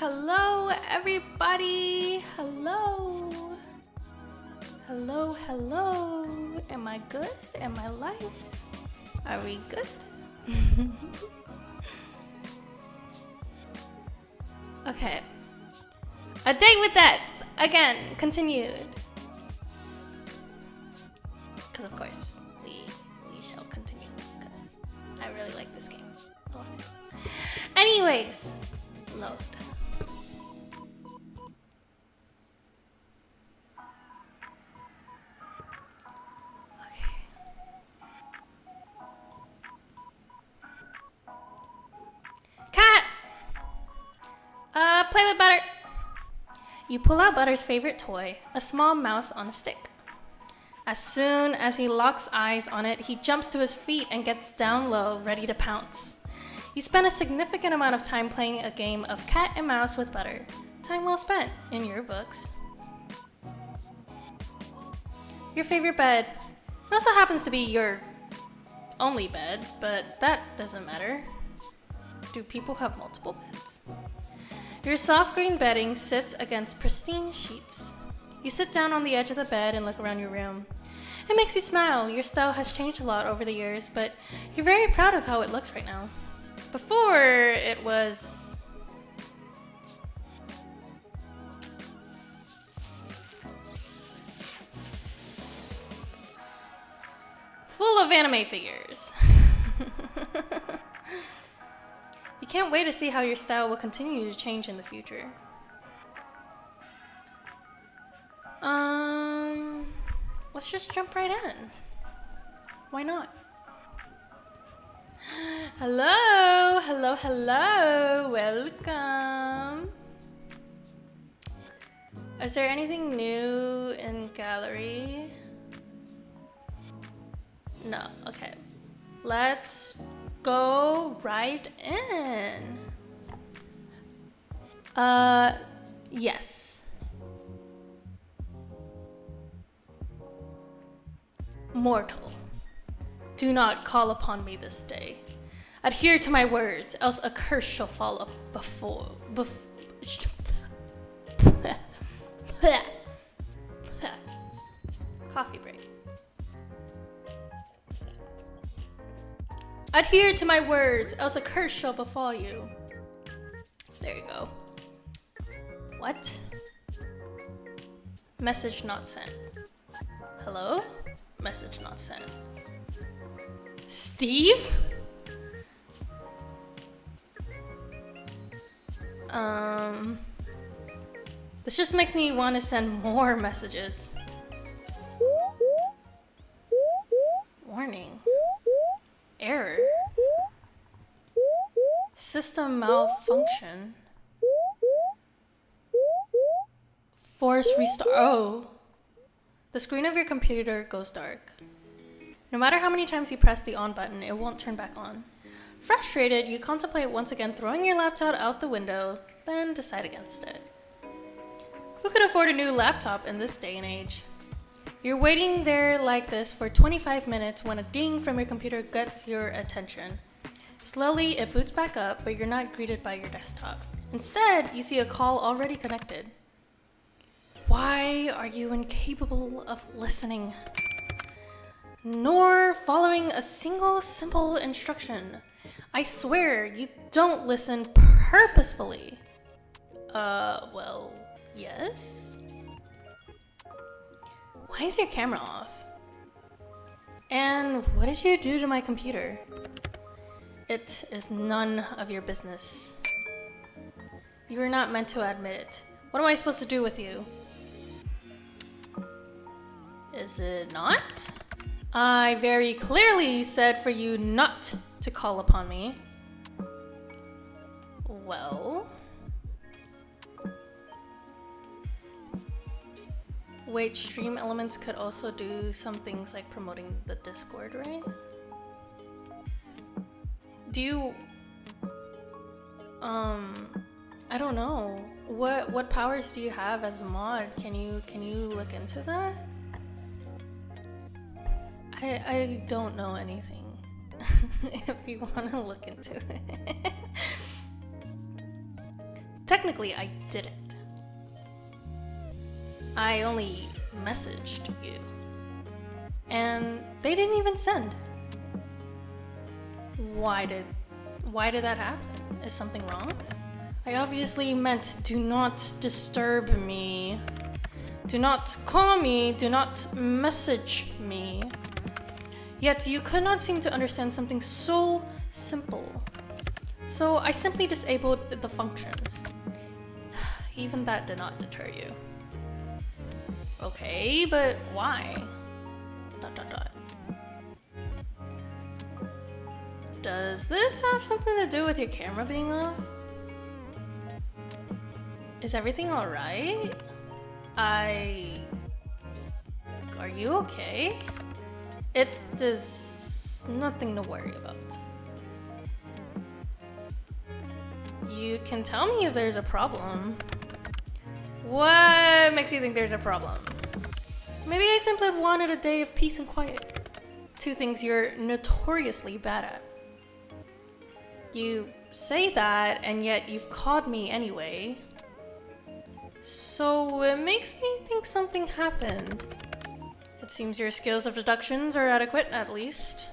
Hello, everybody. Hello. Hello, hello. Am I good? Am I live? Are we good? Okay. A date with that. Again, continued. Because of course, we shall continue. Because I really like this game a lot. Anyways, load. Play with Butter. You pull out Butter's favorite toy, a small mouse on a stick. As soon as he locks eyes on it, he jumps to his feet and gets down low, ready to pounce. You spend a significant amount of time playing a game of cat and mouse with Butter. Time well spent in your books. Your favorite bed. It also happens to be your only bed, but that doesn't matter. Do people have multiple beds? Your soft green bedding sits against pristine sheets. You sit down on the edge of the bed and look around your room. It makes you smile. Your style has changed a lot over the years, but you're very proud of how it looks right now. Before, it was... full of anime figures. You can't wait to see how your style will continue to change in the future. Let's just jump right in. Why not? Hello, hello, hello, welcome. Is there anything new in gallery? No, okay. Let's go right in. Yes. Mortal, do not call upon me this day. Adhere to my words, else a curse shall fall up before. Coffee break. Adhere to my words, else a curse shall befall you. There you go. What? Message not sent. Hello? Message not sent. Steve? This just makes me want to send more messages. Warning. Error. System malfunction. Force restart. Oh. The screen of your computer goes dark. No matter how many times you press the on button, it won't turn back on. Frustrated, you contemplate once again throwing your laptop out the window, then decide against it. Who could afford a new laptop in this day and age? You're waiting there like this for 25 minutes when a ding from your computer gets your attention. Slowly, it boots back up, but you're not greeted by your desktop. Instead, you see a call already connected. Why are you incapable of listening, nor following a single simple instruction? I swear you don't listen purposefully. Well, yes? Why is your camera off? And what did you do to my computer? It is none of your business. You were not meant to admit it. What am I supposed to do with you? Is it not? I very clearly said for you not to call upon me. Well... Wait, stream elements could also do some things like promoting the Discord, right? Do you... I don't know. What powers do you have as a mod? Can you look into that? I don't know anything. If you want to look into it. Technically, I didn't. I only messaged you. And they didn't even send. Why did that happen? Is something wrong? I obviously meant do not disturb me. Do not call me. Do not message me. Yet you could not seem to understand something so simple. So I simply disabled the functions. Even that did not deter you. Okay, but why? ... Does this have something to do with your camera being off? Is everything alright? Are you okay? It is nothing to worry about. You can tell me if there's a problem. What makes you think there's a problem? Maybe I simply wanted a day of peace and quiet. Two things you're notoriously bad at. You say that, and yet you've called me anyway. So it makes me think something happened. It seems your skills of deductions are adequate, at least.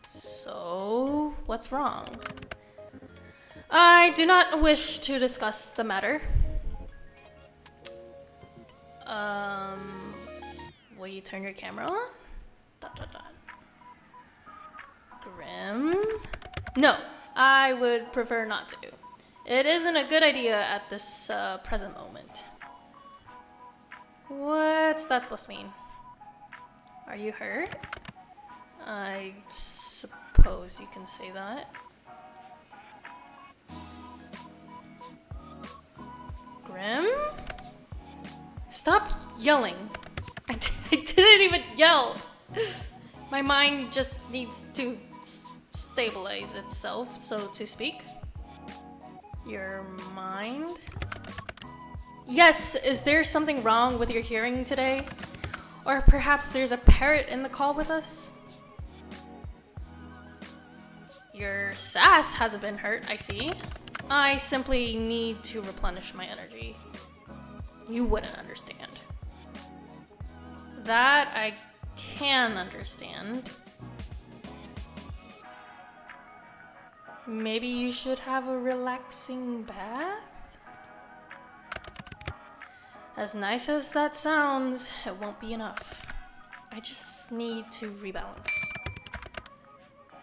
So, what's wrong? I do not wish to discuss the matter. Will you turn your camera on? ... Grim? No, I would prefer not to. It isn't a good idea at this present moment. What's that supposed to mean? Are you hurt? I suppose you can say that. Grim? Stop yelling. I didn't even yell. My mind just needs to stabilize itself, so to speak. Your mind? Yes, is there something wrong with your hearing today? Or perhaps there's a parrot in the call with us? Your sass hasn't been hurt, I see. I simply need to replenish my energy. You wouldn't understand. That I can understand. Maybe you should have a relaxing bath? As nice as that sounds, it won't be enough. I just need to rebalance.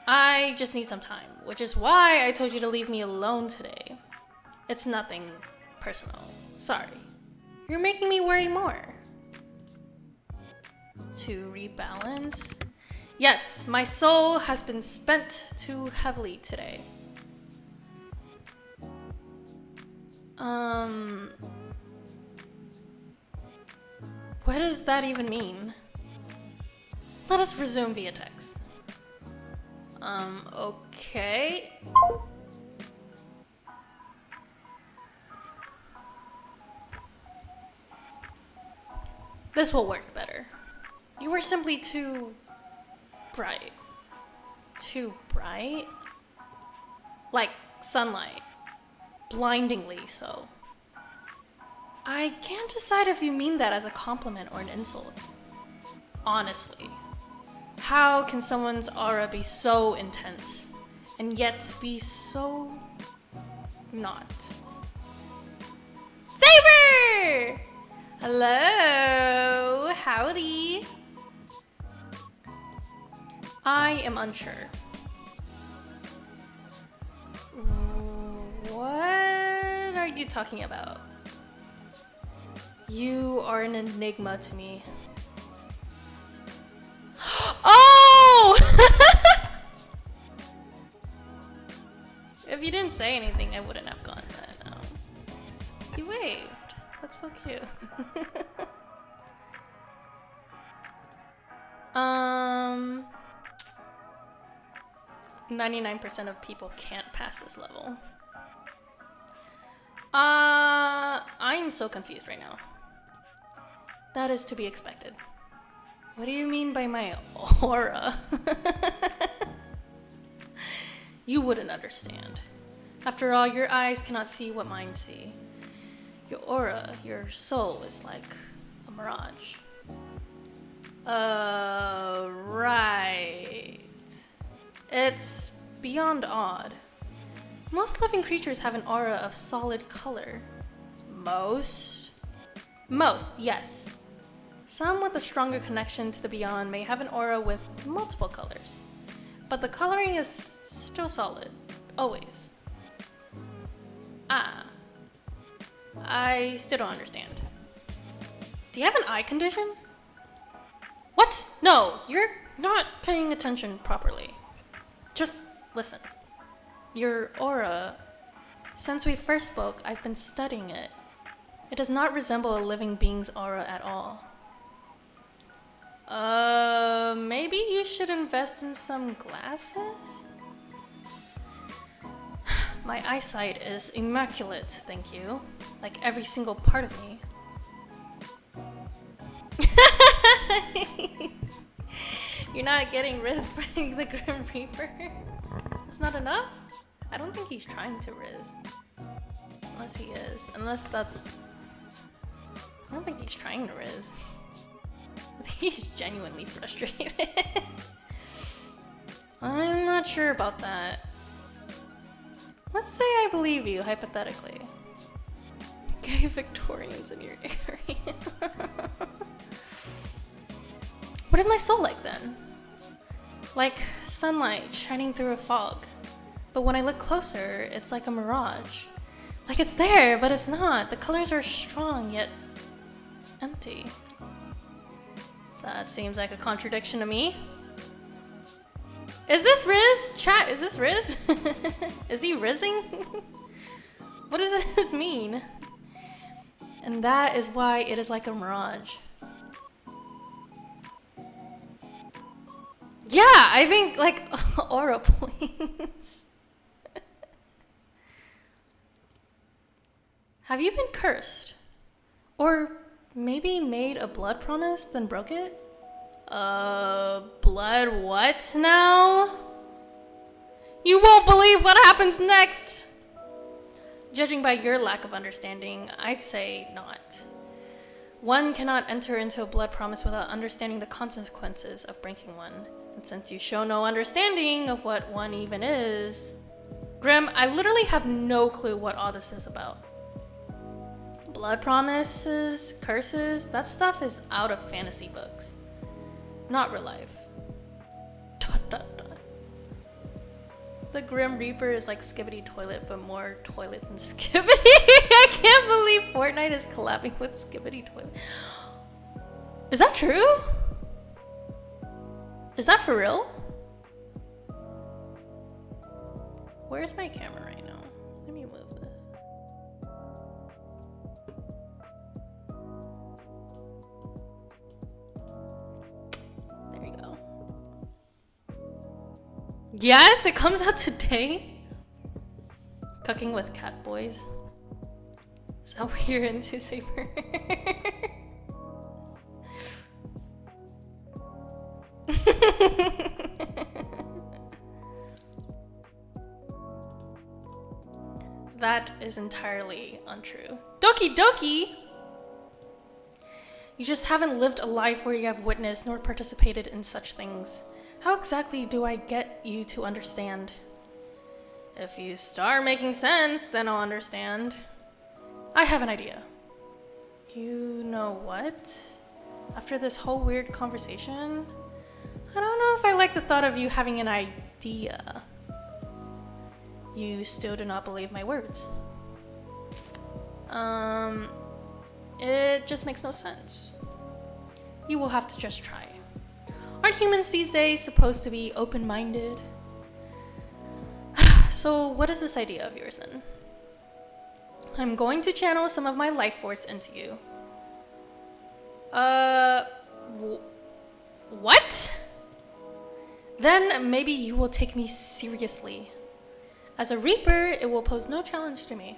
I just need some time, which is why I told you to leave me alone today. It's nothing personal. Sorry. You're making me worry more. To rebalance? Yes, my soul has been spent too heavily today. What does that even mean? Let us resume via text. Okay. This will work better. You were simply too bright. Too bright? Like sunlight. Blindingly so. I can't decide if you mean that as a compliment or an insult. Honestly. How can someone's aura be so intense and yet be so not? Saber! Hello, howdy. I am unsure. What are you talking about? You are an enigma to me. Oh! If you didn't say anything, I wouldn't have gotten that. No. You waved. That's so cute. 99% of people can't pass this level. I am so confused right now. That is to be expected. What do you mean by my aura? You wouldn't understand. After all, your eyes cannot see what mine see. Your aura, your soul is like a mirage. Right. It's beyond odd. Most living creatures have an aura of solid color. Most, yes. Some with a stronger connection to the beyond may have an aura with multiple colors. But the coloring is still solid, always. I still don't understand. Do you have an eye condition? What? No, you're not paying attention properly. Just listen. Your aura, since we first spoke, I've been studying it. It does not resemble a living being's aura at all. Maybe you should invest in some glasses? My eyesight is immaculate, thank you. Like every single part of me. You're not getting riz by the Grim Reaper? It's not enough? I don't think he's trying to riz. Unless he is. Unless that's... I don't think he's trying to riz. I think he's genuinely frustrated. I'm not sure about that. Let's say I believe you, hypothetically. Gay Victorians in your area. What is my soul like then? Like sunlight shining through a fog. But when I look closer, it's like a mirage. Like it's there, but it's not. The colors are strong, yet empty. That seems like a contradiction to me. Is this Riz? Chat, is this Riz? Is he rizzing? What does this mean? And that is why it is like a mirage. Yeah, I think like aura points. Have you been cursed? Or maybe made a blood promise, then broke it? Blood what now? You won't believe what happens next! Judging by your lack of understanding, I'd say not. One cannot enter into a blood promise without understanding the consequences of breaking one. And since you show no understanding of what one even is... Grim, I literally have no clue what all this is about. Blood promises, curses, that stuff is out of fantasy books. Not real life. ... The Grim Reaper is like Skibbity Toilet, but more toilet than Skibbity. I can't believe Fortnite is collabing with Skibbity Toilet. Is that true? Is that for real? Where's my camera right now? Let me move this. There you go. Yes, it comes out today. Cooking with cat boys. Is that what you're into, Saber? That is entirely untrue. Doki doki! You just haven't lived a life where you have witnessed nor participated in such things. How exactly do I get you to understand? If you start making sense, then I'll understand. I have an idea. You know what? After this whole weird conversation, I don't know if I like the thought of you having an idea. You still do not believe my words. It just makes no sense. You will have to just try. Aren't humans these days supposed to be open-minded? So what is this idea of yours then? I'm going to channel some of my life force into you. What? Then maybe you will take me seriously. As a Reaper, it will pose no challenge to me.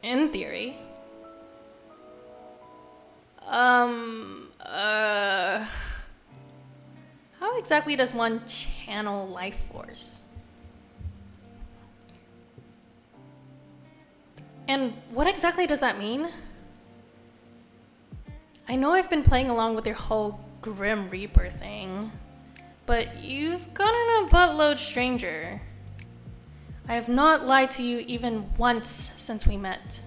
In theory. How exactly does one channel life force? And what exactly does that mean? I know I've been playing along with your whole Grim Reaper thing, but you've gotten a buttload stranger. I have not lied to you even once since we met.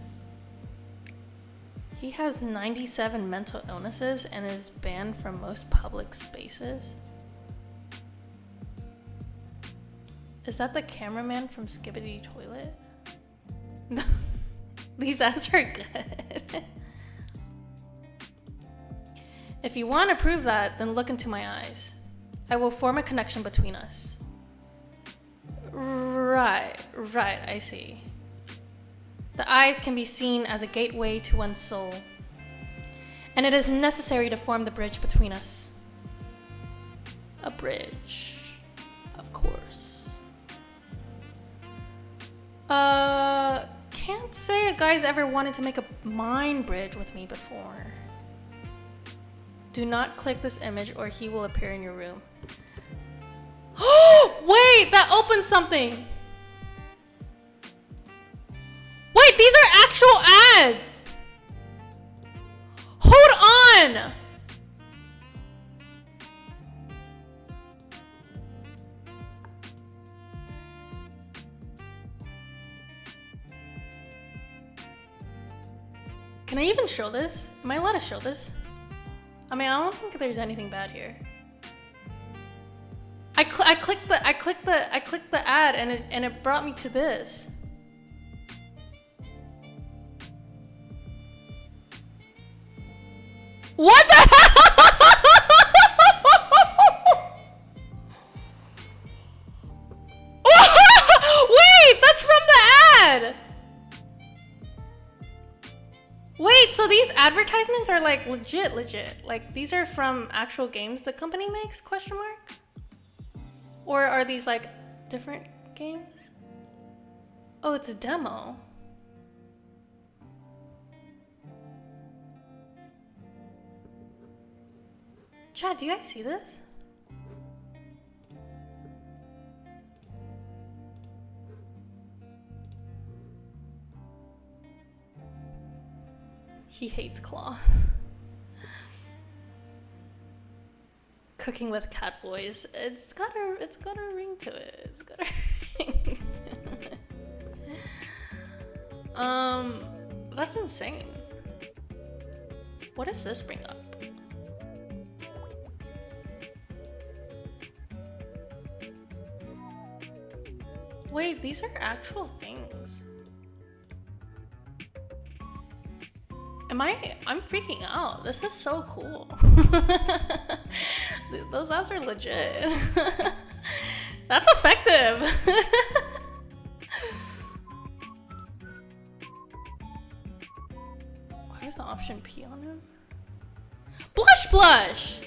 He has 97 mental illnesses and is banned from most public spaces. Is that the cameraman from Skibbity Toilet? These ads are good. If you want to prove that, then look into my eyes. I will form a connection between us. Right, I see. The eyes can be seen as a gateway to one's soul, and it is necessary to form the bridge between us. A bridge, of course. Can't say a guy's ever wanted to make a mind bridge with me before. Do not click this image or he will appear in your room. Wait, that opens something. Wait, these are actual ads. Hold on. Can I even show this? Am I allowed to show this? I mean, I don't think there's anything bad here. I clicked the ad and it brought me to this. What the hell? Wait, that's from the ad. Wait, so these advertisements are like legit. Like these are from actual games the company makes, question mark? Or are these like different games? Oh, it's a demo. Chad, do you guys see this? He hates Claw. Cooking with cat boys. It's got a ring to it. It's got a ring to it. That's insane. What does this bring up? Wait, these are actual things. I'm freaking out. This is so cool. Those ads are legit. That's effective. Why is the option P on him? Blush!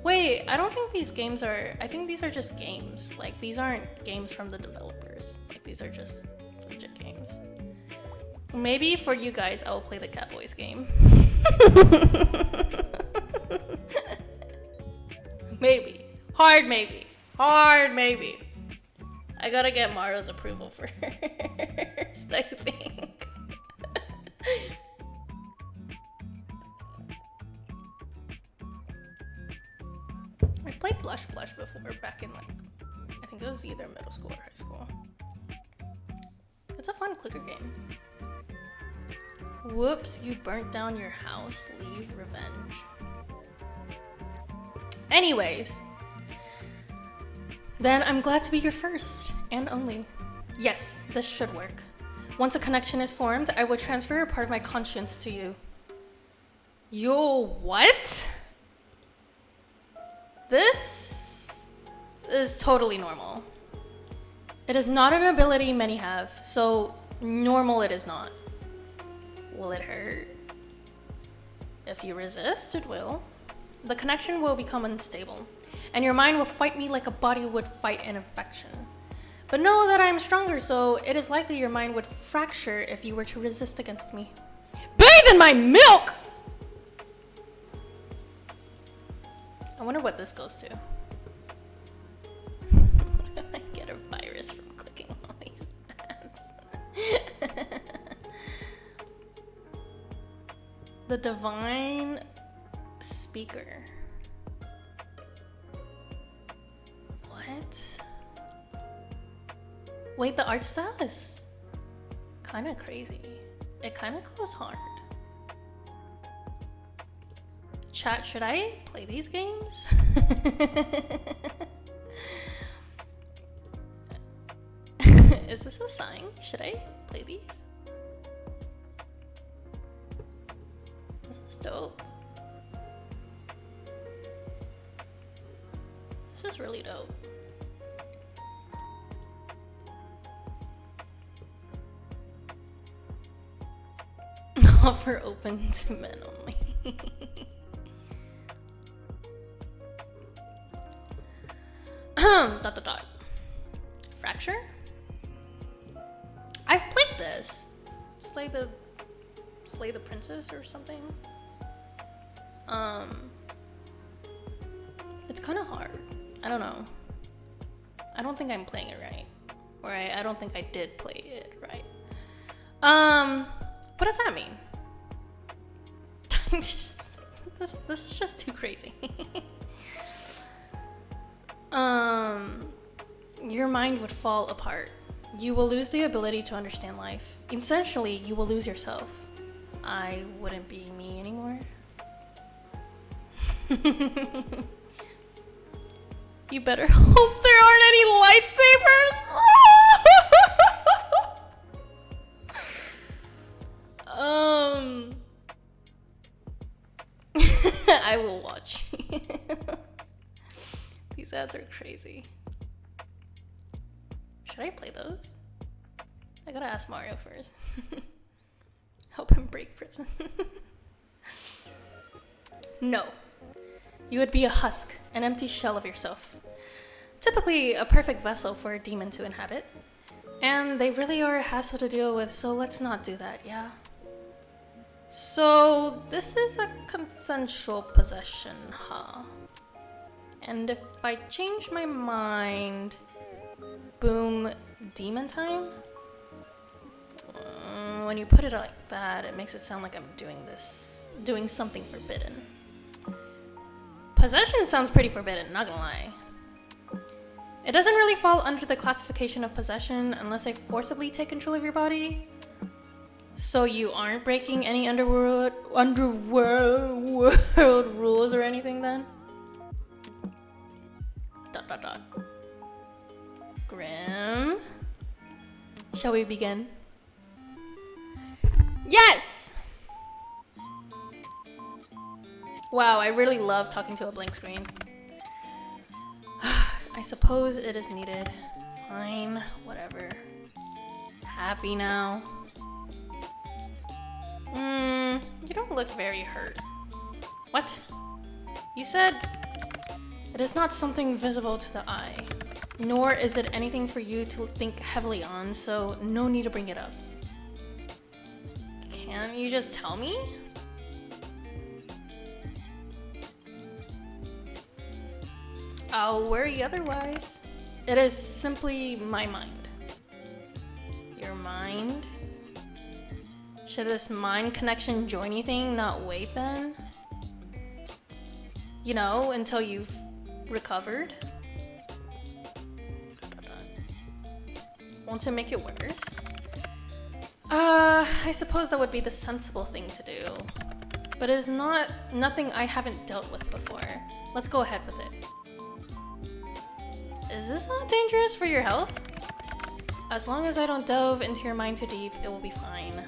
Wait, I don't think these games are... I think these are just games. Like, these aren't games from the developers. Like, these are just legit games. Maybe for you guys, I'll play the Catboys game. Maybe. Hard maybe. I gotta get Mario's approval first, I think. I've played Blush before, back in like, I think it was either middle school or high school. It's a fun clicker game. Whoops, you burnt down your house. Leave revenge. Anyways, then I'm glad to be your first and only. Yes, this should work. Once a connection is formed, I will transfer a part of my conscience to you. Yo, what? This is totally normal. It is not an ability many have, so normal it is not. Will it hurt? If you resist, it will. The connection will become unstable, and your mind will fight me like a body would fight an infection. But know that I am stronger, so it is likely your mind would fracture if you were to resist against me. Bathe in my milk! I wonder what this goes to. I get a virus from clicking all these ads. The divine speaker. What? Wait, the art style is kind of crazy. It kind of goes hard. Chat, should I play these games? Is this a sign? Should I play these? This is dope. This is really dope. Offer open to men only. Dot dot dot. Fracture? I've played this. Slay the princess or something. It's kind of hard. I don't know. I don't think I'm playing it right. Or I don't think I did play it right. What does that mean? This is just too crazy. Your mind would fall apart. You will lose the ability to understand life. Essentially, you will lose yourself. I wouldn't be me anymore. You better hope there aren't any lightsabers. I will watch. These ads are crazy. Should I play those? I gotta ask Mario first. Help him break prison. No. You would be a husk, an empty shell of yourself. Typically a perfect vessel for a demon to inhabit. And they really are a hassle to deal with, so let's not do that, yeah? So this is a consensual possession, huh? And if I change my mind, boom, demon time? When you put it like that, it makes it sound like I'm doing something forbidden. Possession sounds pretty forbidden, not gonna lie. It doesn't really fall under the classification of possession unless I forcibly take control of your body. So you aren't breaking any underworld rules or anything then? Dot dot dot. Grim. Shall we begin? Yes! Wow, I really love talking to a blank screen. I suppose it is needed. Fine, whatever. Happy now. You don't look very hurt. What? You said it is not something visible to the eye, nor is it anything for you to think heavily on, so no need to bring it up. Can't you just tell me? I'll worry otherwise. It is simply my mind. Your mind? Should this mind connection join anything, not wait then? You know, until you've recovered? Won't it make it worse? I suppose that would be the sensible thing to do. But it is nothing I haven't dealt with before. Let's go ahead with it. Is this not dangerous for your health? As long as I don't delve into your mind too deep, it will be fine.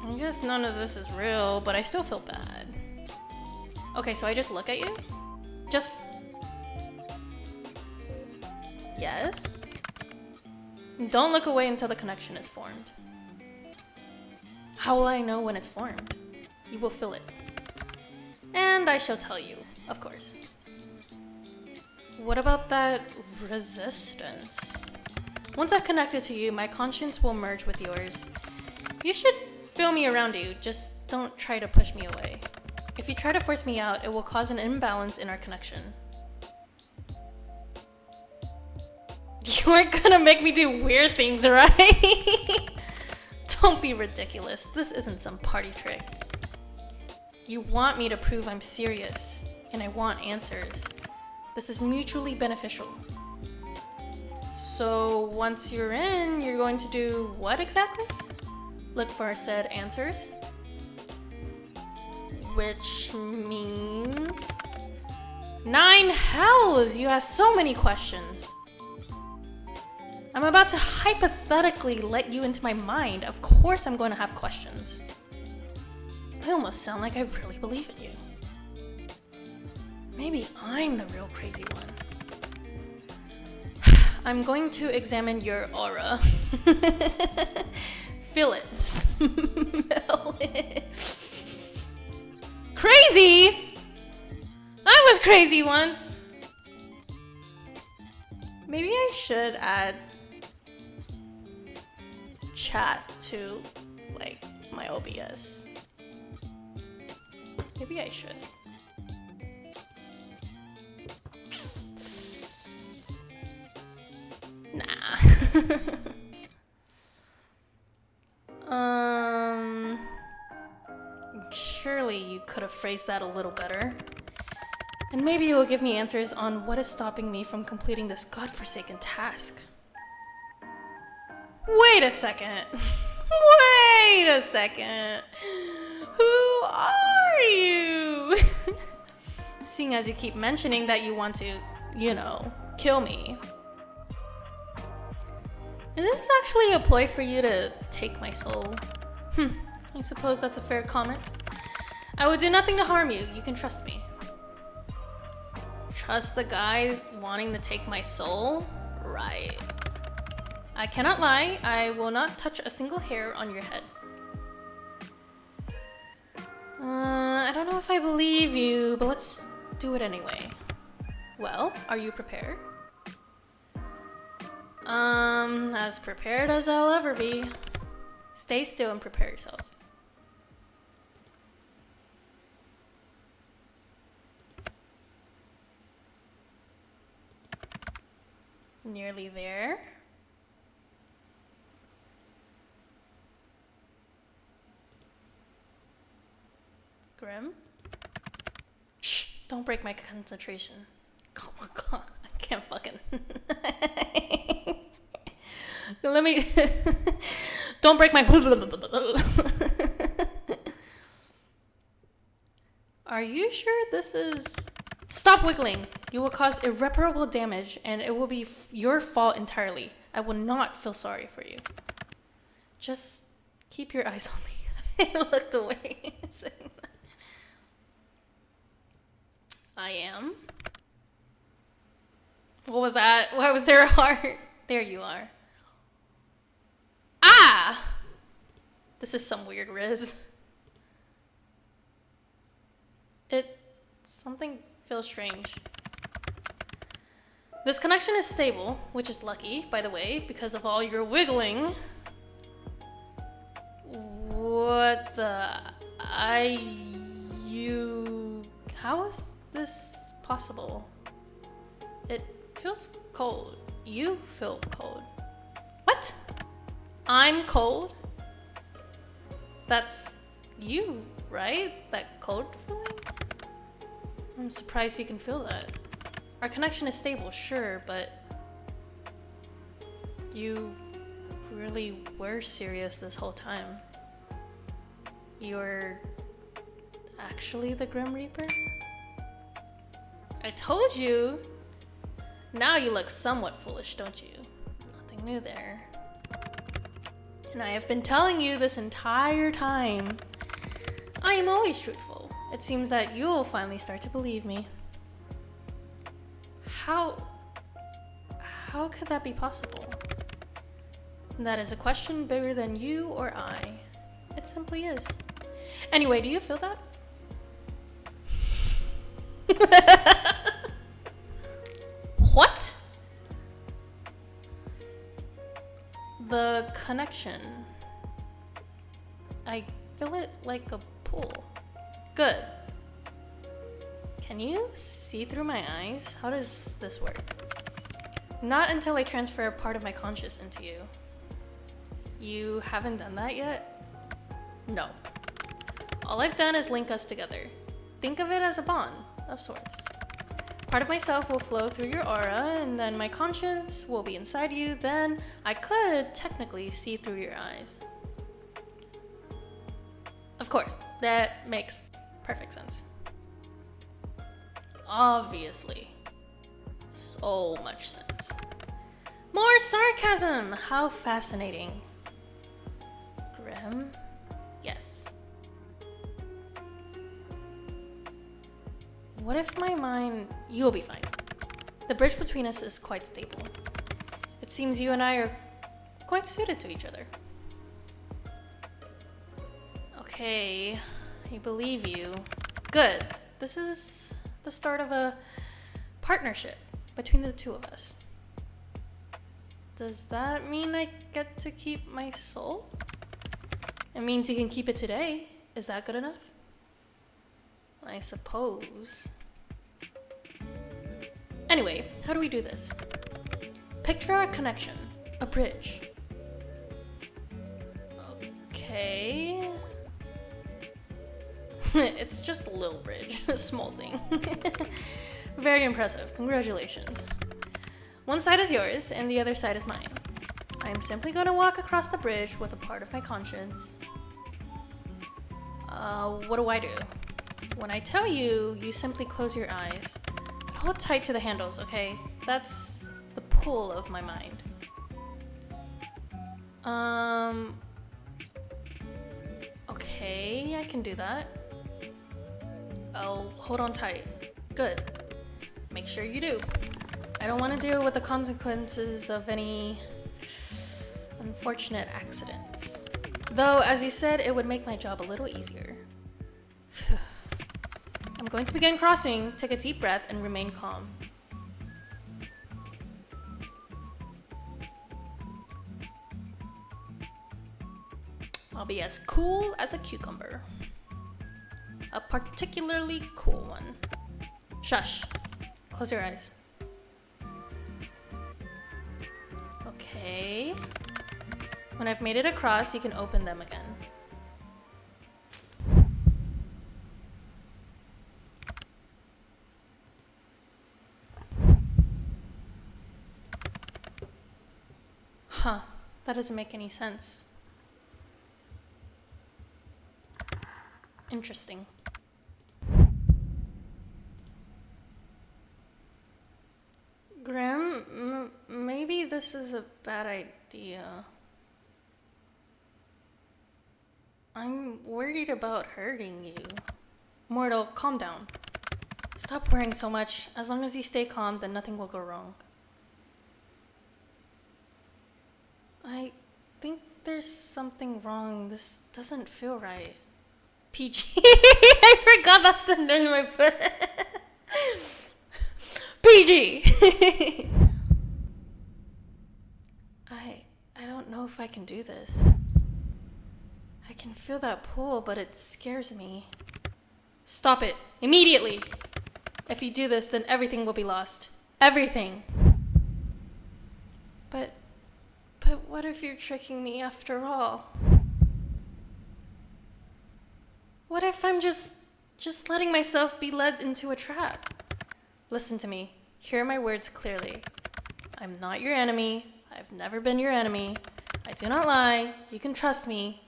I guess none of this is real, but I still feel bad. Okay, so I just look at you? Just... Yes? Don't look away until the connection is formed. How will I know when it's formed? You will feel it. And I shall tell you, of course. What about that resistance? Once I've connected to you, my conscience will merge with yours. You should feel me around you, just don't try to push me away. If you try to force me out, it will cause an imbalance in our connection. You aren't gonna make me do weird things, right? Don't be ridiculous. This isn't some party trick. You want me to prove I'm serious, and I want answers. This is mutually beneficial. So once you're in, you're going to do what exactly? Look for said answers? Which means... 9 hells! You ask so many questions. I'm about to hypothetically let you into my mind. Of course I'm going to have questions. I almost sound like I really believe in you. Maybe I'm the real crazy one. I'm going to examine your aura. Feel it. Smell it. Crazy! I was crazy once. Maybe I should add chat to like my OBS. Maybe I should. Nah. Surely you could have phrased that a little better. And maybe it will give me answers on what is stopping me from completing this godforsaken task. Wait a second. Wait a second. Who are you? Seeing as you keep mentioning that you want to, kill me. Is this actually a ploy for you to take my soul? I suppose that's a fair comment. I will do nothing to harm you. You can trust me. Trust the guy wanting to take my soul? Right. I cannot lie. I will not touch a single hair on your head. I don't know if I believe you, but let's do it anyway. Well, are you prepared? As prepared as I'll ever be. Stay still and prepare yourself. Nearly there. Grim? Shh! Don't break my concentration. Oh my god, I can't fucking... Let me... Don't break my... Are you sure this is... Stop wiggling! You will cause irreparable damage and it will be your fault entirely. I will not feel sorry for you. Just keep your eyes on me. I looked away saying that. I am. What was that? Why was there a heart? There you are. Ah! This is some weird riz. Something feels strange. This connection is stable, which is lucky, by the way, because of all your wiggling. What the... How is this possible? It feels cold. You feel cold. What? I'm cold? That's you, right? That cold feeling? I'm surprised you can feel that. Our connection is stable, sure, but you really were serious this whole time. You're actually the Grim Reaper? I told you! Now you look somewhat foolish, don't you? Nothing new there. And I have been telling you this entire time. I am always truthful. It seems that you'll finally start to believe me. How could that be possible? That is a question bigger than you or I. It simply is. Anyway, do you feel that? What? The connection. I feel it like a pool. Good. Can you see through my eyes? How does this work? Not until I transfer a part of my conscious into you. You haven't done that yet? No. All I've done is link us together. Think of it as a bond, of sorts. Part of myself will flow through your aura, and then my conscience will be inside you. Then I could technically see through your eyes. Of course, that makes perfect sense. Obviously. So much sense. More sarcasm! How fascinating. Grim? Yes. What if my mind... You'll be fine. The bridge between us is quite stable. It seems you and I are quite suited to each other. Okay, I believe you. Good. This is the start of a partnership between the two of us. Does that mean I get to keep my soul? It means you can keep it today. Is that good enough? I suppose. Anyway, how do we do this? Picture a connection, a bridge. Okay. It's just a little bridge, a small thing. Very impressive, congratulations. One side is yours and the other side is mine. I'm simply gonna walk across the bridge with a part of my conscience. What do I do? When I tell you, you simply close your eyes. But hold tight to the handles, okay? That's the pull of my mind. Okay, I can do that. I'll hold on tight. Good. Make sure you do. I don't want to deal with the consequences of any unfortunate accidents. Though, as you said, it would make my job a little easier. I'm going to begin crossing. Take a deep breath and remain calm. I'll be as cool as a cucumber. A particularly cool one. Shush. Close your eyes. Okay. When I've made it across, you can open them again. Huh, that doesn't make any sense. Interesting. Graham, maybe this is a bad idea. I'm worried about hurting you. Mortal, calm down. Stop worrying so much. As long as you stay calm, then nothing will go wrong. I think there's something wrong. This doesn't feel right. PG. I forgot that's the name I put. PG. I don't know if I can do this. I can feel that pull, but it scares me. Stop it immediately. If you do this, then everything will be lost. Everything. But what if you're tricking me after all? What if I'm just letting myself be led into a trap? Listen to me. Hear my words clearly. I'm not your enemy. I've never been your enemy. I do not lie. You can trust me.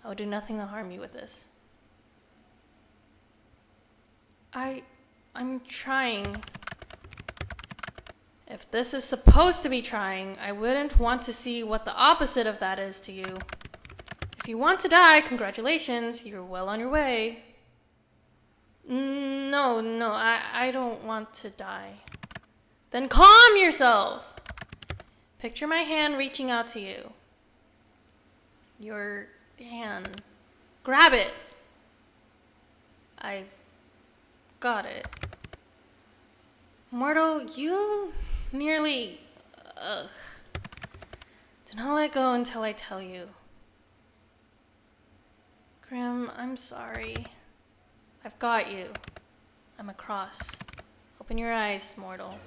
I will do nothing to harm you with this. I'm trying. If this is supposed to be trying, I wouldn't want to see what the opposite of that is to you. If you want to die, congratulations, you're well on your way. No, I don't want to die. Then calm yourself! Picture my hand reaching out to you. Your hand. Grab it! I've got it. Mortal, you nearly... Ugh. Do not let go until I tell you. Grim, I'm sorry. I've got you. I'm across. Open your eyes, mortal.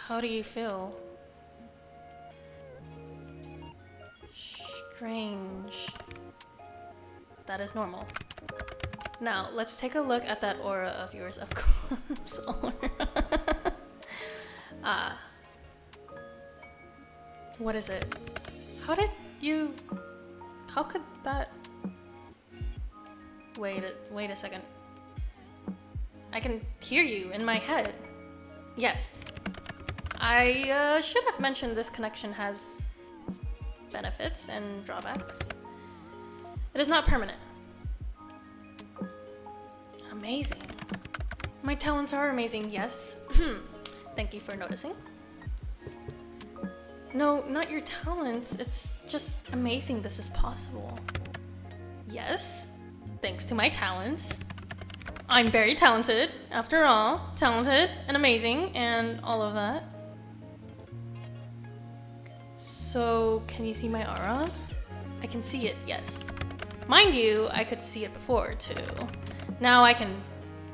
How do you feel? Strange. That is normal. Now, let's take a look at that aura of yours up close. What is it? How could that... Wait a second. I can hear you in my head. Yes. I should have mentioned this connection has benefits and drawbacks. It is not permanent. Amazing. My talents are amazing, yes. Thank you for noticing. No, not your talents. It's just amazing this is possible. Yes, thanks to my talents. I'm very talented, after all. Talented and amazing and all of that. So, can you see my aura? I can see it, yes. Mind you, I could see it before, too. Now I can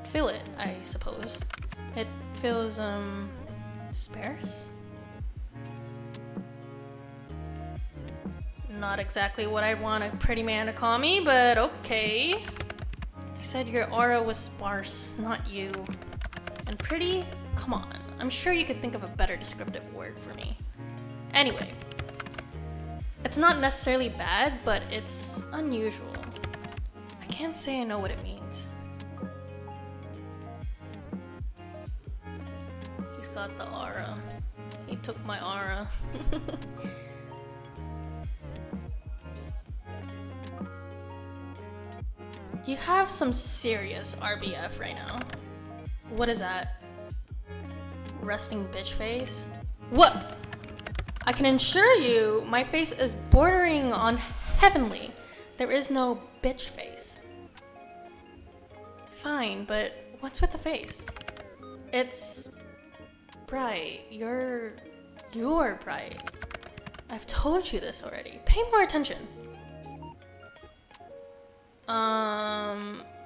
feel it, I suppose. It feels, sparse? Not exactly what I want a pretty man to call me, but okay. I said your aura was sparse, not you. And pretty? Come on. I'm sure you could think of a better descriptive word for me. Anyway. It's not necessarily bad, but it's unusual. I can't say I know what it means. He's got the aura. He took my aura. You have some serious RBF right now. What is that? Resting bitch face? What? I can assure you, my face is bordering on heavenly. There is no bitch face. Fine, but what's with the face? It's bright. You're bright. I've told you this already. Pay more attention.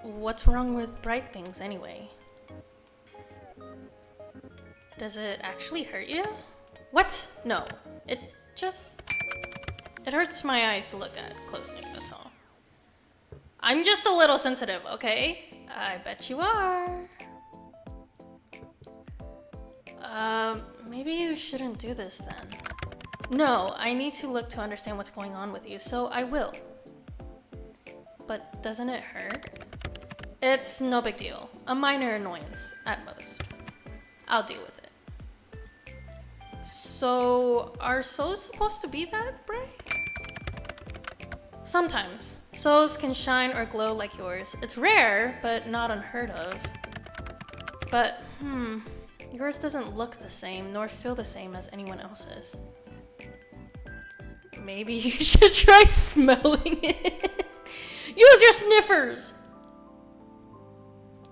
What's wrong with bright things anyway? Does it actually hurt you? What? No. It hurts my eyes to look at closely, that's all. I'm just a little sensitive, okay? I bet you are. Maybe you shouldn't do this then. No, I need to look to understand what's going on with you, so I will. But doesn't it hurt? It's no big deal. A minor annoyance, at most. I'll deal with it. So, are souls supposed to be that bright? Sometimes. Souls can shine or glow like yours. It's rare, but not unheard of. But, yours doesn't look the same, nor feel the same as anyone else's. Maybe you should try smelling it. Use your sniffers!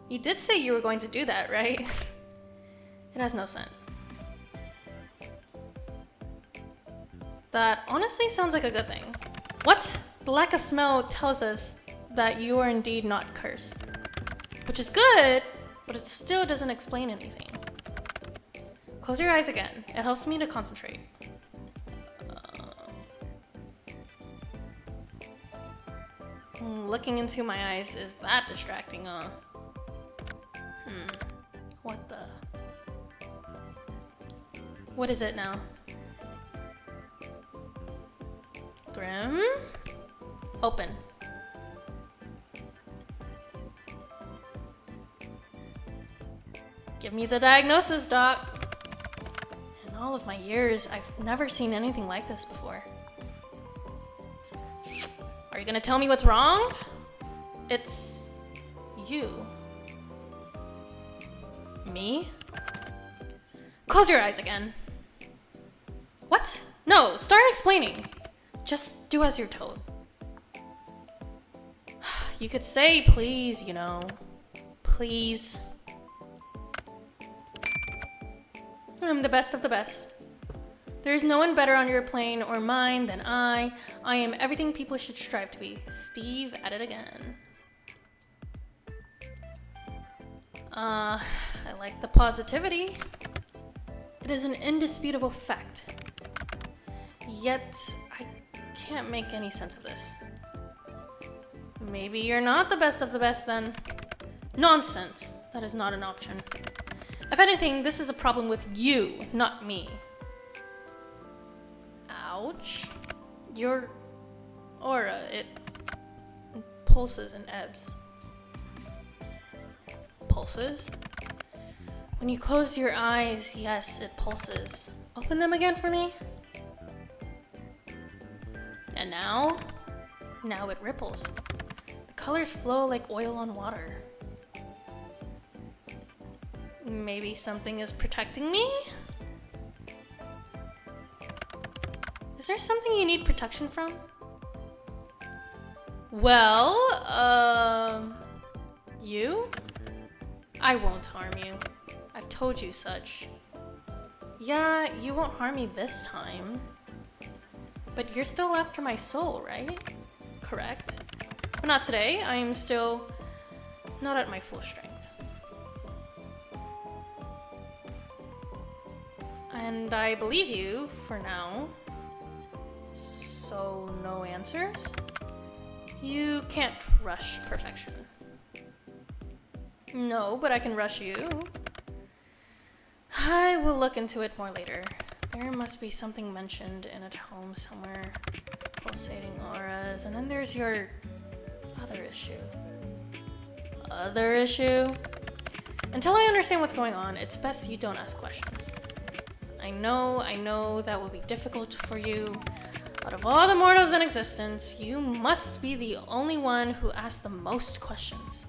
You did say you were going to do that, right? It has no scent. That honestly sounds like a good thing. What? The lack of smell tells us that you are indeed not cursed. Which is good, but it still doesn't explain anything. Close your eyes again. It helps me to concentrate. Looking into my eyes is that distracting, huh? What the? What is it now? Grim? Open. Give me the diagnosis, doc. In all of my years, I've never seen anything like this before. Are you gonna tell me what's wrong? It's you. Me? Close your eyes again. What? No, start explaining. Just do as you're told. You could say please, you know. Please. I'm the best of the best. There's no one better on your plane or mine than I. I am everything people should strive to be. Steve at it again. I like the positivity. It is an indisputable fact. Yet, I can't make any sense of this. Maybe you're not the best of the best then. Nonsense. That is not an option. If anything, this is a problem with you, not me. Ouch. Your aura, it pulses and ebbs. Pulses? When you close your eyes, yes, it pulses. Open them again for me. And now? Now it ripples. The colors flow like oil on water. Maybe something is protecting me? Is there something you need protection from? Well, you? I won't harm you. I've told you such. Yeah, you won't harm me this time. But you're still after my soul, right? Correct. But not today. I am still not at my full strength. And I believe you for now. So, no answers? You can't rush perfection. No, but I can rush you. I will look into it more later. There must be something mentioned in a home somewhere. Pulsating auras, and then there's your other issue. Other issue? Until I understand what's going on, it's best you don't ask questions. I know that will be difficult for you. Out of all the mortals in existence, you must be the only one who asks the most questions.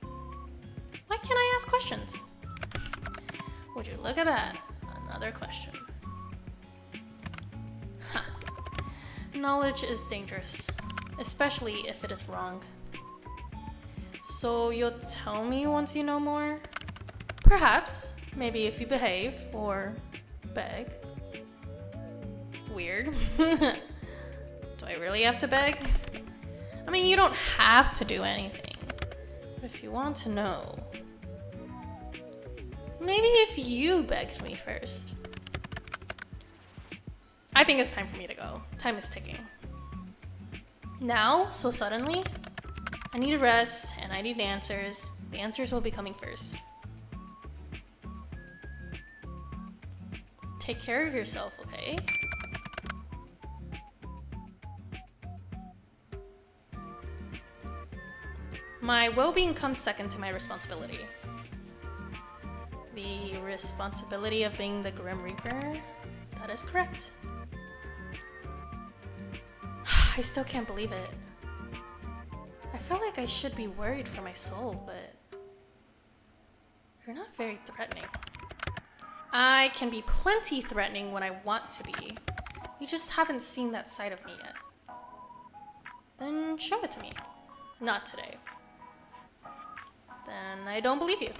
Why can't I ask questions? Would you look at that? Another question. Huh. Knowledge is dangerous, especially if it is wrong. So you'll tell me once you know more? Perhaps. Maybe if you behave, or beg. Weird. Do I really have to beg? I mean, you don't have to do anything. But if you want to know, maybe if you begged me first. I think it's time for me to go. Time is ticking. Now, so suddenly, I need a rest and I need answers. The answers will be coming first. Take care of yourself, okay? My well-being comes second to my responsibility. The responsibility of being the Grim Reaper? That is correct. I still can't believe it. I feel like I should be worried for my soul, but you're not very threatening. I can be plenty threatening when I want to be. You just haven't seen that side of me yet. Then show it to me. Not today. Then I don't believe you.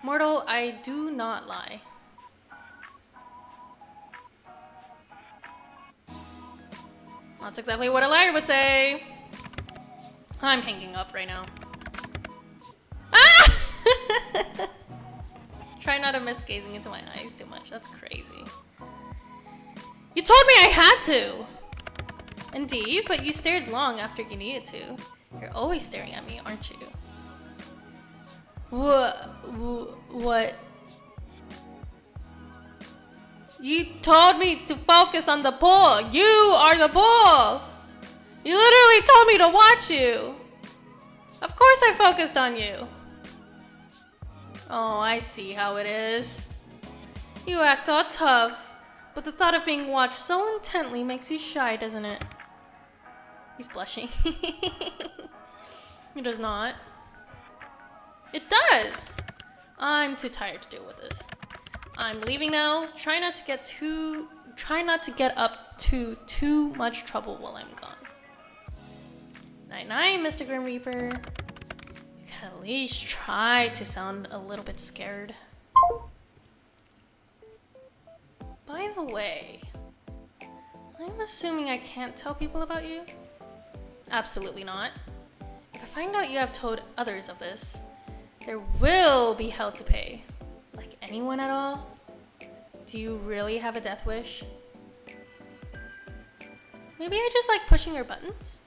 Mortal, I do not lie. That's exactly what a liar would say. I'm hanging up right now. Ah! Try not to miss gazing into my eyes too much. That's crazy. You told me I had to! Indeed, but you stared long after you needed to. You're always staring at me, aren't you? What? You told me to focus on the pool. You are the pool. You literally told me to watch you. Of course I focused on you. Oh, I see how it is. You act all tough, but the thought of being watched so intently makes you shy, doesn't it? He's blushing. It does not. It does! I'm too tired to deal with this. I'm leaving now. Try not to get up to too much trouble while I'm gone. Night-night, Mr. Grim Reaper. You can at least try to sound a little bit scared. By the way, I'm assuming I can't tell people about you? Absolutely not. If I find out you have told others of this, There will be hell to pay. Like anyone at all? Do you really have a death wish? Maybe I just like pushing your buttons?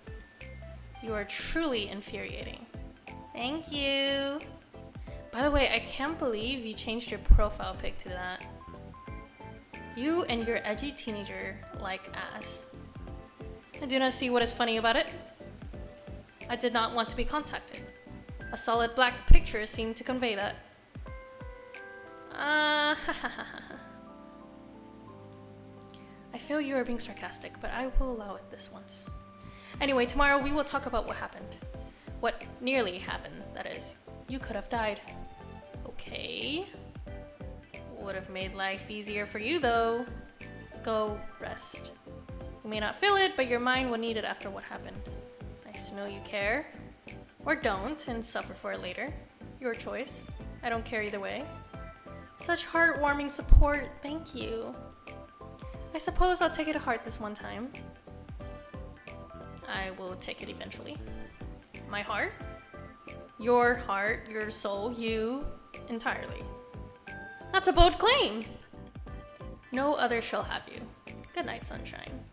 You are truly infuriating. Thank you. By the way, I can't believe you changed your profile pic to that. You and your edgy teenager-like ass. I do not see what is funny about it. I did not want to be contacted. A solid black picture seemed to convey that. I feel you are being sarcastic, but I will allow it this once. Anyway, tomorrow we will talk about what happened. What nearly happened, that is. You could have died. Okay. Would have made life easier for you, though. Go rest. You may not feel it, but your mind will need it after what happened. Nice to know you care. Or don't, and suffer for it later. Your choice. I don't care either way. Such heartwarming support, thank you. I suppose I'll take it to heart this one time. I will take it eventually. My heart? Your heart, your soul, you, entirely. That's a bold claim! No other shall have you. Good night, sunshine.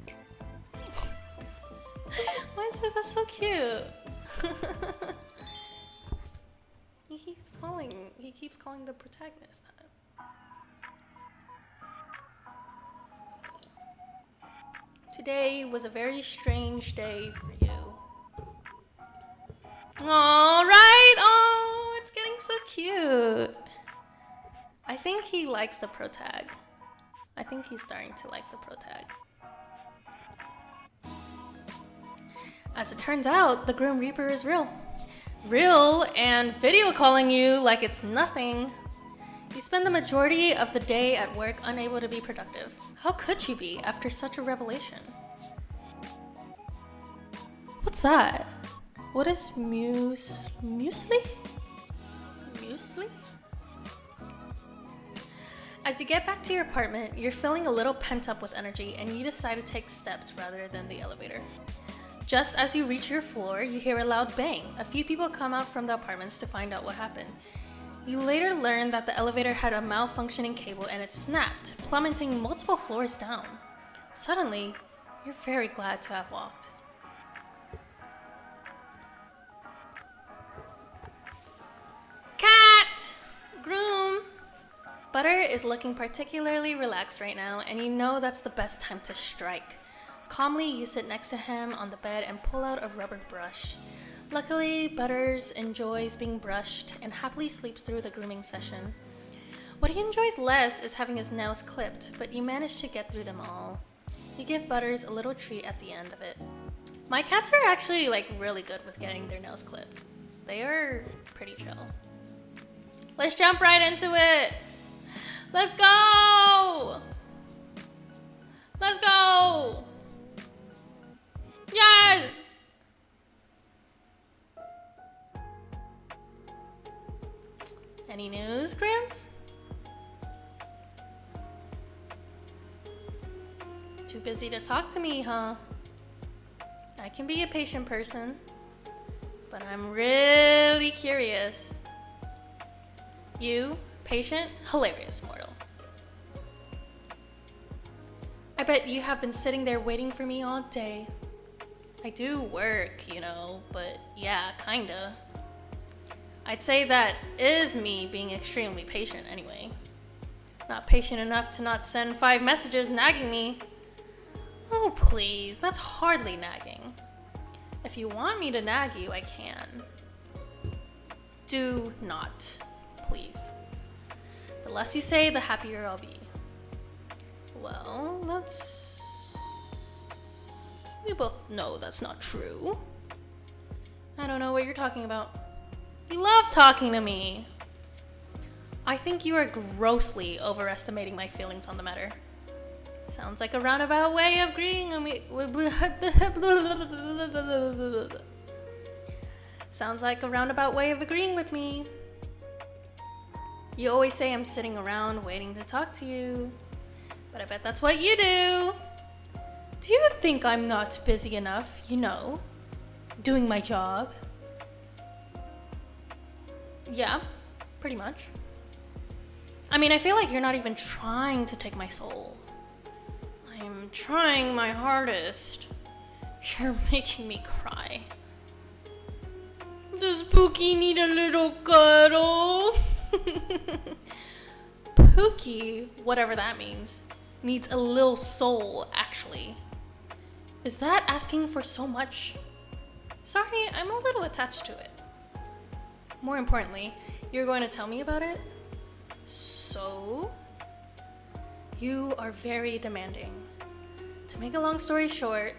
Why is that? That's so cute. He keeps calling the protagonist that. Today was a very strange day for you. All right. Oh, it's getting so cute. I think he likes the protag. I think he's starting to like the protag. As it turns out, the Grim Reaper is real. Real and video calling you like it's nothing. You spend the majority of the day at work unable to be productive. How could you be after such a revelation? What's that? What is muesli? Muesli? As you get back to your apartment, you're feeling a little pent up with energy and you decide to take steps rather than the elevator. Just as you reach your floor, you hear a loud bang. A few people come out from the apartments to find out what happened. You later learn that the elevator had a malfunctioning cable and it snapped, plummeting multiple floors down. Suddenly, you're very glad to have walked. Cat! Groom! Butter is looking particularly relaxed right now, and you know that's the best time to strike. Calmly, you sit next to him on the bed and pull out a rubber brush. Luckily, Butters enjoys being brushed and happily sleeps through the grooming session. What he enjoys less is having his nails clipped, but you manage to get through them all. You give Butters a little treat at the end of it. My cats are actually really good with getting their nails clipped. They are pretty chill. Let's jump right into it. Let's go. Let's go. Yes. Any news, Grim? Too busy to talk to me, huh? I can be a patient person, but I'm really curious. You, patient, hilarious mortal. I bet you have been sitting there waiting for me all day. I do work, but yeah, kinda. I'd say that is me being extremely patient anyway. Not patient enough to not send 5 messages nagging me. Oh please, that's hardly nagging. If you want me to nag you, I can. Do not, please. The less you say, the happier I'll be. Well, we both know that's not true. I don't know what you're talking about. You love talking to me. I think you are grossly overestimating my feelings on the matter. Sounds like a roundabout way of agreeing on me. Sounds like a roundabout way of agreeing with me. You always say I'm sitting around waiting to talk to you, but I bet that's what you do. Do you think I'm not busy enough, doing my job? Yeah, Pretty much. I mean, I feel like you're not even trying to take my soul. I'm trying my hardest. You're making me cry. Does Pookie need a little cuddle? Pookie, whatever that means, needs a little soul, actually. Is that asking for so much? Sorry, I'm a little attached to it. More importantly, you're going to tell me about it? So? You are very demanding. To make a long story short,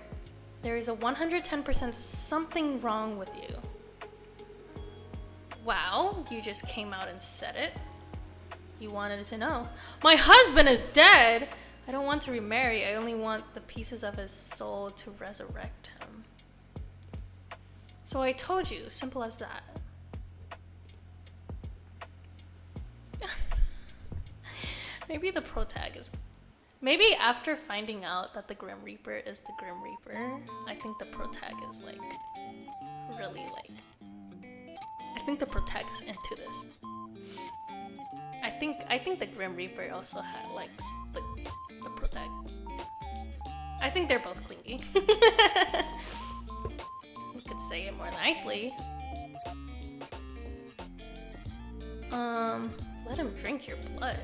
there is a 110% something wrong with you. Wow, you just came out and said it. You wanted to know. My husband is dead! I don't want to remarry, I only want the pieces of his soul to resurrect him. So I told you, simple as that. Maybe the pro tag is... Maybe after finding out that the Grim Reaper is the Grim Reaper, I think the pro tag is like, really like... I think the pro tag is into this. I think the Grim Reaper also likes the pro tag. I think they're both clingy. You could say it more nicely. Let him drink your blood.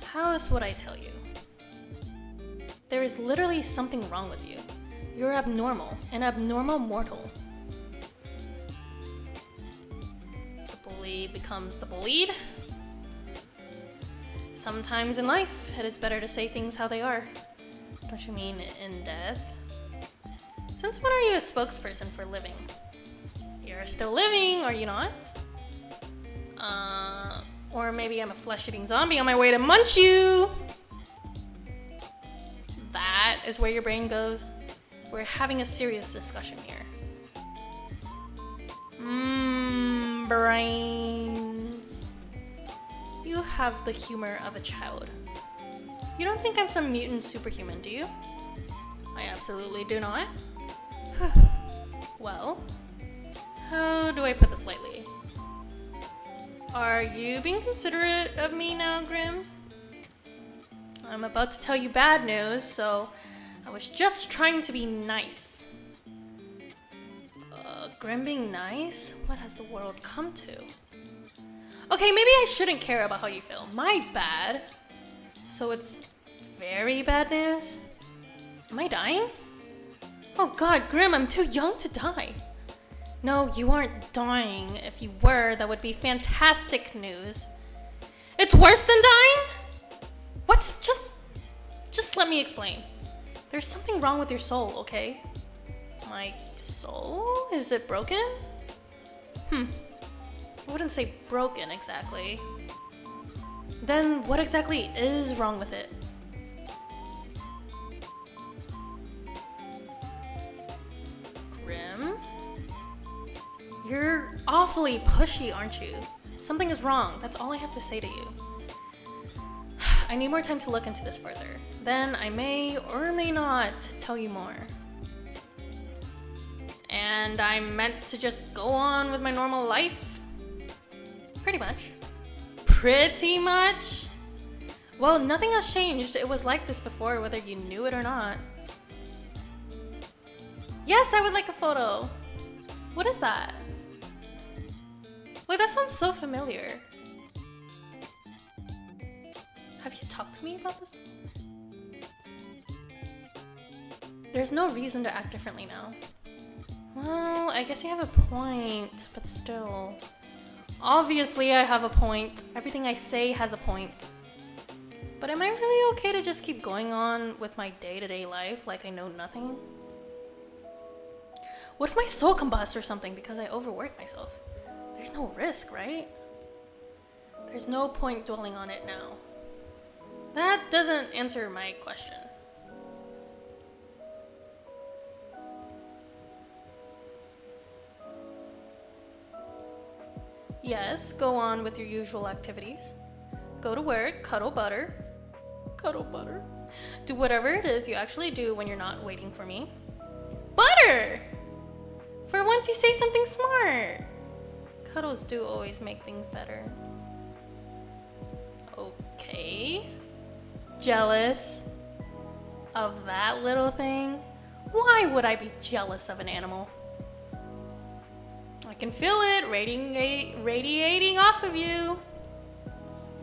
How's what I tell you? There is literally something wrong with you. You're abnormal, an abnormal mortal. The bully becomes the bullied. Sometimes in life, it is better to say things how they are. Don't you mean in death? Since when are you a spokesperson for living? You're still living, are you not? Or maybe I'm a flesh-eating zombie on my way to munch you. That is where your brain goes. We're having a serious discussion here. Brains. You have the humor of a child. You don't think I'm some mutant superhuman, do you? I absolutely do not. Well, how do I put this lightly? Are you being considerate of me now, Grim? I'm about to tell you bad news, so I was just trying to be nice. Grim being nice? What has the world come to? Okay, maybe I shouldn't care about how you feel. My bad. So it's very bad news? Am I dying? Oh god, Grim, I'm too young to die. No, you aren't dying. If you were, that would be fantastic news. It's worse than dying? What? Just let me explain. There's something wrong with your soul, okay? My soul? Is it broken? I wouldn't say broken exactly. Then what exactly is wrong with it? Grim? You're awfully pushy, aren't you? Something is wrong. That's all I have to say to you. I need more time to look into this further. Then I may or may not tell you more. And I'm meant to just go on with my normal life? Pretty much. Pretty much? Well, nothing has changed. It was like this before, whether you knew it or not. Yes, I would like a photo. What is that? Wait, that sounds so familiar. Have you talked to me about this? There's no reason to act differently now. Well, I guess you have a point, but still. Obviously, I have a point. Everything I say has a point. But am I really okay to just keep going on with my day-to-day life like I know nothing? What if my soul combusts or something because I overwork myself? There's no risk, right? There's no point dwelling on it now. That doesn't answer my question. Yes, go on with your usual activities. Go to work, cuddle butter. Cuddle butter. Do whatever it is you actually do when you're not waiting for me. Butter! For once you say something smart. Cuddles do always make things better. Okay. Jealous of that little thing? Why would I be jealous of an animal? I can feel it radiating off of you,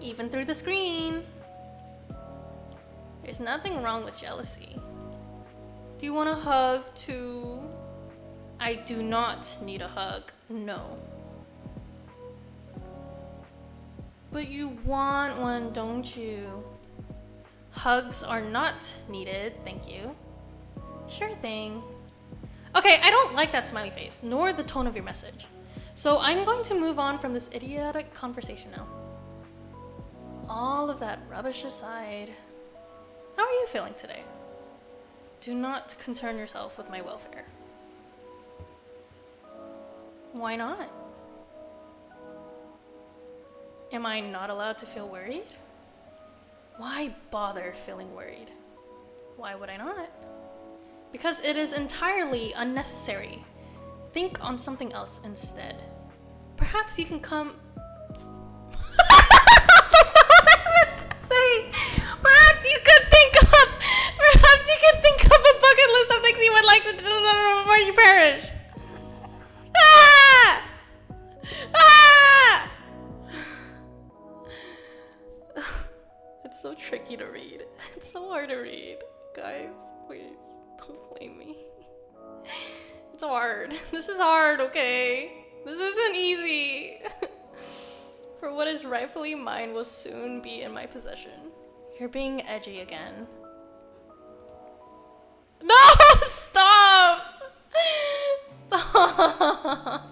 even through the screen. There's nothing wrong with jealousy. Do you want a hug too? I do not need a hug, no. But you want one, don't you? Hugs are not needed, thank you. Sure thing. Okay, I don't like that smiley face, nor the tone of your message. So I'm going to move on from this idiotic conversation now. All of that rubbish aside, how are you feeling today? Do not concern yourself with my welfare. Why not? Am I not allowed to feel worried? Why bother feeling worried? Why would I not? Because it is entirely unnecessary. Think on something else instead. Perhaps you can come... That's not what I meant to say. Perhaps you could think of a bucket list of things you would like to do before you perish. Ah! Ah! It's so tricky to read. It's so hard to read. Guys, please, don't blame me. It's hard. This is hard, okay? This isn't easy. For what is rightfully mine will soon be in my possession. You're being edgy again. No! Stop! Stop!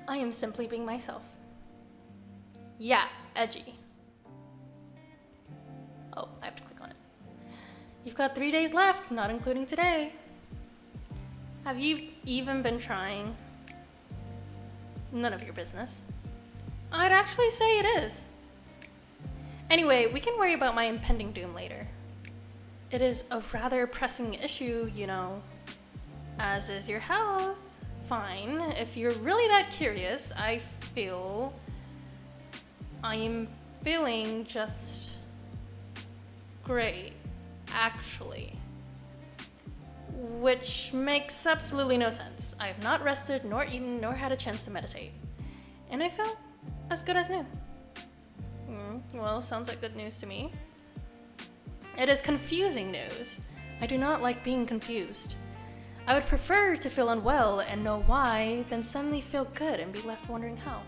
I am simply being myself. Yeah, edgy. Oh, I have to click on it. You've got 3 days left, not including today. Have you even been trying? None of your business. I'd actually say it is. Anyway, we can worry about my impending doom later. It is a rather pressing issue, you know. As is your health. Fine, if you're really that curious, I'm feeling just great, actually. Which makes absolutely no sense. I have not rested, nor eaten, nor had a chance to meditate. And I feel as good as new. Well, sounds like good news to me. It is confusing news. I do not like being confused. I would prefer to feel unwell and know why than suddenly feel good and be left wondering how.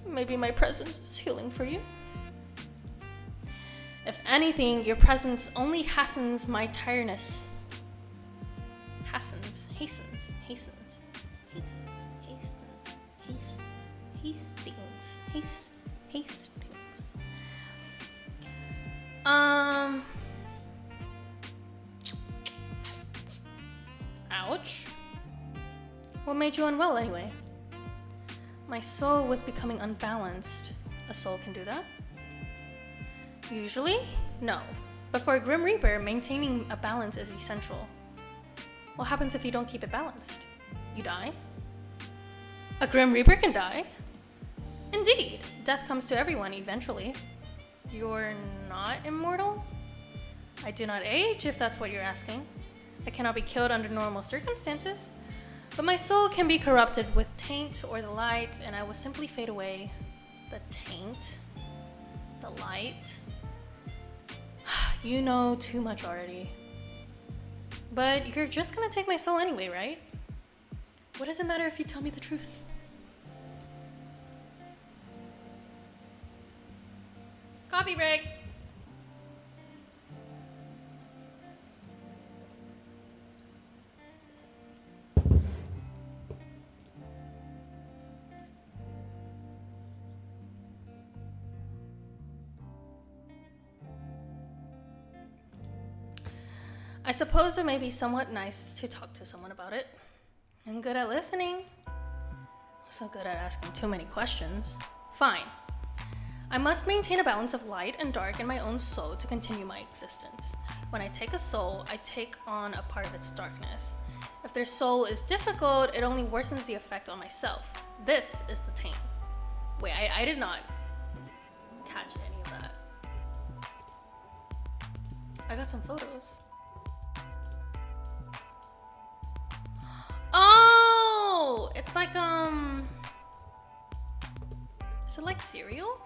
Maybe my presence is healing for you? If anything, your presence only hastens my tiredness. Hastens. Ouch. What made you unwell anyway? My soul was becoming unbalanced. A soul can do that? Usually, no. But for a Grim Reaper, maintaining a balance is essential. What happens if you don't keep it balanced? You die? A Grim Reaper can die? Indeed, death comes to everyone eventually. You're not immortal? I do not age, if that's what you're asking. I cannot be killed under normal circumstances, but my soul can be corrupted with taint or the light, and I will simply fade away. The taint? The light? You know too much already. But you're just gonna take my soul anyway, right? What does it matter if you tell me the truth? Coffee break! I suppose it may be somewhat nice to talk to someone about it. I'm good at listening. So good at asking too many questions. Fine. I must maintain a balance of light and dark in my own soul to continue my existence. When I take a soul, I take on a part of its darkness. If their soul is difficult, it only worsens the effect on myself. This is the taint. Wait, I did not catch any of that. I got some photos. Oh, it's like, is it like cereal?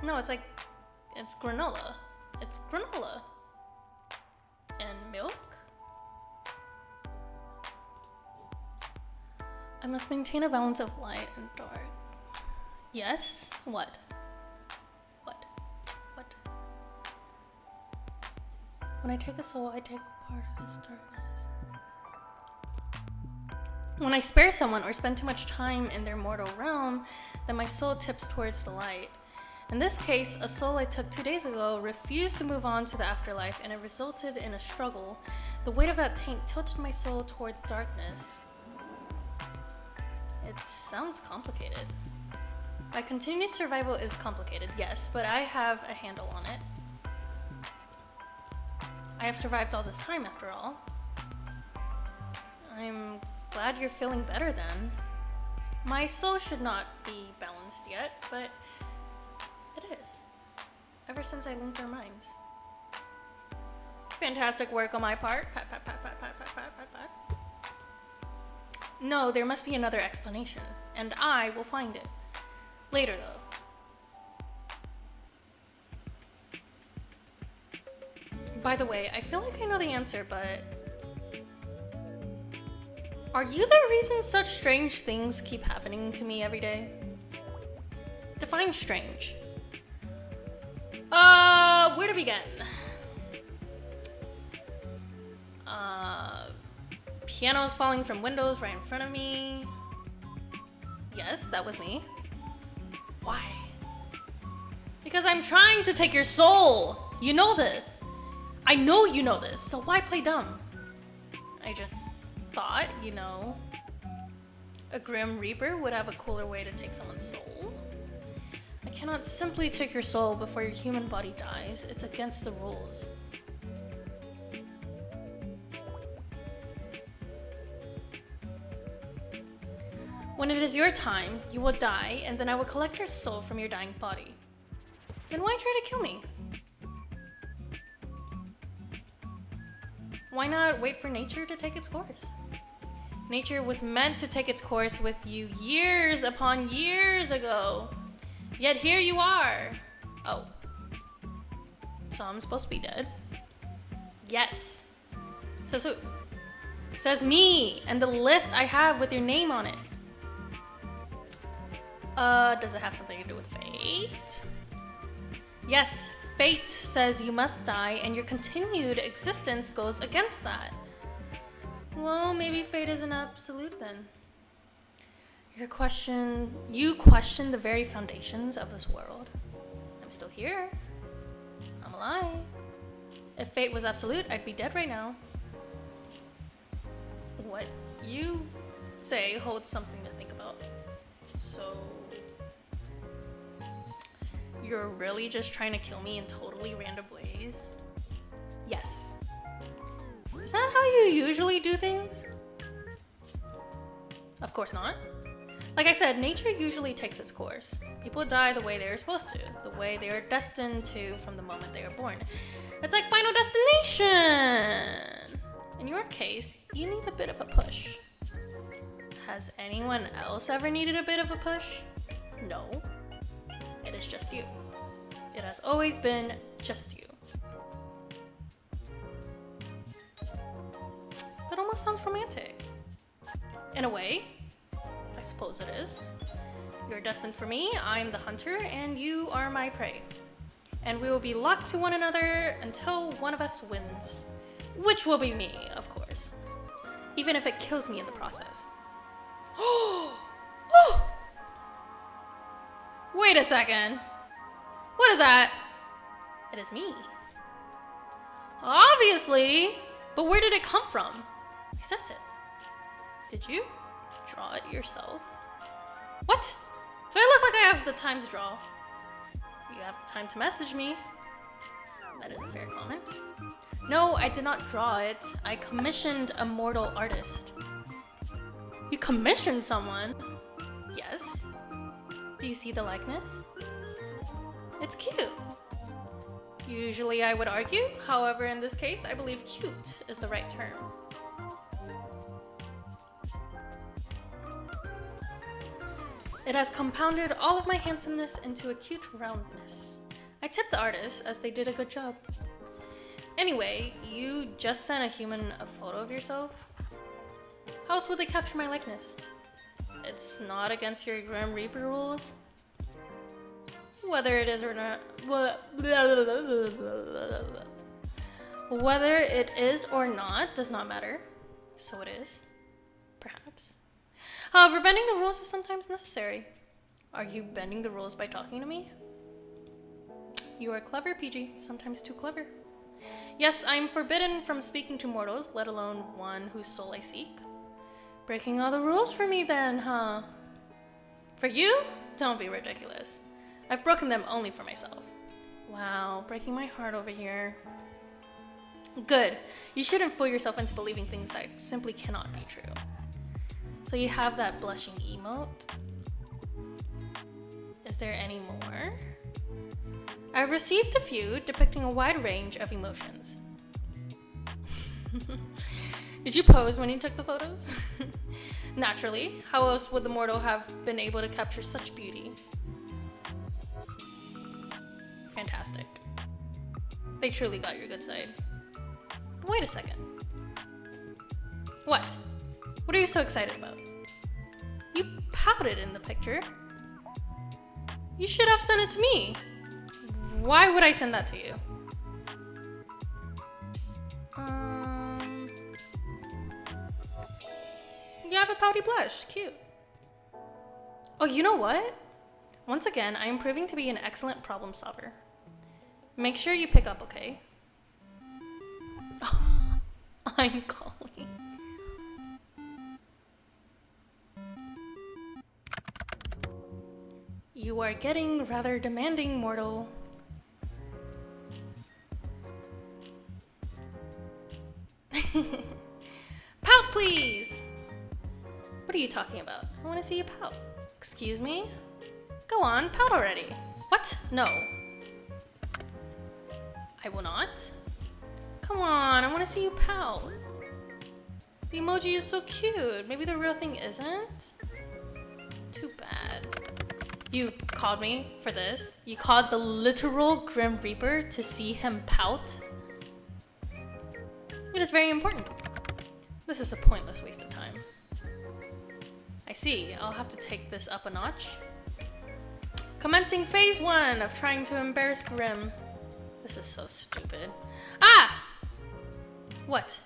No, it's granola. It's granola. And milk? I must maintain a balance of light and dark. Yes? What? What? What? When I take a soul, I take part of its darkness. When I spare someone or spend too much time in their mortal realm, then my soul tips towards the light. In this case, a soul I took 2 days ago refused to move on to the afterlife, and it resulted in a struggle. The weight of that taint tilted my soul toward darkness. It sounds complicated. My continued survival is complicated, yes, but I have a handle on it. I have survived all this time, after all. I'm glad you're feeling better then. My soul should not be balanced yet, but it is. Ever since I linked our minds. Fantastic work on my part. Pat, pat, pat, pat, pat, pat, pat, pat, pat. No, there must be another explanation, and I will find it. Later, though. By the way, I feel like I know the answer, but... Are you the reason such strange things keep happening to me every day? Define strange. Where to begin? Pianos falling from windows right in front of me. Yes, that was me. Why? Because I'm trying to take your soul. You know this. I know you know this, so why play dumb? I just thought, you know, a Grim Reaper would have a cooler way to take someone's soul. I cannot simply take your soul before your human body dies. It's against the rules. When it is your time, you will die, and then I will collect your soul from your dying body. Then why try to kill me? Why not wait for nature to take its course? Nature was meant to take its course with you years upon years ago. Yet here you are. Oh. So I'm supposed to be dead? Yes. Says who? Says me, and the list I have with your name on it. Does it have something to do with fate? Yes, fate says you must die, and your continued existence goes against that. Well, maybe fate isn't absolute then. You question the very foundations of this world. I'm still here. I'm alive. If fate was absolute, I'd be dead right now. What you say holds something to think about. So, you're really just trying to kill me in totally random ways? Yes. Is that how you usually do things? Of course not. Like I said, nature usually takes its course. People die the way they are supposed to, the way they are destined to from the moment they are born. It's like Final Destination! In your case, you need a bit of a push. Has anyone else ever needed a bit of a push? No. It is just you. It has always been just you. That almost sounds romantic. In a way, I suppose it is. You're destined for me, I'm the hunter, and you are my prey. And we will be locked to one another until one of us wins. Which will be me, of course. Even if it kills me in the process. Oh! Wait a second. What is that? It is me. Obviously! But where did it come from? I sent it. Did you draw it yourself? What? Do I look like I have the time to draw? You have the time to message me. That is a fair comment. No, I did not draw it. I commissioned a mortal artist. You commissioned someone? Yes. Do you see the likeness? It's cute. Usually I would argue, however in this case I believe cute is the right term. It has compounded all of my handsomeness into a cute roundness. I tip the artists as they did a good job. Anyway, you just sent a human a photo of yourself? How else would they capture my likeness? It's not against your Grim Reaper rules? Whether it is or not... Whether it is or not does not matter. So it is. Perhaps. However, bending the rules is sometimes necessary. Are you bending the rules by talking to me? You are clever, PG. Sometimes too clever. Yes, I am forbidden from speaking to mortals, let alone one whose soul I seek. Breaking all the rules for me then, huh? For you? Don't be ridiculous. I've broken them only for myself. Wow, breaking my heart over here. Good. You shouldn't fool yourself into believing things that simply cannot be true. So you have that blushing emote? Is there any more? I've received a few depicting a wide range of emotions. Did you pose when you took the photos? Naturally, how else would the mortal have been able to capture such beauty? Fantastic. They truly got your good side. But wait a second. What? What are you so excited about? You pouted in the picture. You should have sent it to me. Why would I send that to you? You have a pouty blush. Cute. Oh, you know what? Once again, I am proving to be an excellent problem solver. Make sure you pick up, okay? I'm calling. You are getting rather demanding, mortal. Pout, please! What are you talking about? I want to see you pout. Excuse me? Go on, pout already. What? No. I will not. Come on, I want to see you pout. The emoji is so cute. Maybe the real thing isn't? Too bad. You called me for this? You called the literal Grim Reaper to see him pout? It is very important. This is a pointless waste of time. I see. I'll have to take this up a notch. Commencing phase 1 of trying to embarrass Grim. This is so stupid. Ah! What?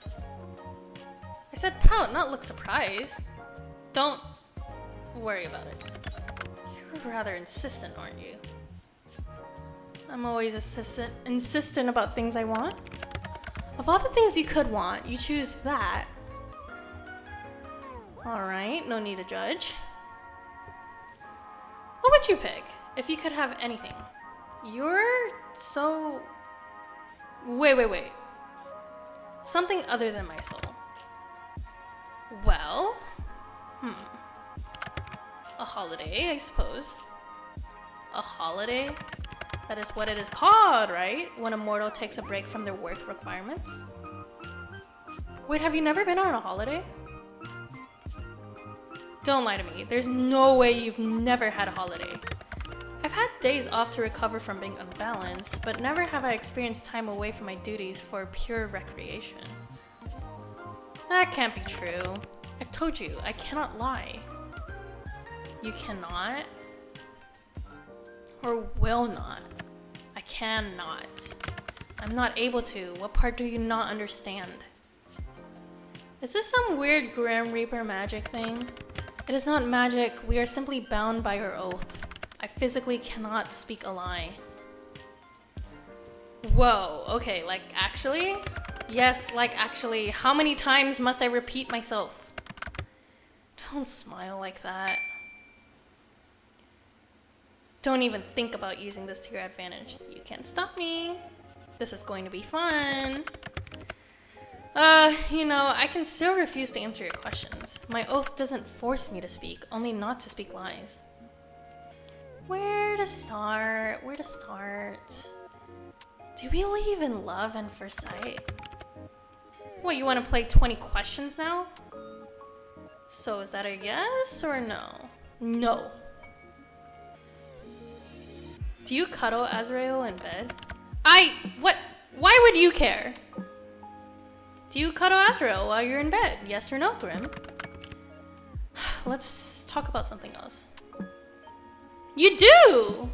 I said pout, not look surprised. Don't worry about it. You're rather insistent, aren't you? I'm always insistent about things I want. Of all the things you could want, you choose that. Alright, no need to judge. What would you pick if you could have anything? You're so... Wait. Something other than my soul. Well, a holiday, I suppose. A holiday? That is what it is called, right? When a mortal takes a break from their work requirements. Wait, have you never been on a holiday? Don't lie to me. There's no way you've never had a holiday. I've had days off to recover from being unbalanced, but never have I experienced time away from my duties for pure recreation. That can't be true. I've told you, I cannot lie. You cannot? Or will not? I cannot. I'm not able to. What part do you not understand? Is this some weird Grim Reaper magic thing? It is not magic. We are simply bound by our oath. I physically cannot speak a lie. Whoa, okay, like actually? Yes, like actually. How many times must I repeat myself? Don't smile like that. Don't even think about using this to your advantage. You can't stop me. This is going to be fun. I can still refuse to answer your questions. My oath doesn't force me to speak, only not to speak lies. Where to start? Where to start? Do we believe in love and first sight? What, you want to play 20 questions now? So is that a yes or no? No. Do you cuddle Azrael in bed? What? Why would you care? Do you cuddle Azrael while you're in bed? Yes or no, Grim? Let's talk about something else. You do!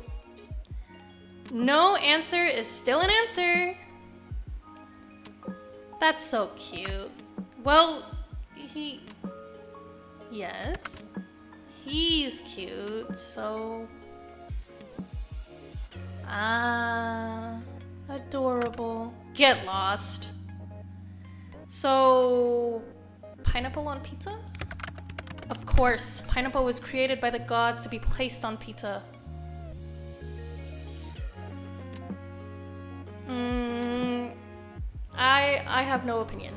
No answer is still an answer. That's so cute. Well, yes. He's cute, so... adorable. Get lost. So, pineapple on pizza? Of course, pineapple was created by the gods to be placed on pizza. I have no opinion.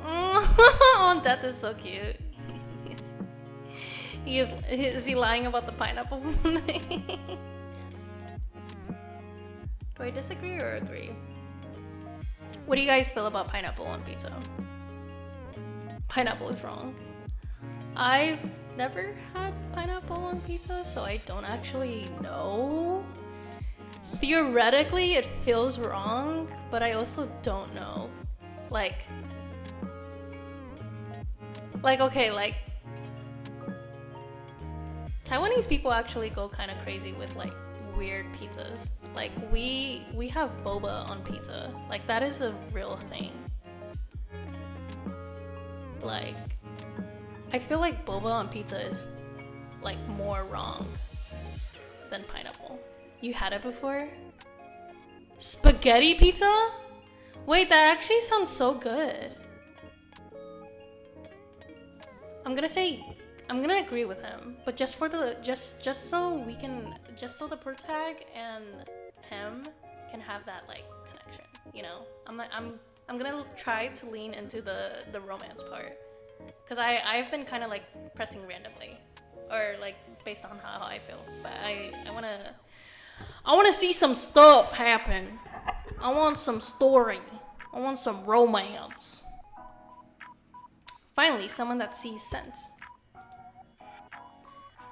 Oh, Death is so cute. Is he lying about the pineapple? Do I disagree or agree? What do you guys feel about pineapple on pizza? Pineapple is wrong. I've never had pineapple on pizza, so I don't actually know. Theoretically, it feels wrong, but I also don't know. Like, okay, Taiwanese people actually go kind of crazy with weird pizzas. Like we have boba on pizza. Like that is a real thing. Like I feel like boba on pizza is more wrong than pineapple. You had it before? Spaghetti pizza? Wait, that actually sounds so good. I'm gonna agree with him, but just for the just so the pro tag and him can have that connection, you know. I'm gonna try to lean into the romance part, because I've been kind of pressing randomly, or based on how I feel, but I wanna see some stuff happen. I want some story. I want some romance. Finally, someone that sees sense.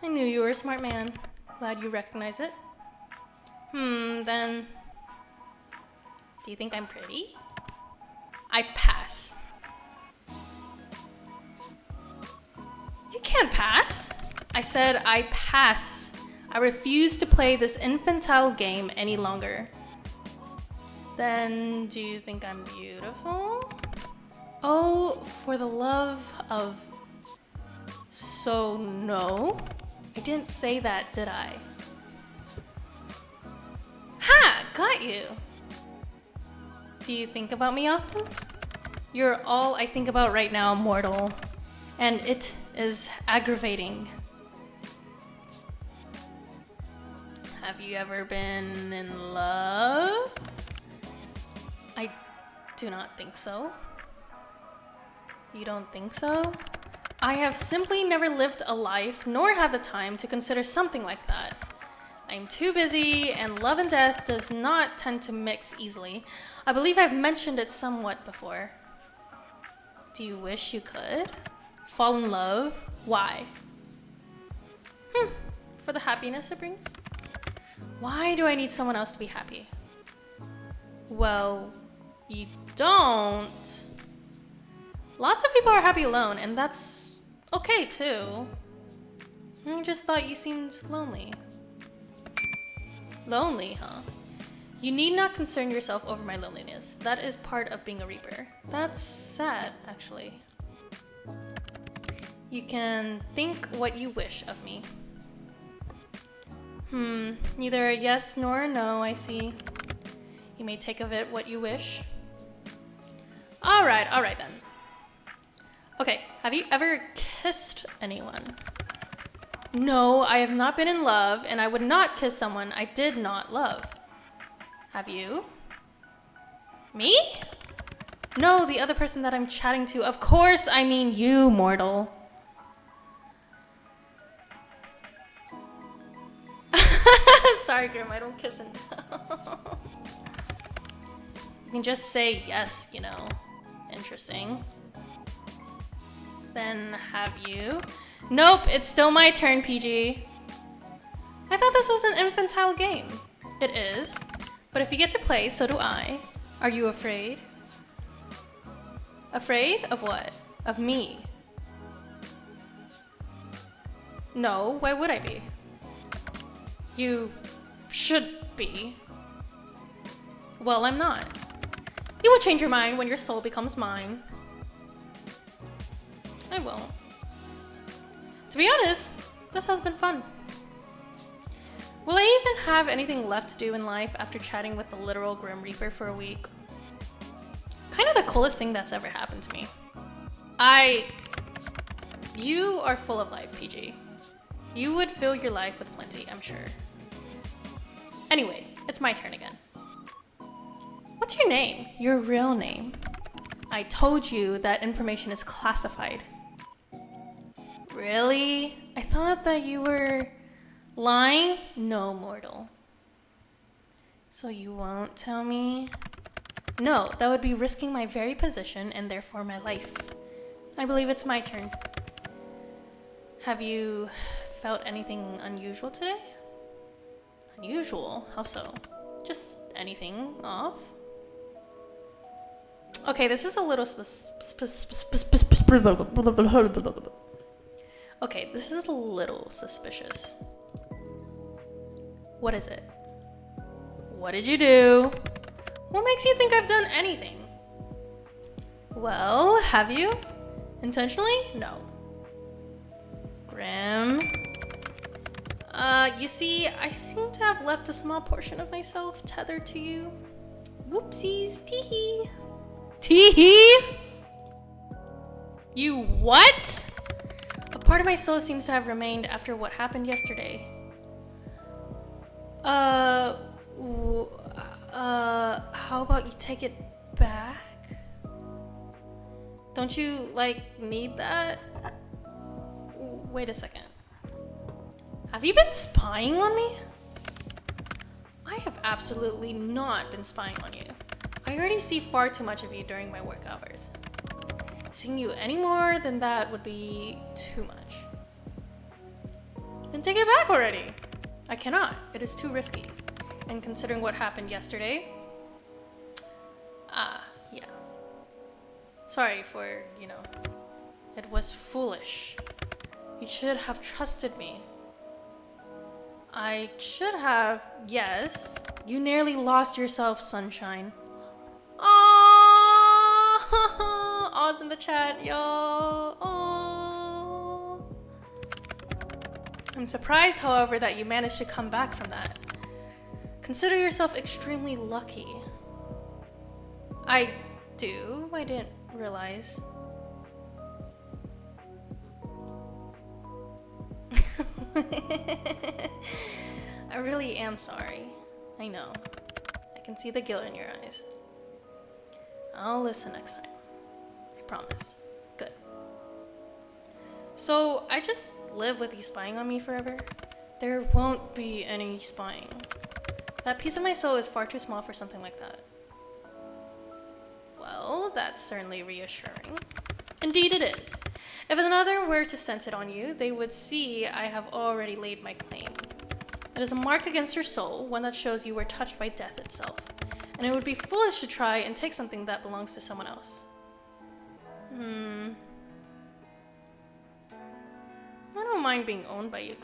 I knew you were a smart man. Glad you recognize it. Then... Do you think I'm pretty? I pass. You can't pass. I said I pass. I refuse to play this infantile game any longer. Then, do you think I'm beautiful? Oh, for the love of... So, no? I didn't say that, did I? Ha! Got you! Do you think about me often? You're all I think about right now, mortal. And it is aggravating. Have you ever been in love? I do not think so. You don't think so? I have simply never lived a life, nor had the time to consider something like that. I'm too busy, and love and death does not tend to mix easily. I believe I've mentioned it somewhat before. Do you wish you could? Fall in love? Why? For the happiness it brings? Why do I need someone else to be happy? Well, you don't. Lots of people are happy alone, and that's okay too. I just thought you seemed lonely. Lonely, huh? You need not concern yourself over my loneliness. That is part of being a Reaper. That's sad, actually. You can think what you wish of me. Neither a yes nor a no, I see. You may take of it what you wish. Alright then. Okay, have you ever kissed anyone? No, I have not been in love, and I would not kiss someone I did not love. Have you? Me? No, the other person that I'm chatting to. Of course, I mean you, mortal. Sorry, Grim, I don't kiss and tell. You can just say yes, you know. Interesting. Then have you? Nope, it's still my turn, PG. I thought this was an infantile game. It is. But if you get to play, so do I. Are you afraid? Afraid of what? Of me? No, why would I be? You should be. Well, I'm not. You will change your mind when your soul becomes mine. I won't. To be honest, this has been fun. Will I even have anything left to do in life after chatting with the literal Grim Reaper for a week? Kind of the coolest thing that's ever happened to me. You are full of life, PG. You would fill your life with plenty, I'm sure. Anyway, it's my turn again. What's your name? Your real name. I told you that information is classified. Really? I thought that you were lying? No, mortal. So you won't tell me? No, that would be risking my very position and therefore my life. I believe it's my turn. Have you felt anything unusual today? Unusual? How so? Just anything off? Okay, this is a little Okay, this is a little suspicious. What is it? What did you do? What makes you think I've done anything? Well, have you? Intentionally? No. Grim. You see, I seem to have left a small portion of myself tethered to you. Whoopsies, teehee. Teehee? You what? A part of my soul seems to have remained after what happened yesterday. How about you take it back? Don't you, need that? Wait a second. Have you been spying on me? I have absolutely not been spying on you. I already see far too much of you during my work hours. Seeing you any more than that would be too much. Then take it back already. I cannot. It is too risky. And considering what happened yesterday, yeah. Sorry for, it was foolish. You should have trusted me. I should have, yes. You nearly lost yourself, sunshine. Aww. Awes in the chat, yo. Aww. I'm surprised, however, that you managed to come back from that. Consider yourself extremely lucky. I do. I didn't realize. I really am sorry. I know. I can see the guilt in your eyes. I'll listen next time. I promise. Good. So, I just live with you spying on me forever? There won't be any spying. That piece of my soul is far too small for something like that. Well, that's certainly reassuring. Indeed it is. If another were to sense it on you, they would see I have already laid my claim. It is a mark against your soul, one that shows you were touched by death itself. And it would be foolish to try and take something that belongs to someone else. I don't mind being owned by you.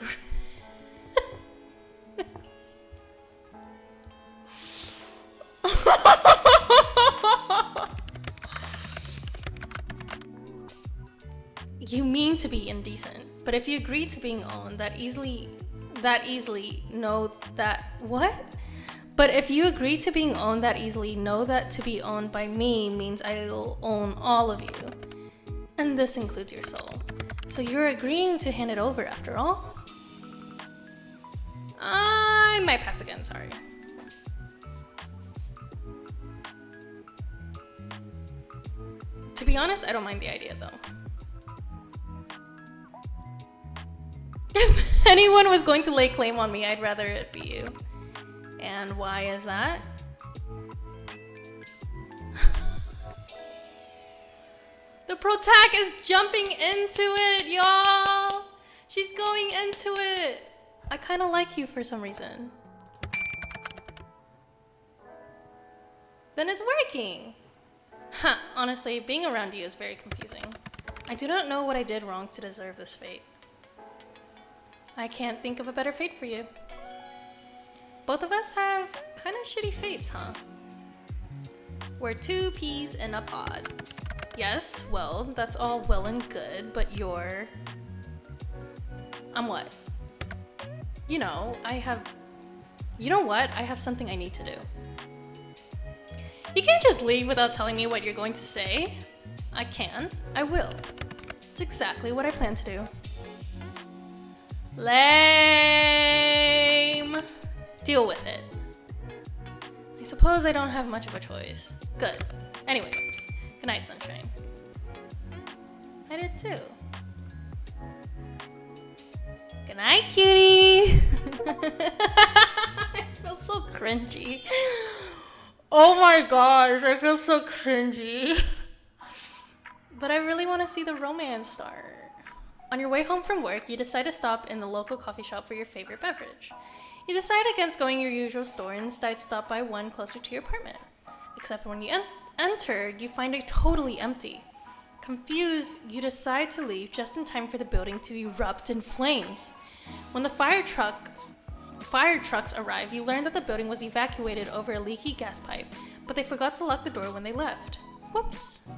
You mean to be indecent, but if you agree to being owned that easily know that what? But if you agree to being owned that easily, know that to be owned by me means I'll own all of you. And this includes your soul. So you're agreeing to hand it over after all? I might pass again, sorry. be honest, I don't mind the idea though. If anyone was going to lay claim on me, I'd rather it be you. And why is that? The Protac is jumping into it, y'all. She's going into it. I kind of like you for some reason. Then it's working. Huh, honestly, being around you is very confusing. I do not know what I did wrong to deserve this fate. I can't think of a better fate for you. Both of us have kind of shitty fates, huh? We're two peas in a pod. Yes, well, that's all well and good, but you're... I'm what? You know, You know what? I have something I need to do. You can't just leave without telling me what you're going to say. I can. I will. It's exactly what I plan to do. Lame. Deal with it. I suppose I don't have much of a choice. Good. Anyway, good night, sunshine. I did too. Good night, cutie. I feel so cringy. Oh my gosh, I feel so cringy. But I really want to see the romance start. On your way home from work, you decide to stop in the local coffee shop for your favorite beverage. You decide against going your usual store and instead stop by one closer to your apartment. Except when you enter, you find it totally empty. Confused, you decide to leave just in time for the building to erupt in flames. When the fire trucks arrive, you learn that the building was evacuated over a leaky gas pipe, but they forgot to lock the door when they left. Whoops.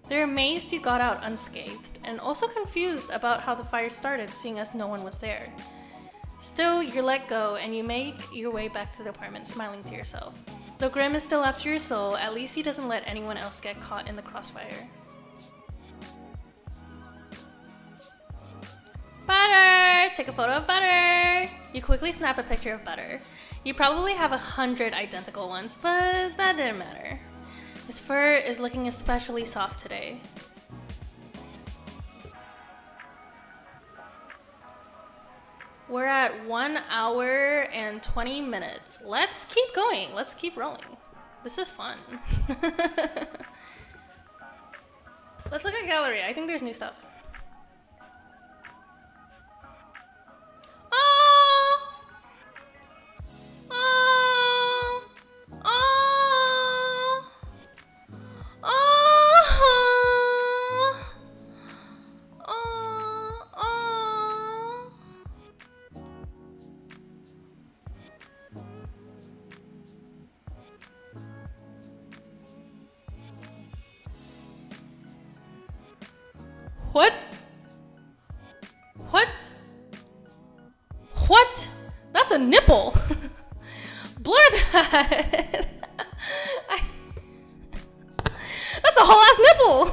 They're amazed you got out unscathed, and also confused about how the fire started, seeing as no one was there. Still, you're let go, and you make your way back to the apartment, smiling to yourself. Though Grim is still after your soul, at least he doesn't let anyone else get caught in the crossfire. Butter! Take a photo of Butter! You quickly snap a picture of Butter. You probably have 100 identical ones, but that didn't matter. His fur is looking especially soft today. We're at 1 hour and 20 minutes. Let's keep going. Let's keep rolling. This is fun. Let's look at gallery. I think there's new stuff. What? What? What? That's a nipple. Blur that. That's a whole ass nipple.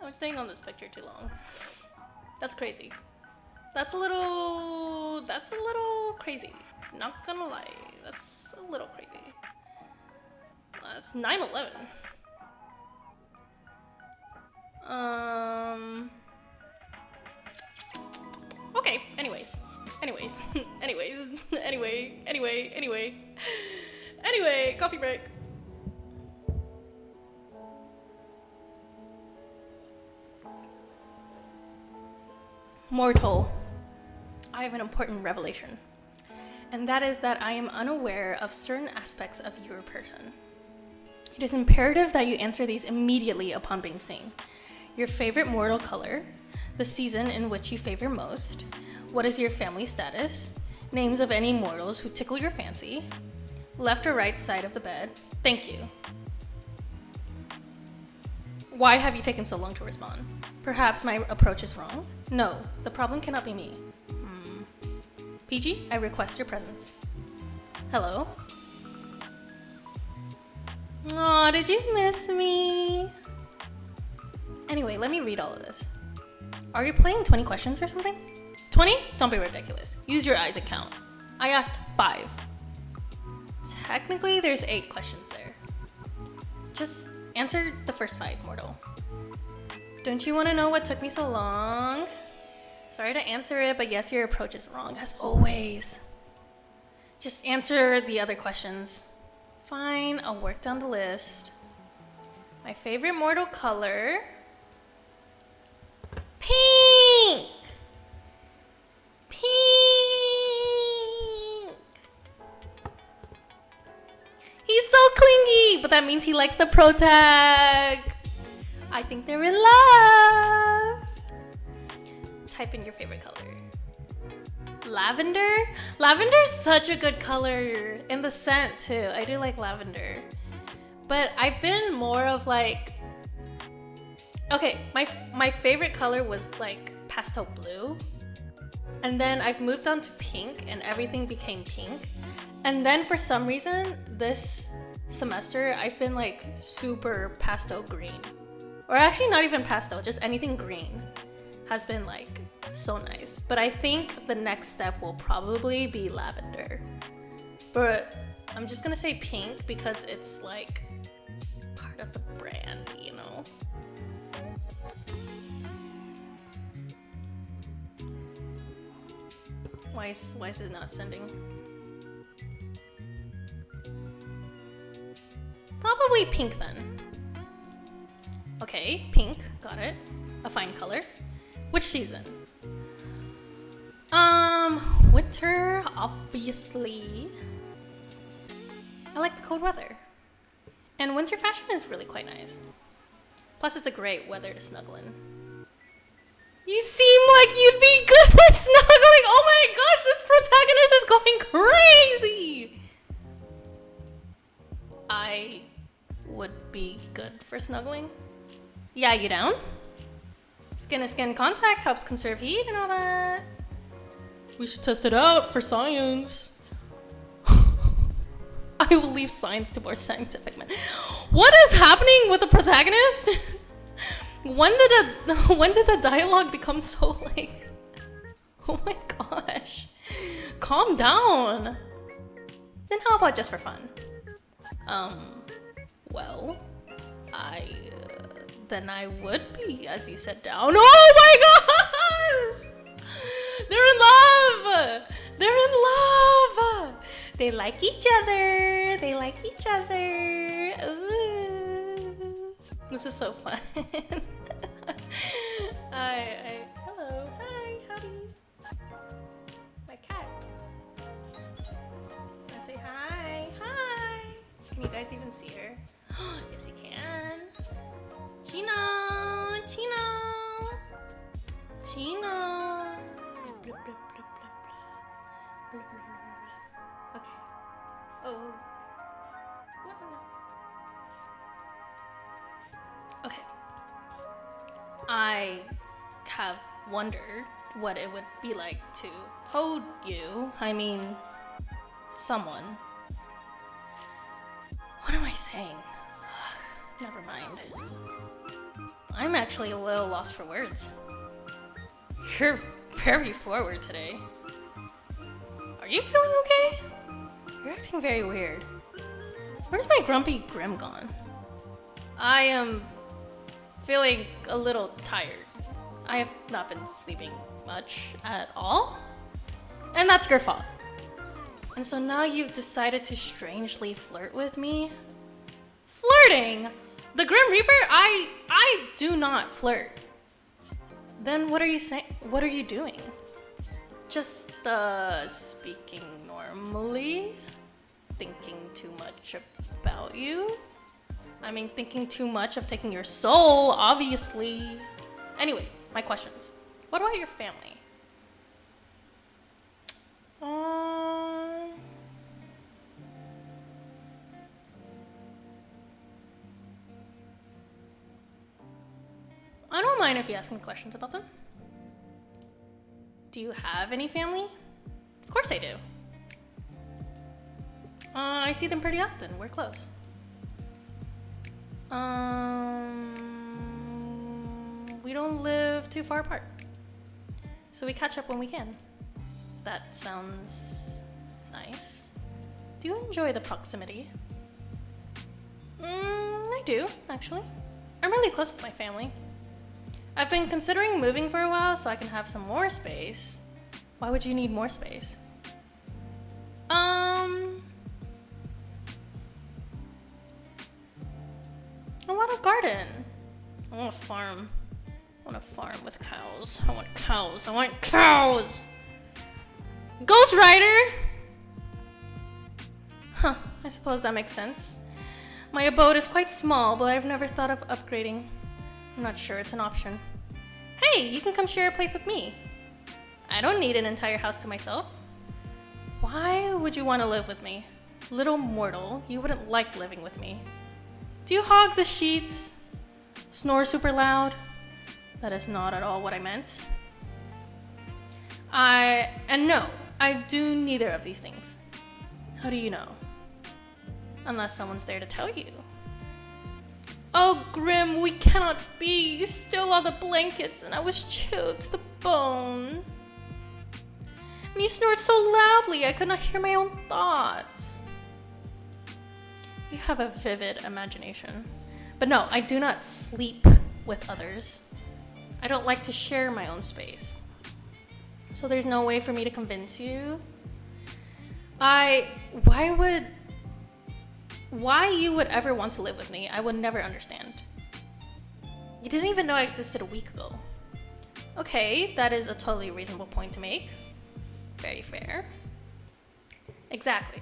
I'm staying on this picture too long. That's crazy. That's a little crazy. Not gonna lie, that's a little crazy. That's 9/11. Okay, anyways, anyway, coffee break. Mortal, I have an important revelation. And that is that I am unaware of certain aspects of your person. It is imperative that you answer these immediately upon being seen. Your favorite mortal color, the season in which you favor most, what is your family status, names of any mortals who tickle your fancy, left or right side of the bed. Thank you. Why have you taken so long to respond? Perhaps my approach is wrong? No, the problem cannot be me. PG, I request your presence. Hello? Aw, did you miss me? Anyway, let me read all of this. Are you playing 20 questions or something? 20? Don't be ridiculous. Use your eyes and count. I asked 5. Technically, there's 8 questions there. Just answer the first 5, mortal. Don't you want to know what took me so long? Sorry to answer it, but yes, your approach is wrong, as always. Just answer the other questions. Fine, I'll work down the list. My favorite mortal color? Pink! Pink! He's so clingy, but that means he likes the pro tag. I think they're in love. Type in your favorite color. Lavender? Lavender is such a good color. And the scent too. I do like lavender. But I've been more of like... Okay, my favorite color was like pastel blue. And then I've moved on to pink and everything became pink. And then for some reason, this semester, I've been like super pastel green. Or actually not even pastel, just anything green has been like so nice. But I think the next step will probably be lavender. But I'm just gonna say pink because it's like part of the brand, you know? Why is it not sending? Probably pink then. Okay, pink, got it. A fine color. Which season? Winter, obviously. I like the cold weather. And winter fashion is really quite nice. Plus it's a great weather to snuggle in. You seem like you'd be good for snuggling! Oh my gosh, this protagonist is going crazy! I would be good for snuggling. Yeah, you down? Skin to skin contact helps conserve heat and all that. We should test it out for science. I will leave science to more scientific men. What is happening with the protagonist? When did the dialogue become so like... Oh my gosh. Calm down. Then how about just for fun? Well, then I would be, as you said down. Oh my god! They're in love! They're in love! They like each other. They like each other. Ooh. This is so fun. Hello. Hi, howdy. My cat. I say hi. Hi. Can you guys even see her? Yes, you can. Chino. Okay. Oh. Okay. I have wondered what it would be like to hold you. I mean, someone. What am I saying? Never mind. I'm actually a little lost for words. You're very forward today. Are you feeling okay? You're acting very weird. Where's my grumpy Grim gone? I am feeling a little tired. I have not been sleeping much at all. And that's your fault. And so now you've decided to strangely flirt with me? Flirting? The Grim Reaper? I do not flirt. Then what are you saying? What are you doing? Just speaking normally? Thinking too much about you? I mean, thinking too much of taking your soul, obviously. Anyways, my questions. What about your family? I don't mind if you ask me questions about them. Do you have any family? Of course I do. I see them pretty often. We're close. We don't live too far apart. So we catch up when we can. That sounds Nice. Do you enjoy the proximity? I do, actually. I'm really close with my family. I've been considering moving for a while so I can have some more space. Why would you need more space? I want a garden. I want a farm. I want a farm with cows. I want cows. I want cows! Ghost Rider! Huh, I suppose that makes sense. My abode is quite small, but I've never thought of upgrading. I'm not sure it's an option. Hey, you can come share a place with me. I don't need an entire house to myself. Why would you want to live with me? Little mortal, you wouldn't like living with me. Do you hog the sheets? Snore super loud? That is not at all what I meant. No, I do neither of these things. How do you know? Unless someone's there to tell you. Oh, Grim, we cannot be. You stole all the blankets and I was chilled to the bone. And you snored so loudly I could not hear my own thoughts. You have a vivid imagination. But no, I do not sleep with others. I don't like to share my own space. So there's no way for me to convince you. Why you would ever want to live with me, I would never understand. You didn't even know I existed a week ago. Okay, that is a totally reasonable point to make. Very fair. Exactly.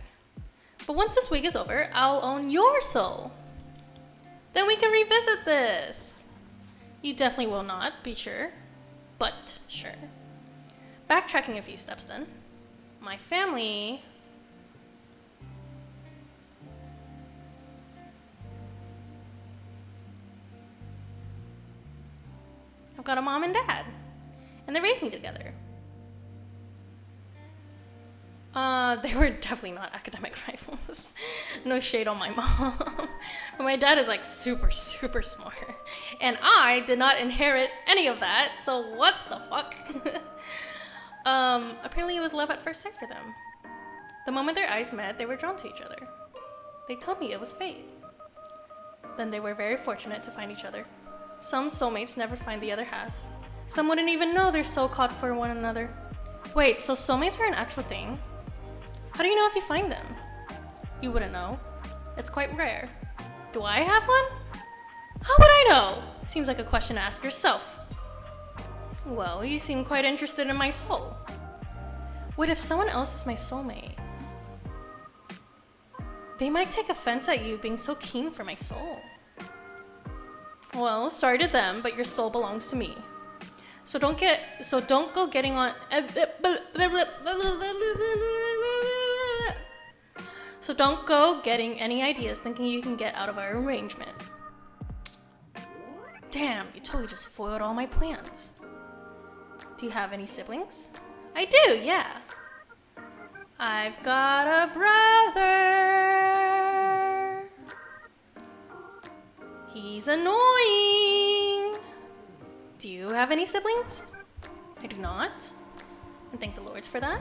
But once this week is over, I'll own your soul. Then we can revisit this. You definitely will not, be sure. But sure. Backtracking a few steps then. My family... I've got a mom and dad. And they raised me together. They were definitely not academic rivals. No shade on my mom. But my dad is like super, super smart. And I did not inherit any of that, so what the fuck? Apparently it was love at first sight for them. The moment their eyes met, they were drawn to each other. They told me it was fate. Then they were very fortunate to find each other. Some soulmates never find the other half. Some wouldn't even know they're so caught for one another. Wait, so soulmates are an actual thing? How do you know if you find them? You wouldn't know. It's quite rare. Do I have one? How would I know? Seems like a question to ask yourself. Well, you seem quite interested in my soul. What if someone else is my soulmate? They might take offense at you being so keen for my soul. Well, sorry to them, but your soul belongs to me. So don't go getting on So don't go getting any ideas thinking you can get out of our arrangement. Damn, you totally just foiled all my plans. Do you have any siblings? I do, yeah. I've got a brother. He's annoying. Do you have any siblings? I do not. And thank the Lords for that.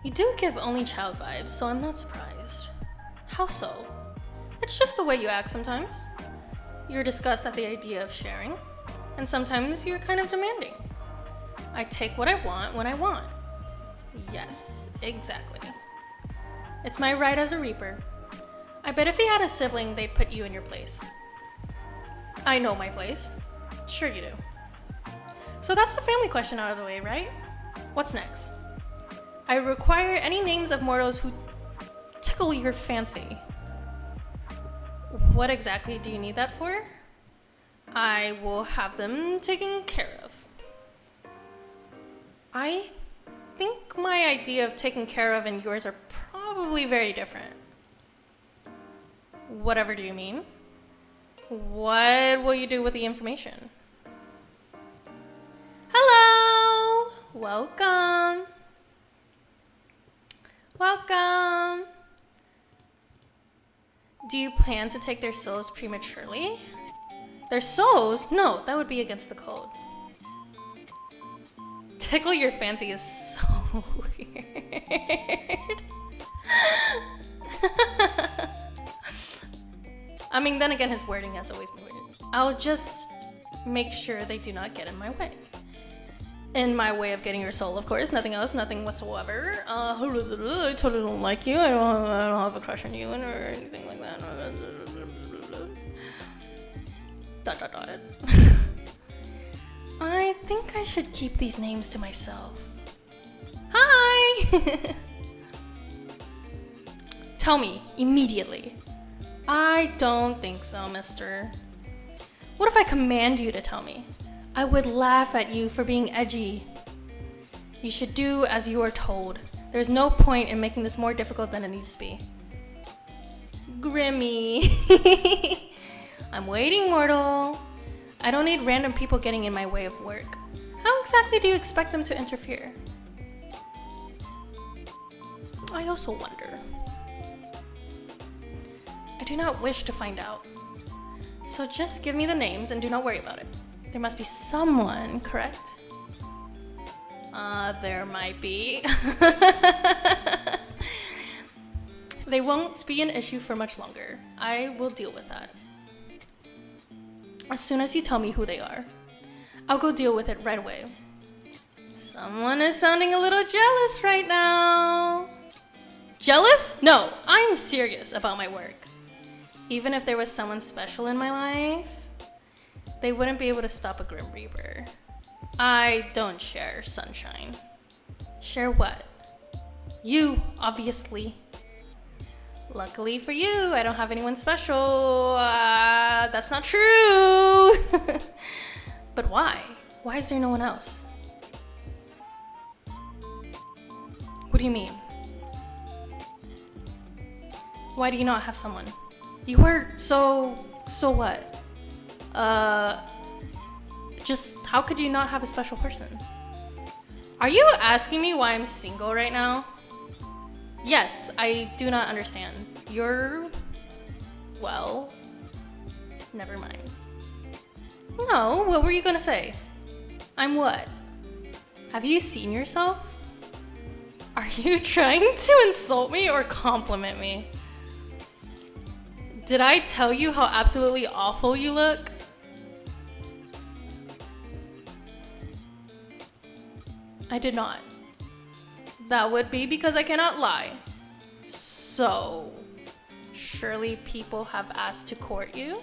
You do give only child vibes, so I'm not surprised. How so? It's just the way you act sometimes. You're disgusted at the idea of sharing, and sometimes you're kind of demanding. I take what I want when I want. Yes, exactly. It's my right as a Reaper. I bet if you had a sibling, they'd put you in your place. I know my place. Sure you do. So that's the family question out of the way, right? What's next? I require any names of mortals who tickle your fancy. What exactly do you need that for? I will have them taken care of. I think my idea of taken care of and yours are probably very different. Whatever do you mean? What will you do with the information? Hello! Welcome. Welcome. Do you plan to take their souls prematurely? Their souls? No, that would be against the code. Tickle your fancy is so weird. I mean, then again, his wording has always been weird. I'll just make sure they do not get in my way. In my way of getting your soul, of course. Nothing else, nothing whatsoever. I totally don't like you. I don't have a crush on you or anything like that. Dot. I think I should keep these names to myself. Hi! Tell me, immediately. I don't think so, mister. What if I command you to tell me? I would laugh at you for being edgy. You should do as you are told. There's no point in making this more difficult than it needs to be. Grimmy. I'm waiting, mortal. I don't need random people getting in my way of work. How exactly do you expect them to interfere? I also wonder. I do not wish to find out. So just give me the names and do not worry about it. There must be someone, correct? There might be. They won't be an issue for much longer. I will deal with that. As soon as you tell me who they are, I'll go deal with it right away. Someone is sounding a little jealous right now. Jealous? No, I'm serious about my work. Even if there was someone special in my life, they wouldn't be able to stop a Grim Reaper. I don't share sunshine. Share what? You, obviously. Luckily for you, I don't have anyone special. That's not true. But why? Why is there no one else? What do you mean? Why do you not have someone? You are so what? Just how could you not have a special person? Are you asking me why I'm single right now? Yes, I do not understand. Well, never mind. No, what were you gonna say? I'm what? Have you seen yourself? Are you trying to insult me or compliment me? Did I tell you how absolutely awful you look? I did not. That would be because I cannot lie. So, surely people have asked to court you?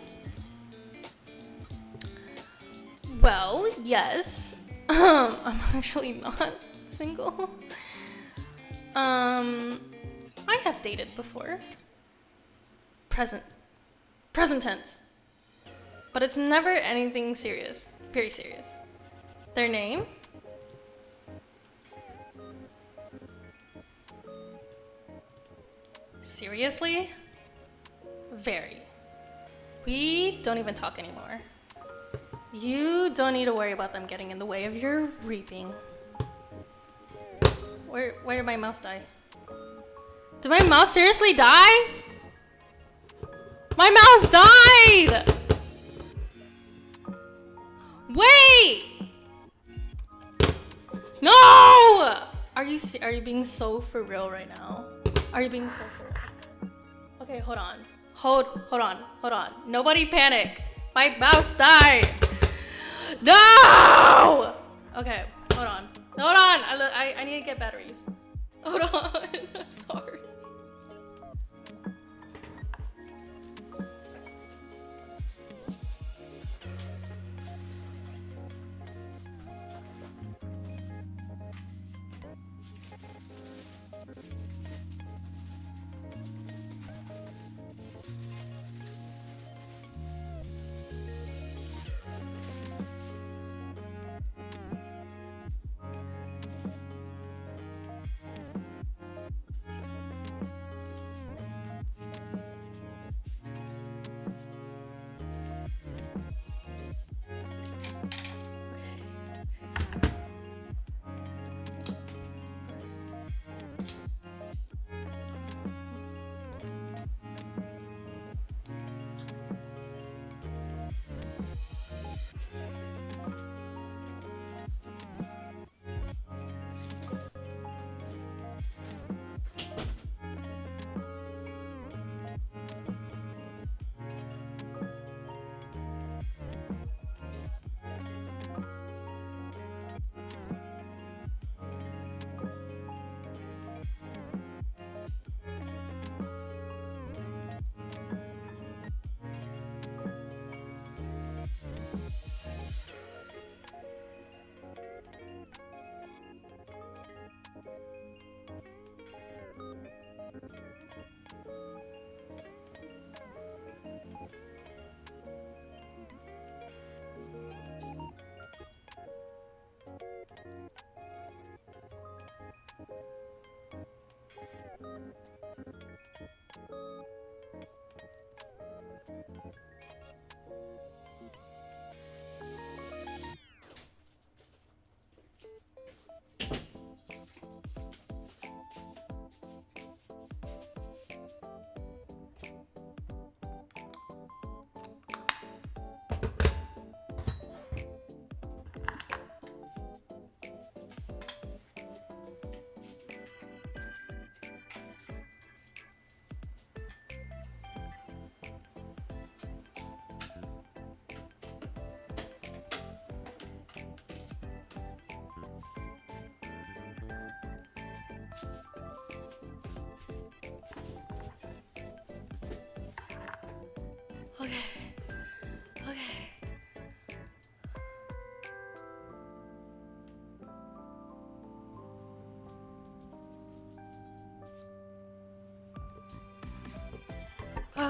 Well, yes. I'm actually not single. I have dated before. Present tense. But it's never anything serious. Very serious. Their name? Seriously? Very. We don't even talk anymore. You don't need to worry about them getting in the way of your reaping. Where did my mouse die? Did my mouse seriously die? My mouse died! Wait! No! Are you being so for real right now? Are you being so for real? Okay, hold on. Hold on. Nobody panic. My mouse died. No! Okay, hold on. I need to get batteries. Hold on. I'm sorry.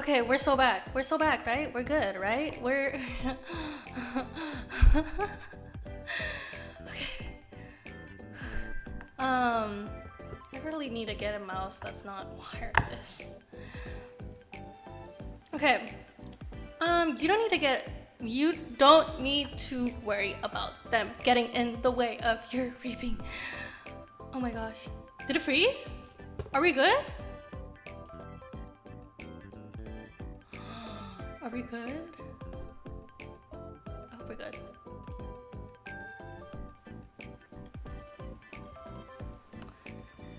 Okay, we're so back. We're so back, right? We're good, right? We're... Okay. I really need to get a mouse that's not wireless. Okay. You don't need to worry about them getting in the way of your reaping. Oh my gosh. Did it freeze? Are we good? Are we good? I hope we're good.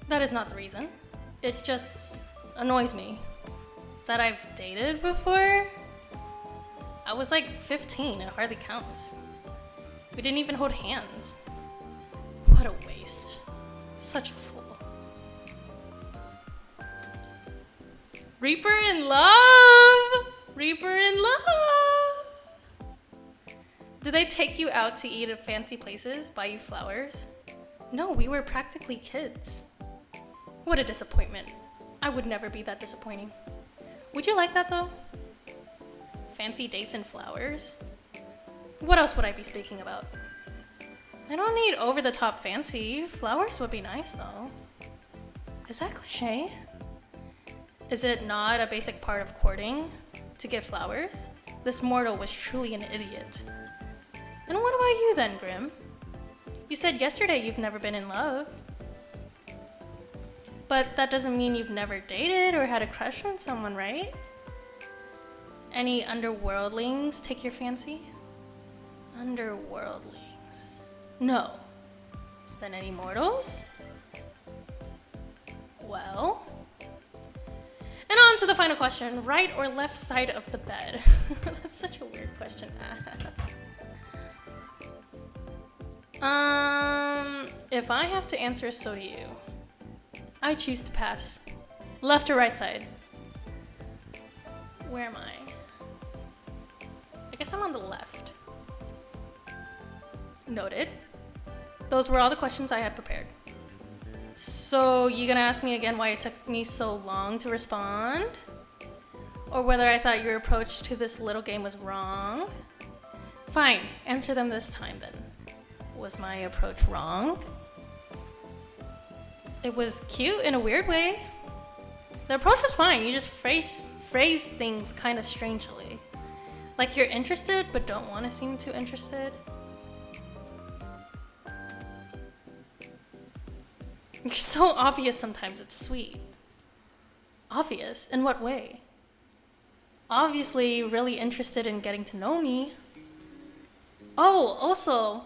That is not the reason. It just annoys me that I've dated before. I was like 15, it hardly counts. We didn't even hold hands. What a waste. Such a fool. Reaper in love! Reaper in love! Did they take you out to eat at fancy places, buy you flowers? No, we were practically kids. What a disappointment. I would never be that disappointing. Would you like that though? Fancy dates and flowers? What else would I be speaking about? I don't need over-the-top fancy. Flowers would be nice though. Is that cliche? Is it not a basic part of courting to give flowers? This mortal was truly an idiot. And what about you then, Grim? You said yesterday you've never been in love. But that doesn't mean you've never dated or had a crush on someone, right? Any underworldlings take your fancy? Underworldlings. No. Then any mortals? Well. And on to the final question. Right or left side of the bed? That's such a weird question to ask. If I have to answer, so do you. I choose to pass. Left or right side? Where am I? I guess I'm on the left. Noted. Those were all the questions I had prepared. So you gonna ask me again why it took me so long to respond? Or whether I thought your approach to this little game was wrong? Fine, answer them this time then. Was my approach wrong? It was cute in a weird way. The approach was fine, you just phrase things kind of strangely. Like you're interested but don't want to seem too interested. You're so obvious sometimes, it's sweet. Obvious? In what way? Obviously really interested in getting to know me. Oh, also,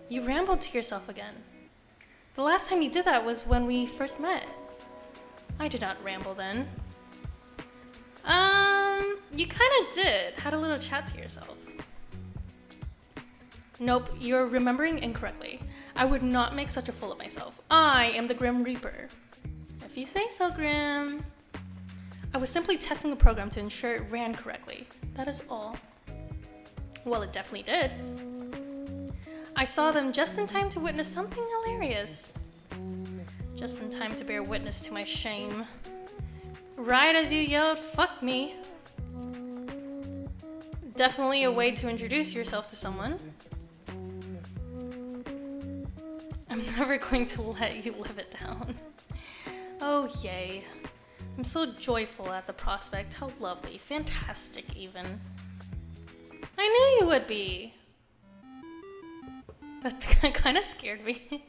you rambled to yourself again. The last time you did that was when we first met. I did not ramble then. You kinda did. Had a little chat to yourself. Nope, you're remembering incorrectly. I would not make such a fool of myself. I am the Grim Reaper. If you say so, Grim. I was simply testing the program to ensure it ran correctly. That is all. Well, it definitely did. I saw them just in time to witness something hilarious. Just in time to bear witness to my shame. Right as you yelled, "Fuck me." Definitely a way to introduce yourself to someone. I'm never going to let you live it down. Oh, yay. I'm so joyful at the prospect. How lovely. Fantastic, even. I knew you would be. That kind of scared me.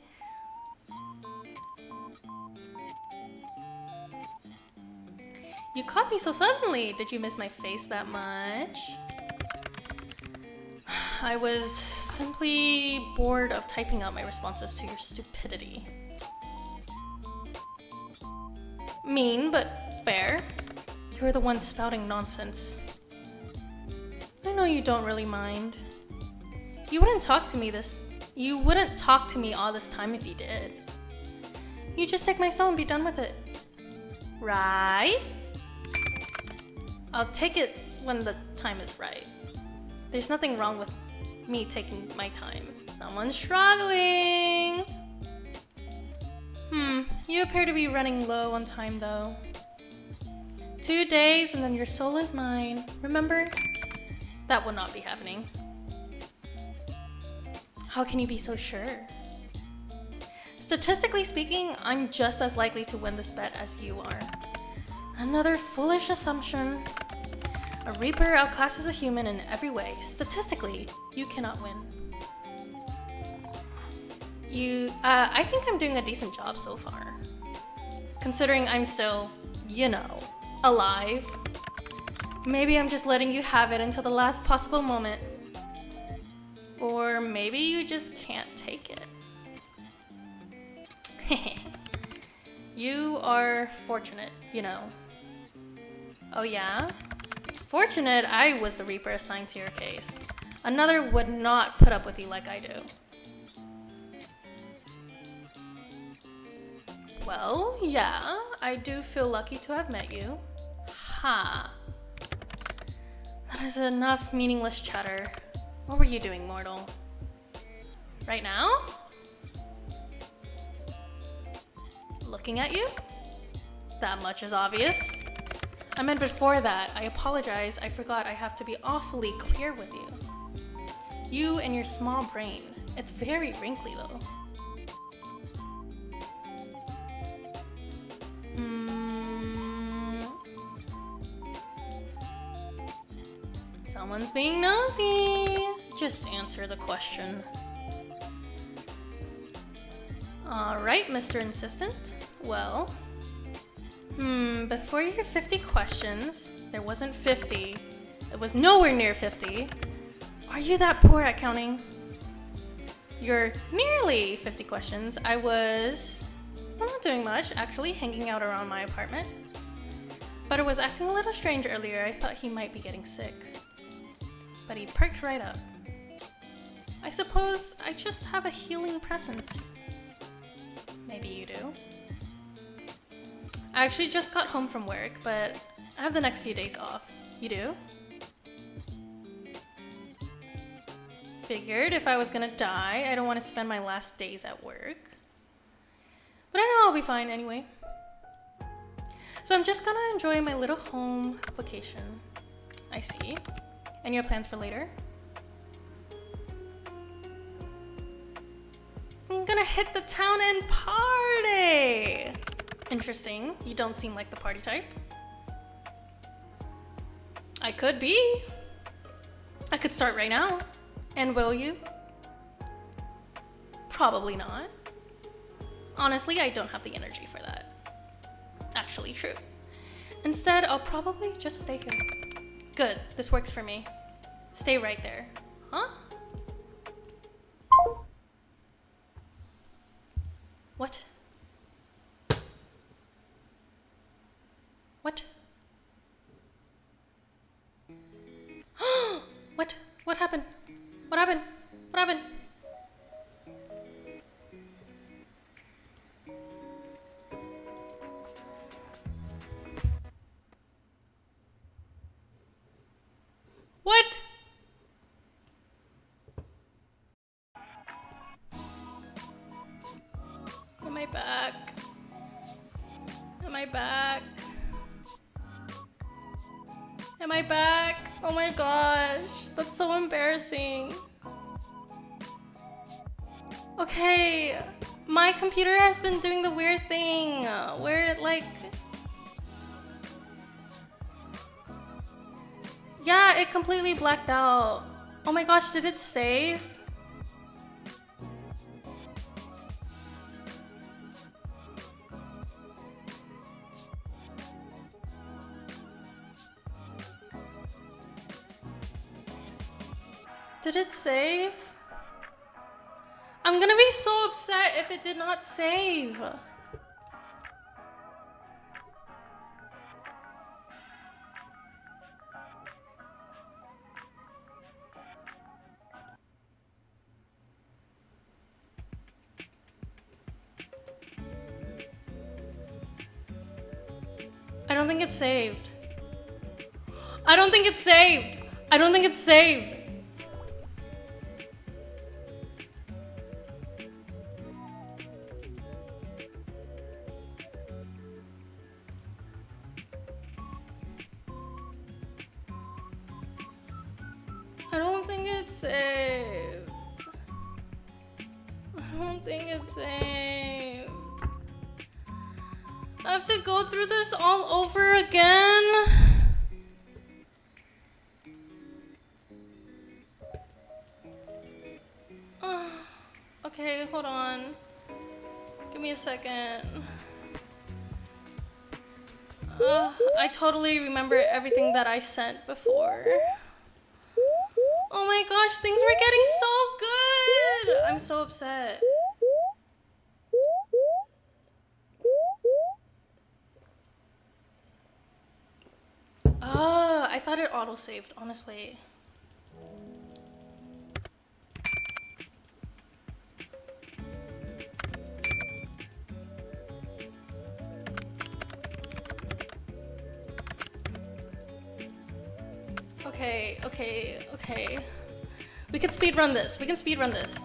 You caught me so suddenly. Did you miss my face that much? I was simply bored of typing out my responses to your stupidity. Mean, but fair. You're the one spouting nonsense. I know you don't really mind. You wouldn't talk to me all this time if you did. You just take my soul and be done with it. Right? I'll take it when the time is right. There's nothing wrong with me taking my time. Someone's struggling. You appear to be running low on time though. 2 days and then your soul is mine. Remember? That will not be happening. How can you be so sure? Statistically speaking, I'm just as likely to win this bet as you are. Another foolish assumption. A Reaper outclasses a human in every way. Statistically, you cannot win. I think I'm doing a decent job so far. Considering I'm still, alive. Maybe I'm just letting you have it until the last possible moment. Or maybe you just can't take it. You are fortunate, Oh yeah? Fortunate I was the Reaper assigned to your case. Another would not put up with you like I do. Well, yeah, I do feel lucky to have met you. Ha. That is enough meaningless chatter. What were you doing, mortal? Right now? Looking at you? That much is obvious. I meant before that. I apologize. I forgot I have to be awfully clear with you. You and your small brain. It's very wrinkly, though. Someone's being nosy. Just answer the question. Alright, Mr. Insistent. Well, before your 50 questions, there wasn't 50. It was nowhere near 50. Are you that poor at counting? Your nearly 50 questions, I'm not doing much, actually, hanging out around my apartment. But it was acting a little strange earlier. I thought he might be getting sick. But he perked right up. I suppose I just have a healing presence. Maybe you do. I actually just got home from work, but I have the next few days off. You do? Figured if I was gonna die, I don't want to spend my last days at work. But I know I'll be fine anyway. So I'm just gonna enjoy my little home vacation. I see. And your plans for later? I'm gonna hit the town and party! Interesting. You don't seem like the party type. I could be. I could start right now. And will you? Probably not. Honestly, I don't have the energy for that. Actually, true. Instead, I'll probably just stay here. Good, this works for me. Stay right there. Huh? What? What? What? What happened? What happened? What happened? What? Am I back? Am I back? Am I back? Oh my gosh, that's so embarrassing. Okay, my computer has been doing the weird thing where it yeah, it completely blacked out. Oh my gosh, did it save? Did it save? I'm gonna be so upset if it did not save. I don't think it's saved. I don't think it's saved. I don't think it's saved. it's saved. I don't think it's saved. I have to go through this all over again. Okay, hold on. Give me a second. I totally remember everything that I sent before. Oh my gosh, things were getting so good! I'm so upset. I thought it auto-saved, honestly. Okay. We can speedrun this.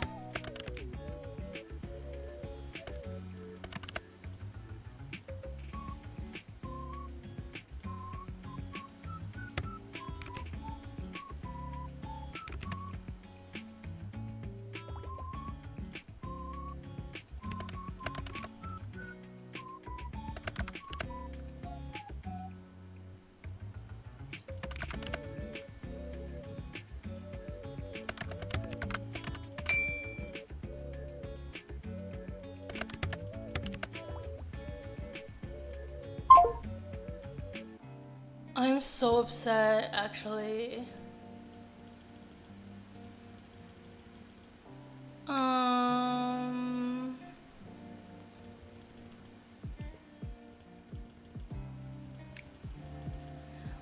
I'm so upset, actually.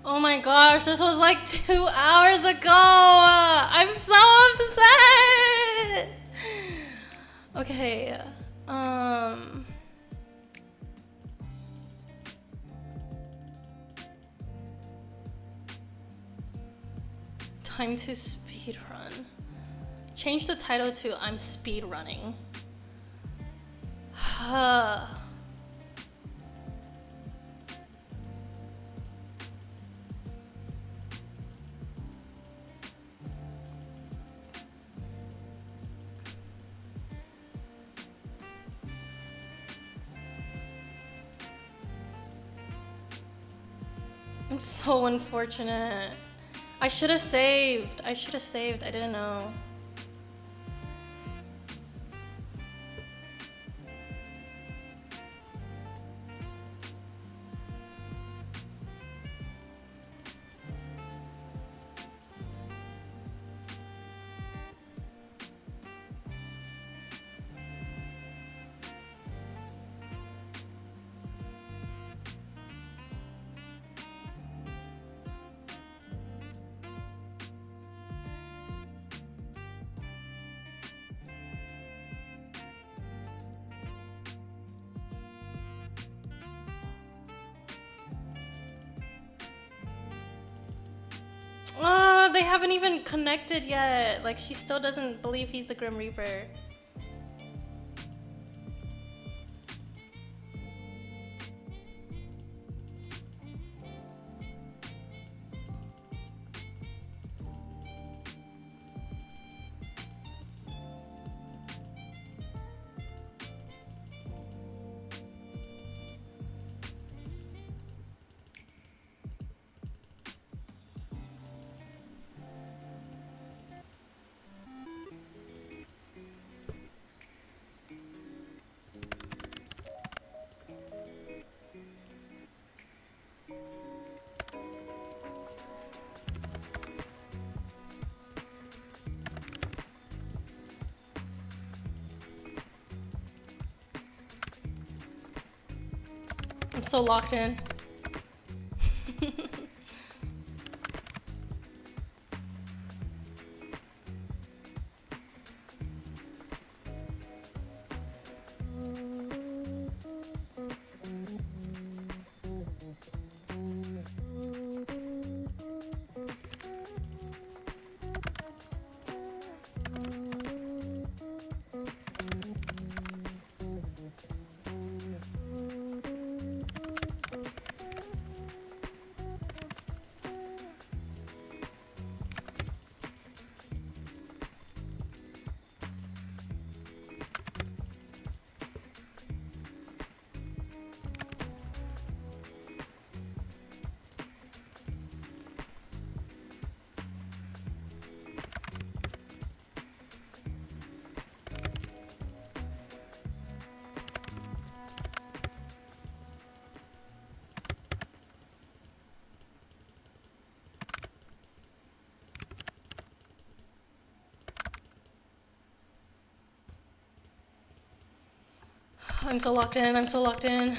Oh my gosh, this was like 2 hours ago. I'm so upset. Okay. Time to speedrun. Change the title to I'm speedrunning. I'm so unfortunate. I should have saved. I didn't know. They haven't even connected yet. Like, she still doesn't believe he's the Grim Reaper. I'm so locked in. I'm so locked in, I'm so locked in.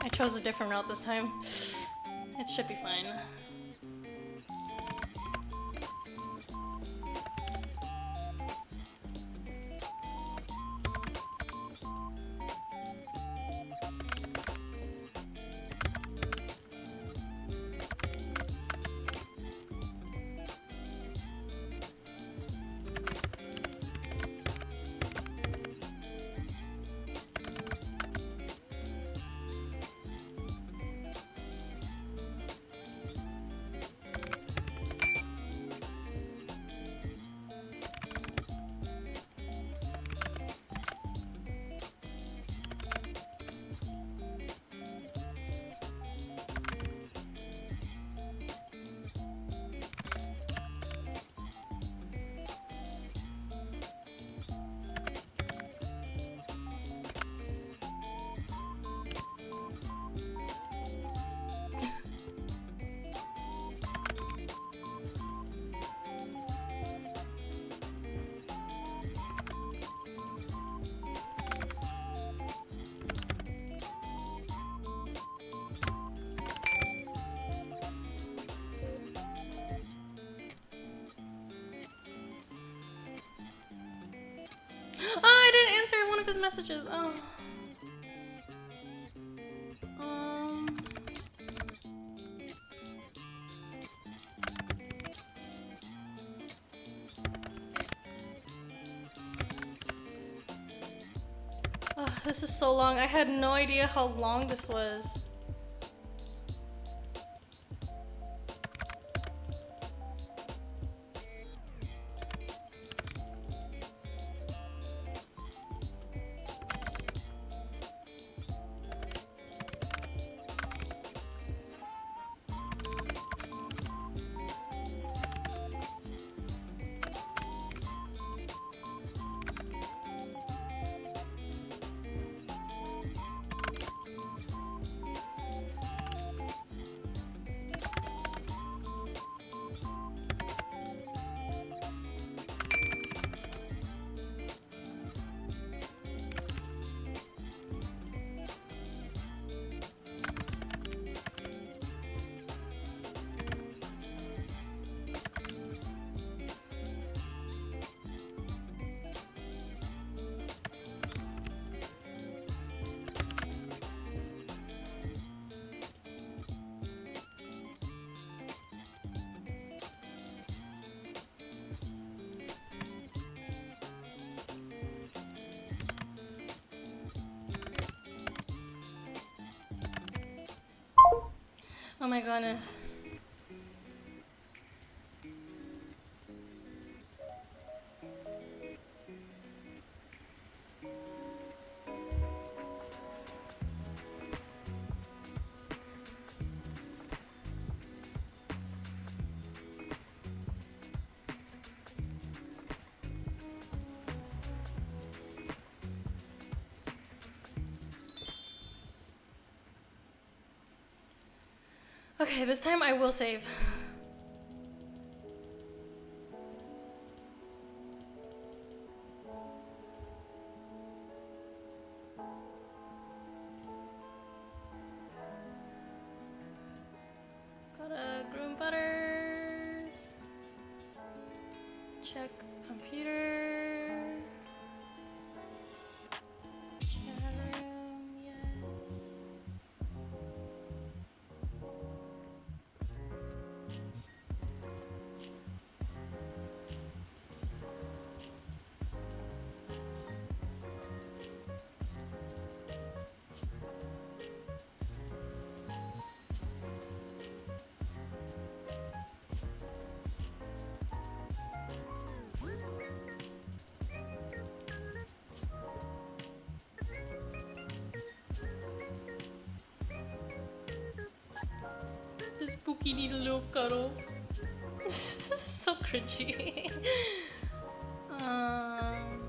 I chose a different route this time. It should be fine. Oh, I didn't answer one of his messages. Oh. Um. Oh, this is so long. I had no idea how long this was. Oh my goodness. Okay. Okay, this time I will save. Gotta groom butters. Check computer. Chat room, yes. Does Pookie need a little cuddle? So cringy. um,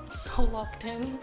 so locked in.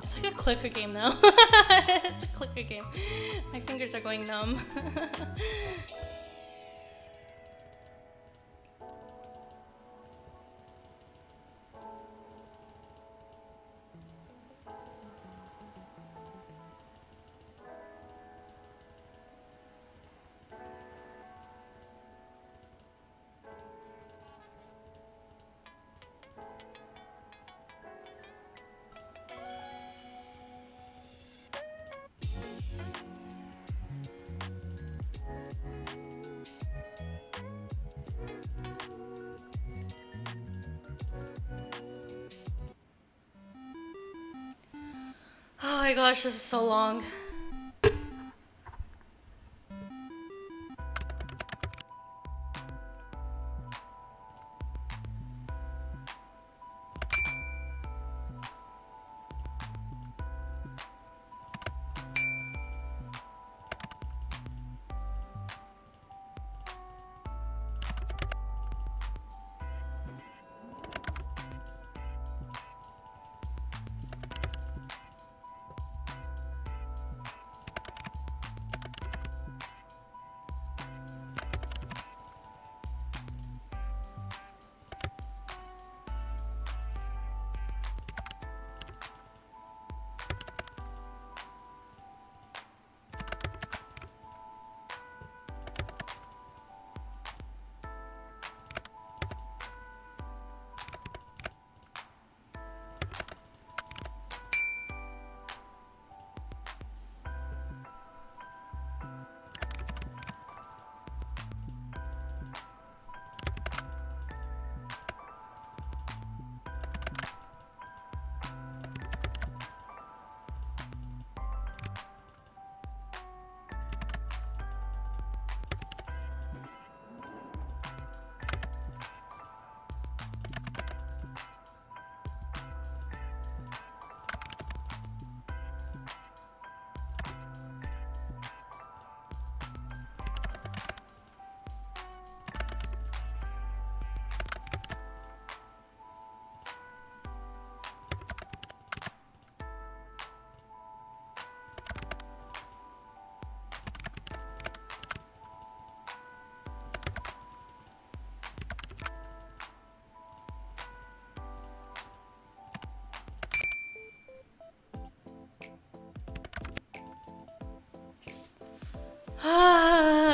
It's like a clicker game now. It's a clicker game. My fingers are going numb. Oh my gosh, this is so long.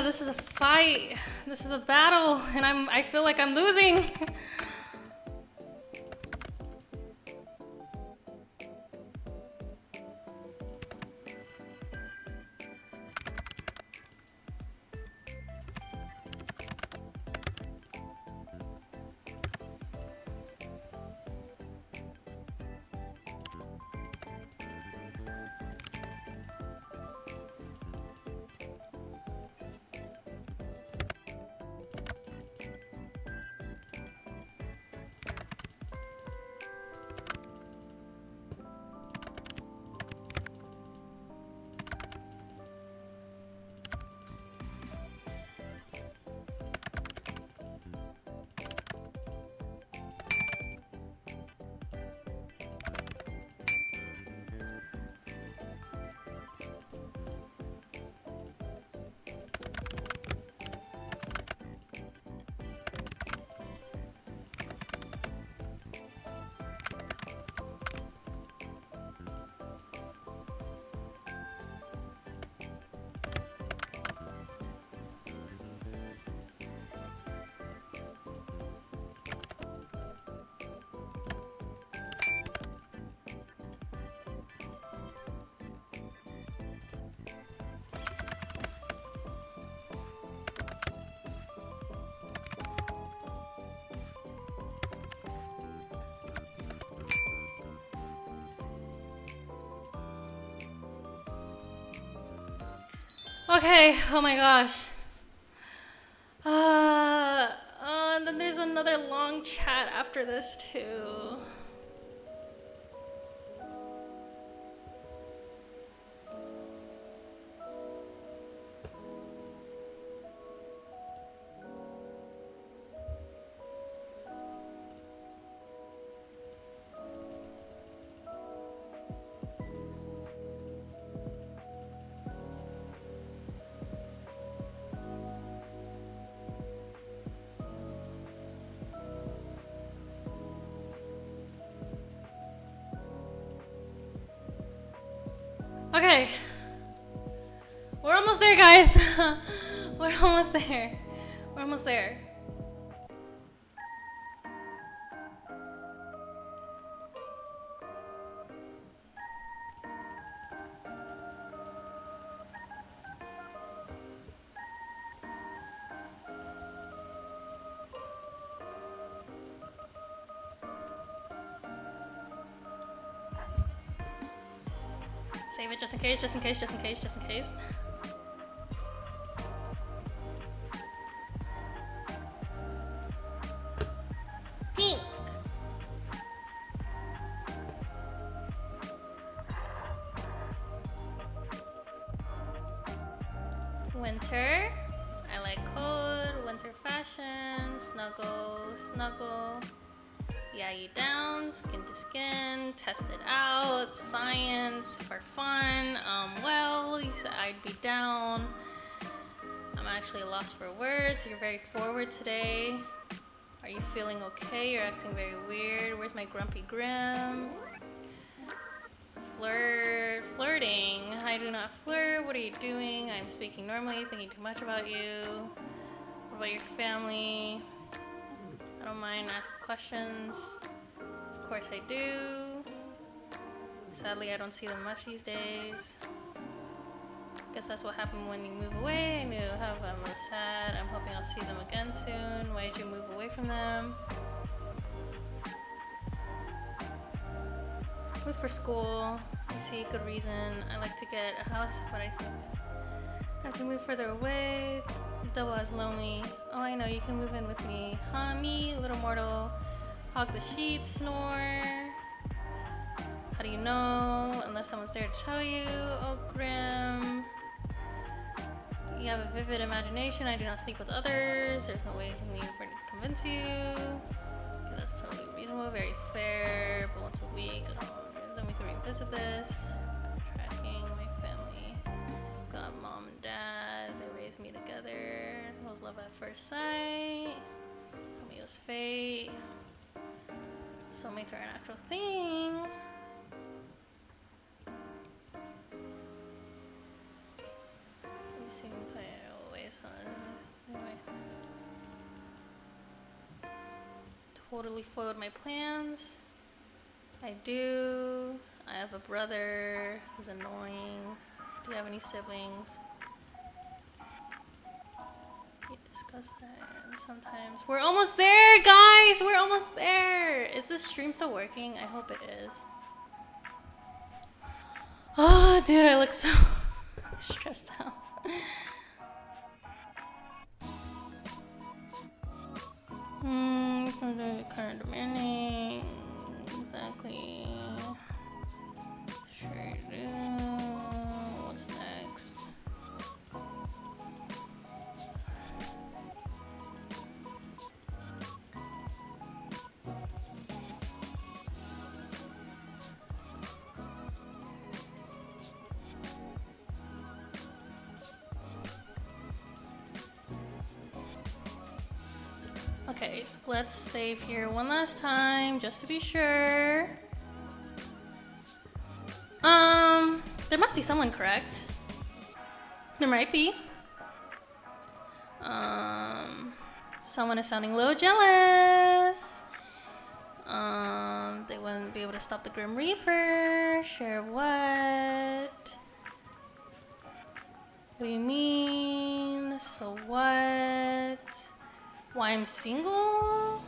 This is a fight. This is a battle, and I feel like I'm losing. Okay, oh my gosh. And then there's another long chat after this too. Okay. We're almost there, guys. We're almost there. We're almost there. Save it just in case, just in case, just in case, just in case. Pink. Winter. I like cold, winter fashion, snuggle, snuggle. Yeah, you down, skin to skin, test it out, science, for fun. Well, you said I'd be down. I'm actually lost for words. You're very forward today. Are you feeling okay? You're acting very weird. Where's my grumpy grim? Flirting. I do not flirt. What are you doing? I'm speaking normally, thinking too much about you. What about your family? I don't mind asking questions. Of course I do. Sadly, I don't see them much these days. Guess that's what happened when you move away. I knew how I'm sad. I'm hoping I'll see them again soon. Why did you move away from them? Move for school. I see, good reason. I like to get a house, but I think I have to move further away. Double as lonely. Oh, I know, you can move in with me. Huh, me, little mortal. Hog the sheets, snore. How do you know? Unless someone's there to tell you. Oh, grim. You have a vivid imagination. I do not sleep with others. There's no way for me to convince you. Okay, that's totally reasonable. Very fair. But once a week. Then we can revisit this. Tracking my family. Got mom and dad. They raised me together. It was love at first sight. Tell me it was fate. Soulmates are an actual thing. You seem like totally foiled my plans. I do. I have a brother who's annoying. Do you have any siblings? We discuss that and sometimes. We're almost there, guys! We're almost there! Is this stream still working? I hope it is. Oh, dude, I look so stressed out. Current demanding. Exactly. Sure do. What's next? Okay, let's save here one last time, just to be sure. There must be someone correct. There might be. Someone is sounding a little jealous. They wouldn't be able to stop the Grim Reaper. Share what? What do you mean? So what? Why I'm single?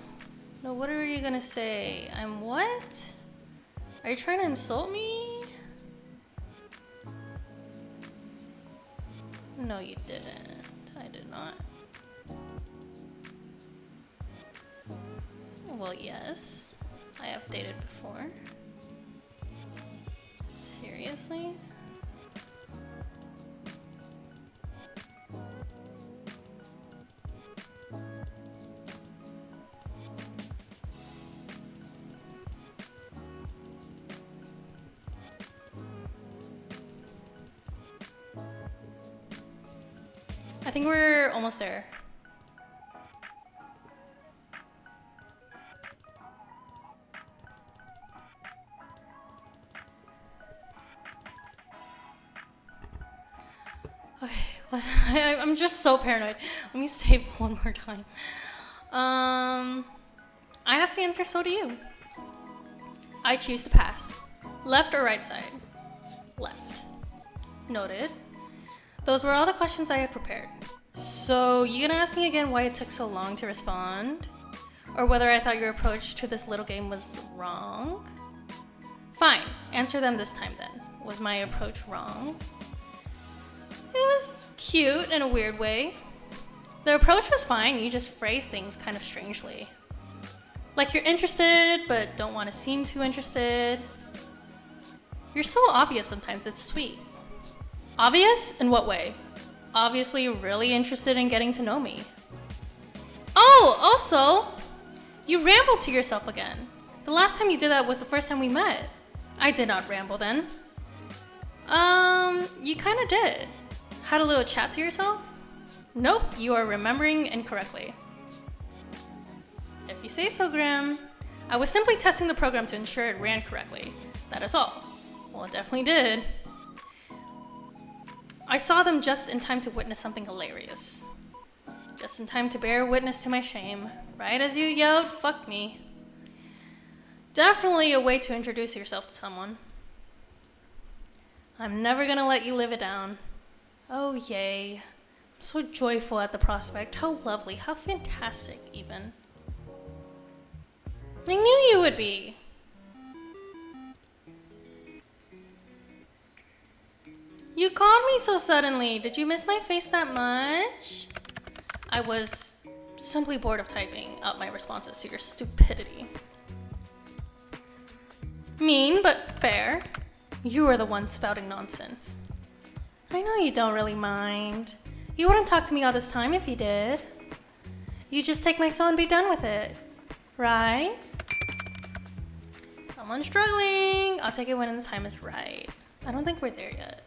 No, what are you gonna say? I'm what? Are you trying to insult me? No, you didn't. I did not. Well, yes. I have dated before. Seriously? I think we're almost there. Okay, I'm just so paranoid. Let me save one more time. I have to answer, so do you. I choose to pass. Left or right side? Left. Noted. Those were all the questions I had prepared. So, you gonna ask me again why it took so long to respond? Or whether I thought your approach to this little game was wrong? Fine, answer them this time then. Was my approach wrong? It was cute in a weird way. The approach was fine, you just phrased things kind of strangely. Like you're interested, but don't want to seem too interested. You're so obvious sometimes, it's sweet. Obvious? In what way? Obviously really interested in getting to know me. Oh, also, you rambled to yourself again. The last time you did that was the first time we met. I did not ramble then. You kinda did. Had a little chat to yourself? Nope, you are remembering incorrectly. If you say so, Grim. I was simply testing the program to ensure it ran correctly. That is all. Well, it definitely did. I saw them just in time to witness something hilarious. Just in time to bear witness to my shame. Right as you yelled, fuck me. Definitely a way to introduce yourself to someone. I'm never gonna let you live it down. Oh, yay. I'm so joyful at the prospect. How lovely, how fantastic, even. I knew you would be. You called me so suddenly. Did you miss my face that much? I was simply bored of typing out my responses to your stupidity. Mean, but fair. You are the one spouting nonsense. I know you don't really mind. You wouldn't talk to me all this time if you did. You just take my soul and be done with it. Right? Someone's struggling. I'll take it when the time is right. I don't think we're there yet.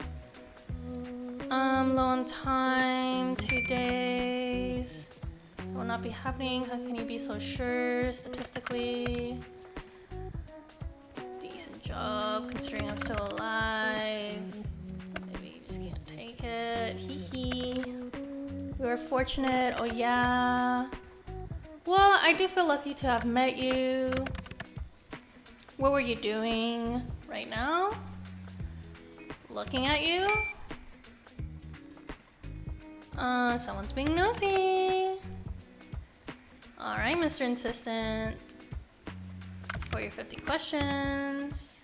Low on time, 2 days. It will not be happening. How can you be so sure statistically? Decent job, considering I'm still alive. Maybe you just can't take it. Hee hee. You are fortunate. Oh yeah. Well, I do feel lucky to have met you. What were you doing right now? Looking at you? Someone's being nosy. All right, Mr. Insistent. For your 50 questions.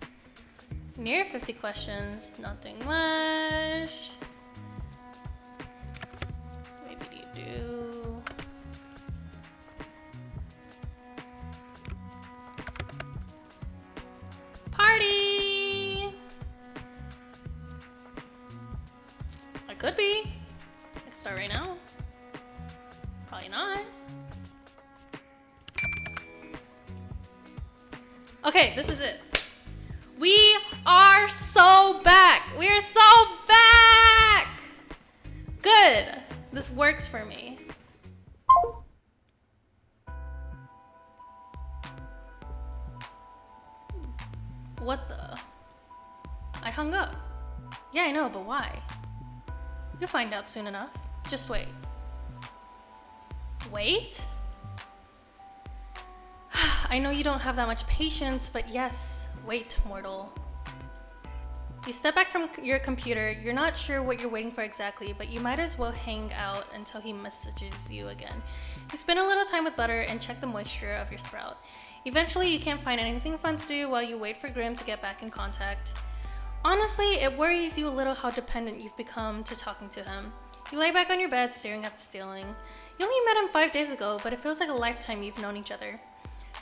Near 50 questions, not doing much. Maybe you do. Party! I could be. I could start right now. Probably not. Okay, this is it. We are so back. We are so back. Good. This works for me. What the? I hung up. Yeah, I know, but why? You'll find out soon enough. Just wait. Wait? I know you don't have that much patience, but yes, wait, mortal. You step back from your computer, you're not sure what you're waiting for exactly, but you might as well hang out until he messages you again. You spend a little time with Butter and check the moisture of your sprout. Eventually, you can't find anything fun to do while you wait for Grim to get back in contact. Honestly, it worries you a little how dependent you've become to talking to him. You lay back on your bed staring at the ceiling. You only met him 5 days ago, but it feels like a lifetime you've known each other.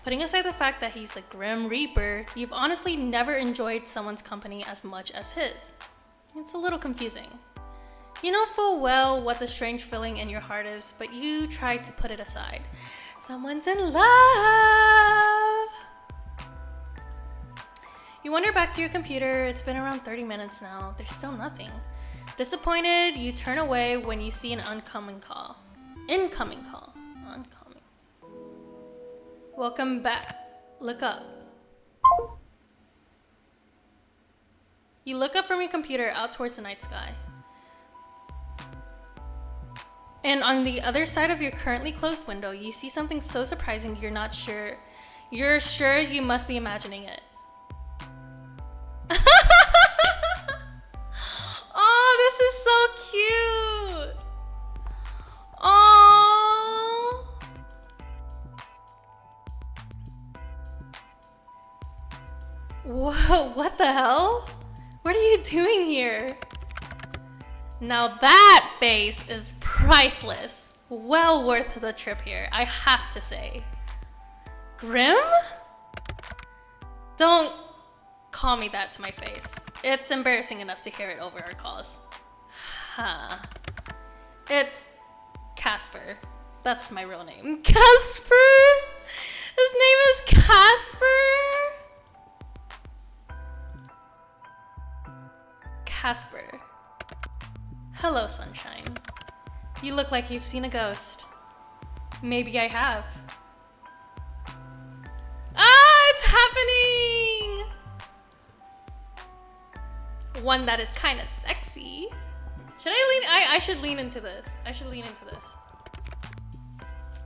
Putting aside the fact that he's the Grim Reaper, you've honestly never enjoyed someone's company as much as his. It's a little confusing. You know full well what the strange feeling in your heart is, but you try to put it aside. Someone's in love! You wander back to your computer. It's been around 30 minutes now. There's still nothing. Disappointed, you turn away when you see an incoming call. Incoming. Welcome back. Look up. You look up from your computer out towards the night sky. And on the other side of your currently closed window, you see something so surprising you're not sure. You're sure you must be imagining it. Oh, this is so cute. Oh. Whoa, what the hell? What are you doing here? Now that face is priceless. Well worth the trip here, I have to say. Grim? Don't call me that to my face. It's embarrassing enough to hear it over our calls. Huh. It's Casper. That's my real name. Casper? His name is Casper? Casper. Hello, sunshine. You look like you've seen a ghost. Maybe I have. Ah, it's happening! One that is kind of sexy. Should I lean? I should lean into this.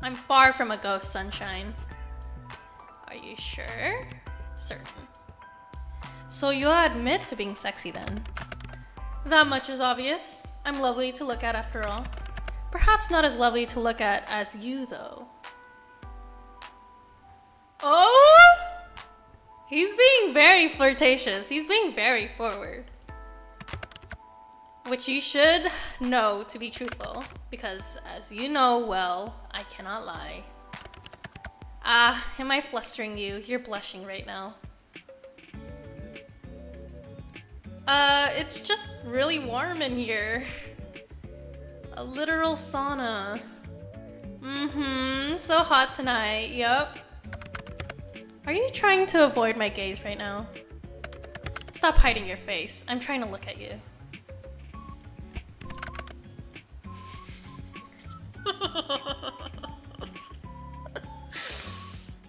I'm far from a ghost, sunshine. Are you sure? Certain. So you'll admit to being sexy then. That much is obvious. I'm lovely to look at after all. Perhaps not as lovely to look at as you, though. Oh! He's being very flirtatious. He's being very forward. Which you should know to be truthful, because as you know well, I cannot lie. Ah, am I flustering you? You're blushing right now. It's just really warm in here. A literal sauna. So hot tonight, yup. Are you trying to avoid my gaze right now? Stop hiding your face. I'm trying to look at you.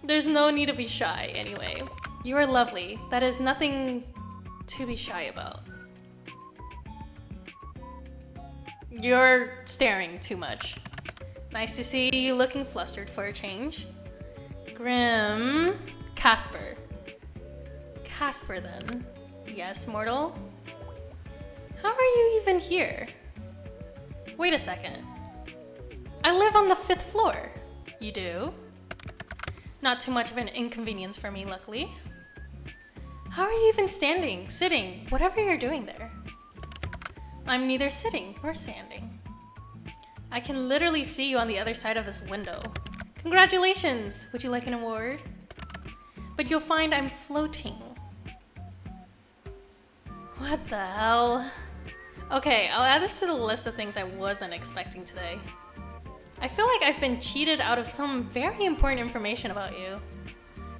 There's no need to be shy anyway. You are lovely. That is nothing to be shy about. You're staring too much. Nice to see you looking flustered for a change. Grim. Casper. Casper, then. Yes, mortal? How are you even here? Wait a second. I live on the 5th floor. You do? Not too much of an inconvenience for me, luckily. How are you even standing, sitting, whatever you're doing there? I'm neither sitting nor standing. I can literally see you on the other side of this window. Congratulations! Would you like an award? But you'll find I'm floating. What the hell? Okay, I'll add this to the list of things I wasn't expecting today. I feel like I've been cheated out of some very important information about you.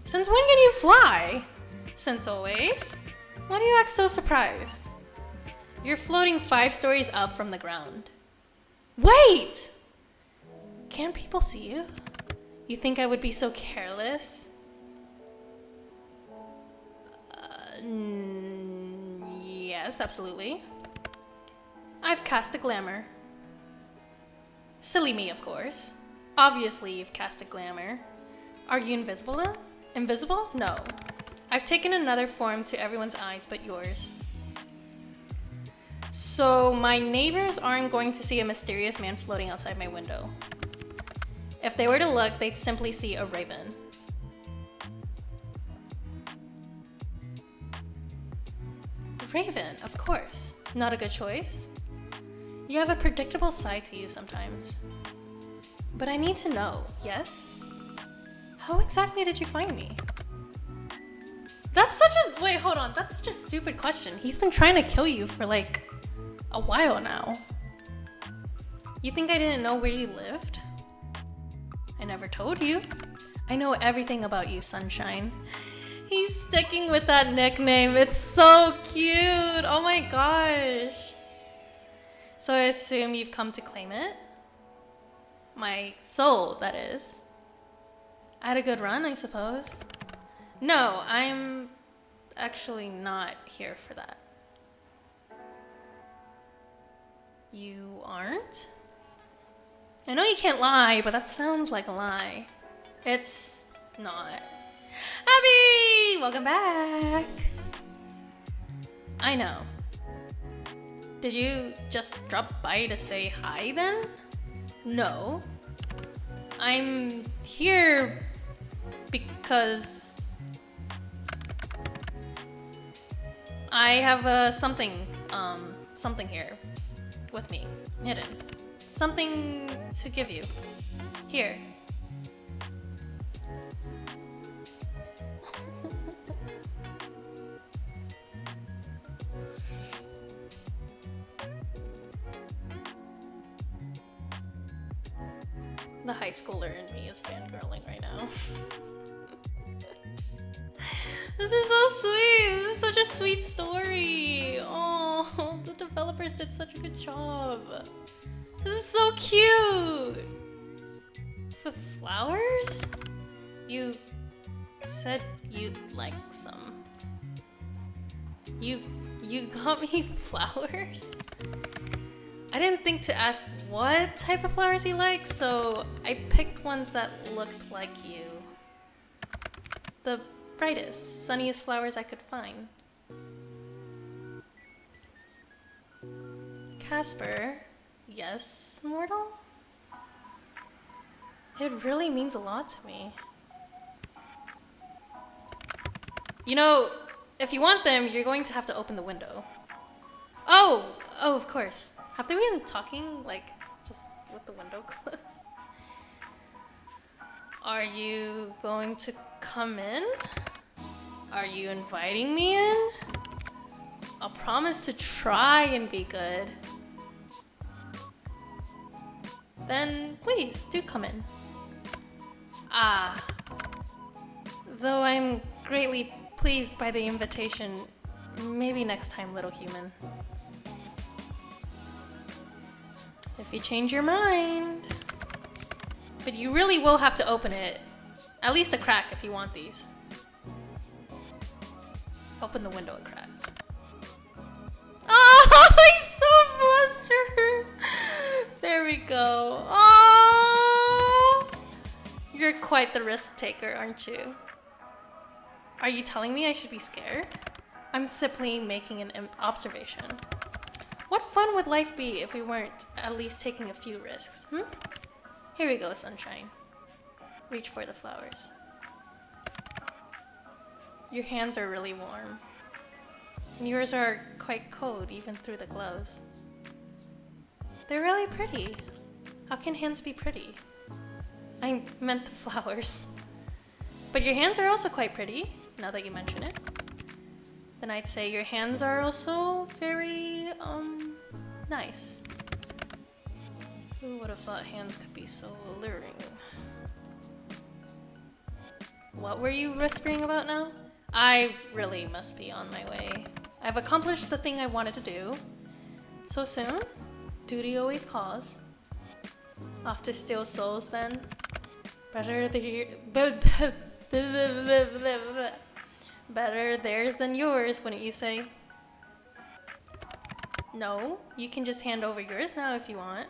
Since when can you fly? Since always? Why do you act so surprised? You're floating 5 stories up from the ground. Wait! Can't people see you? You think I would be so careless? Yes, absolutely. I've cast a glamour. Silly me, of course. Obviously, you've cast a glamour. Are you invisible then? Invisible? No. I've taken another form to everyone's eyes but yours. So my neighbors aren't going to see a mysterious man floating outside my window. If they were to look, they'd simply see a raven. Raven, of course. Not a good choice. You have a predictable side to you sometimes. But I need to know, yes? How exactly did you find me? That's such a- wait, hold on. That's such a stupid question. He's been trying to kill you for like a while now. You think I didn't know where you lived? I never told you. I know everything about you, Sunshine. He's sticking with that nickname. It's so cute. Oh my gosh. So I assume you've come to claim it? My soul, that is. I had a good run, I suppose. No, I'm actually not here for that. You aren't? I know you can't lie, but that sounds like a lie. It's not. Abby! Welcome back! I know. Did you just drop by to say hi then? No. I'm here because I have something here with me, hidden. Something to give you. Here. The high schooler in me is fangirling right now. This is so sweet. This is such a sweet story. Oh, the developers did such a good job. This is so cute. Flowers? You said you'd like some. You got me flowers? I didn't think to ask what type of flowers he likes, so I picked ones that looked like you. The brightest, sunniest flowers I could find. Casper, yes, mortal? It really means a lot to me. You know, if you want them, you're going to have to open the window. Oh, of course. Have they been talking, like, just with the window closed? Are you going to come in? Are you inviting me in? I'll promise to try and be good. Then please, do come in. Though I'm greatly pleased by the invitation, maybe next time, little human. If you change your mind. But you really will have to open it. At least a crack if you want these. Open the window a crack. Oh, he's so flustered. There we go. Oh. quite the risk taker, aren't you? Are you telling me I should be scared? I'm simply making an observation. What fun would life be if we weren't at least taking a few risks, hmm? Here we go, sunshine. Reach for the flowers. Your hands are really warm. And yours are quite cold, even through the gloves. They're really pretty. How can hands be pretty? I meant the flowers. But your hands are also quite pretty, now that you mention it. Then I'd say your hands are also very, nice. Who would have thought hands could be so alluring? What were you whispering about now? I really must be on my way. I've accomplished the thing I wanted to do. So soon? Duty always calls. Off to steal souls then. Better theirs than yours, wouldn't you say? No, you can just hand over yours now if you want.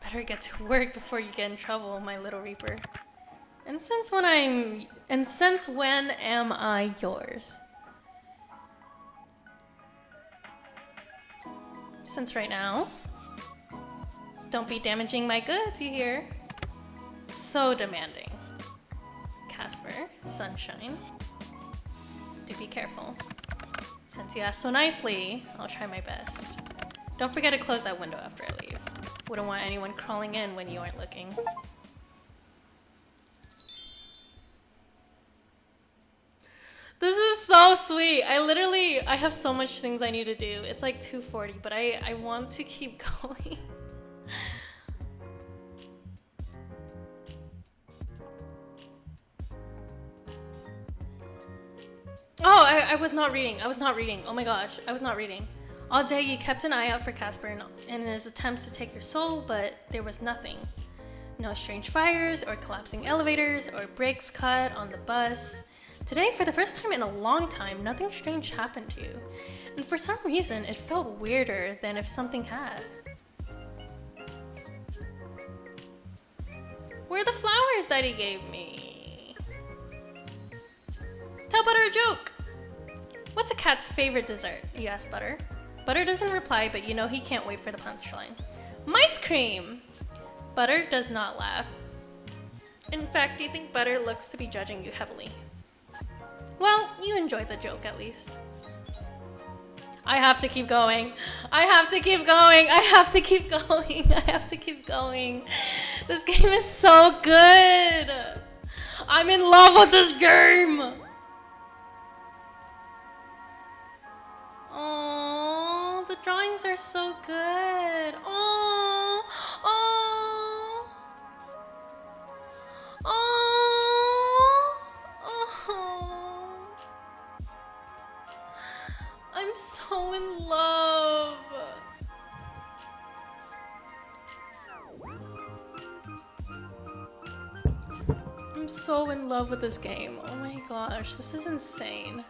Better get to work before you get in trouble, my little reaper. And since when am I yours? Since right now. Don't be damaging my goods, you hear? So demanding. Casper, sunshine. Do be careful. Since you asked so nicely, I'll try my best. Don't forget to close that window after I leave. Wouldn't want anyone crawling in when you aren't looking. This is so sweet. I have so much things I need to do. It's like 2:40, but I want to keep going. Oh, I was not reading. Oh my gosh, I was not reading. All day you kept an eye out for Casper in his attempts to take your soul, but there was nothing. No strange fires, or collapsing elevators, or brakes cut on the bus. Today, for the first time in a long time, nothing strange happened to you. And for some reason, it felt weirder than if something had. Where are the flowers that he gave me? Tell Butter a joke! What's a cat's favorite dessert? You ask Butter. Butter doesn't reply, but you know he can't wait for the punchline. Mice cream! Butter does not laugh. In fact, do you think Butter looks to be judging you heavily? Well, you enjoyed the joke at least. I have to keep going. I have to keep going. I have to keep going. I have to keep going. This game is so good. I'm in love with this game. Oh, the drawings are so good. Oh, oh, oh, oh. I'm so in love. I'm so in love with this game. Oh my gosh, this is insane.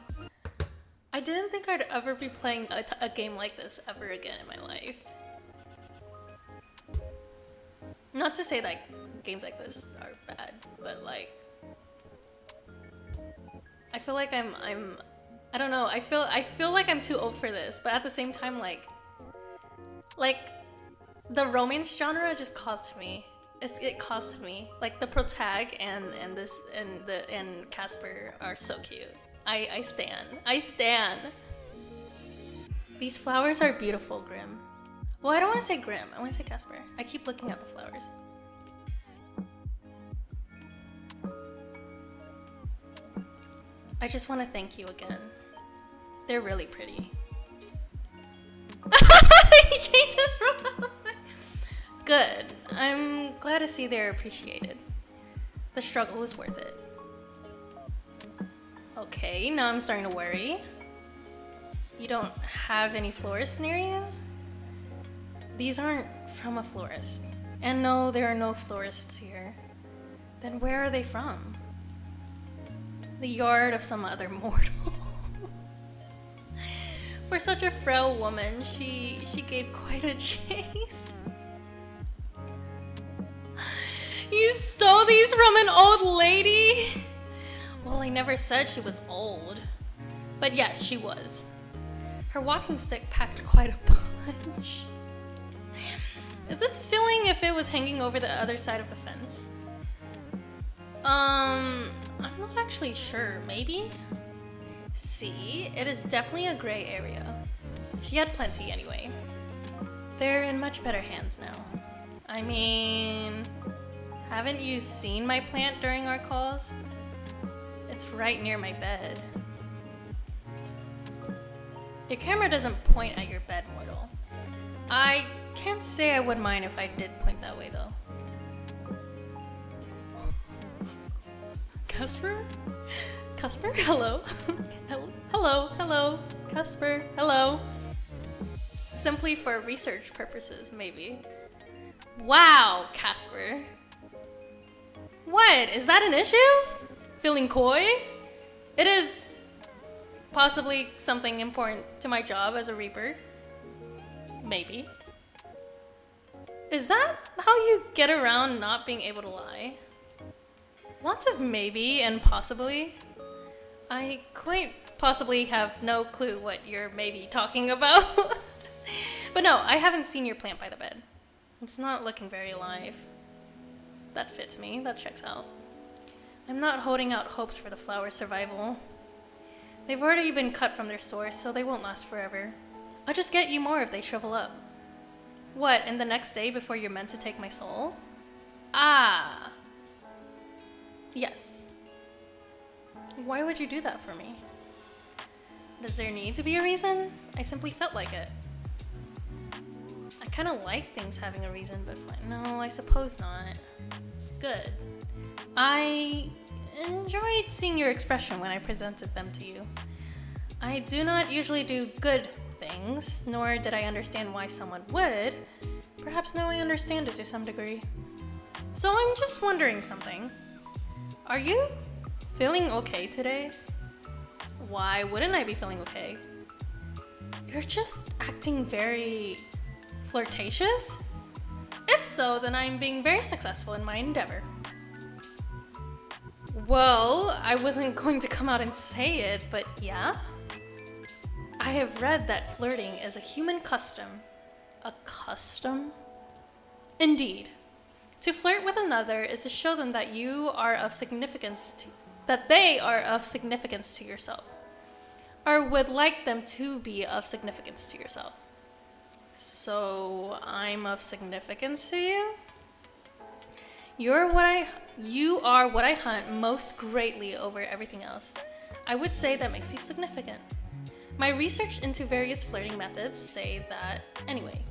I didn't think I'd ever be playing a game like this ever again in my life. Not to say that games like this are bad, but like, I feel like I don't know. I feel like I'm too old for this, but at the same time, like the romance genre just calls to me. It calls to me. Like the protag and Casper are so cute. I stan. I stan. These flowers are beautiful, Grim. Well, I don't want to say Grim. I want to say Casper. I keep looking at the flowers. I just want to thank you again. They're really pretty. He changed his profile. Good. I'm glad to see they're appreciated. The struggle was worth it. Okay, now I'm starting to worry. You don't have any florists near you? These aren't from a florist. And no, there are no florists here. Then where are they from? The yard of some other mortal. For such a frail woman, she gave quite a chase. You You stole these from an old lady? Well, I never said she was old. But yes, she was. Her walking stick packed quite a punch. Is it stealing if it was hanging over the other side of the fence? I'm not actually sure. Maybe? See, it is definitely a gray area. She had plenty anyway. They're in much better hands now. I mean, haven't you seen my plant during our calls? It's right near my bed. Your camera doesn't point at your bed, mortal. I can't say I would mind if I did point that way, though. Casper? Casper? Hello? Hello? Casper? Hello? Simply for research purposes, maybe. Wow, Casper. What? Is that an issue? Feeling coy? It is possibly something important to my job as a Reaper. Maybe. Is that how you get around not being able to lie? Lots of maybe and possibly. I quite possibly have no clue what you're maybe talking about. But no, I haven't seen your plant by the bed. It's not looking very alive. That fits me, that checks out. I'm not holding out hopes for the flower's survival. They've already been cut from their source, so they won't last forever. I'll just get you more if they shrivel up. What, and the next day before you're meant to take my soul? Ah. Yes. Why would you do that for me? Does there need to be a reason? I simply felt like it. I kind of like things having a reason, but no, I suppose not. Good. I enjoyed seeing your expression when I presented them to you. I do not usually do good things, nor did I understand why someone would. Perhaps now I understand it to some degree. So I'm just wondering something. Are you feeling okay today? Why wouldn't I be feeling okay? You're just acting very flirtatious? If so, then I'm being very successful in my endeavor. Well, I wasn't going to come out and say it, but yeah? I have read that flirting is a human custom. A custom? Indeed. To flirt with another is to show them that you are of significance that they are of significance to yourself, or would like them to be of significance to yourself. So I'm of significance to you? You are what I hunt most greatly over everything else. I would say that makes you significant. My research into various flirting methods say that anyway.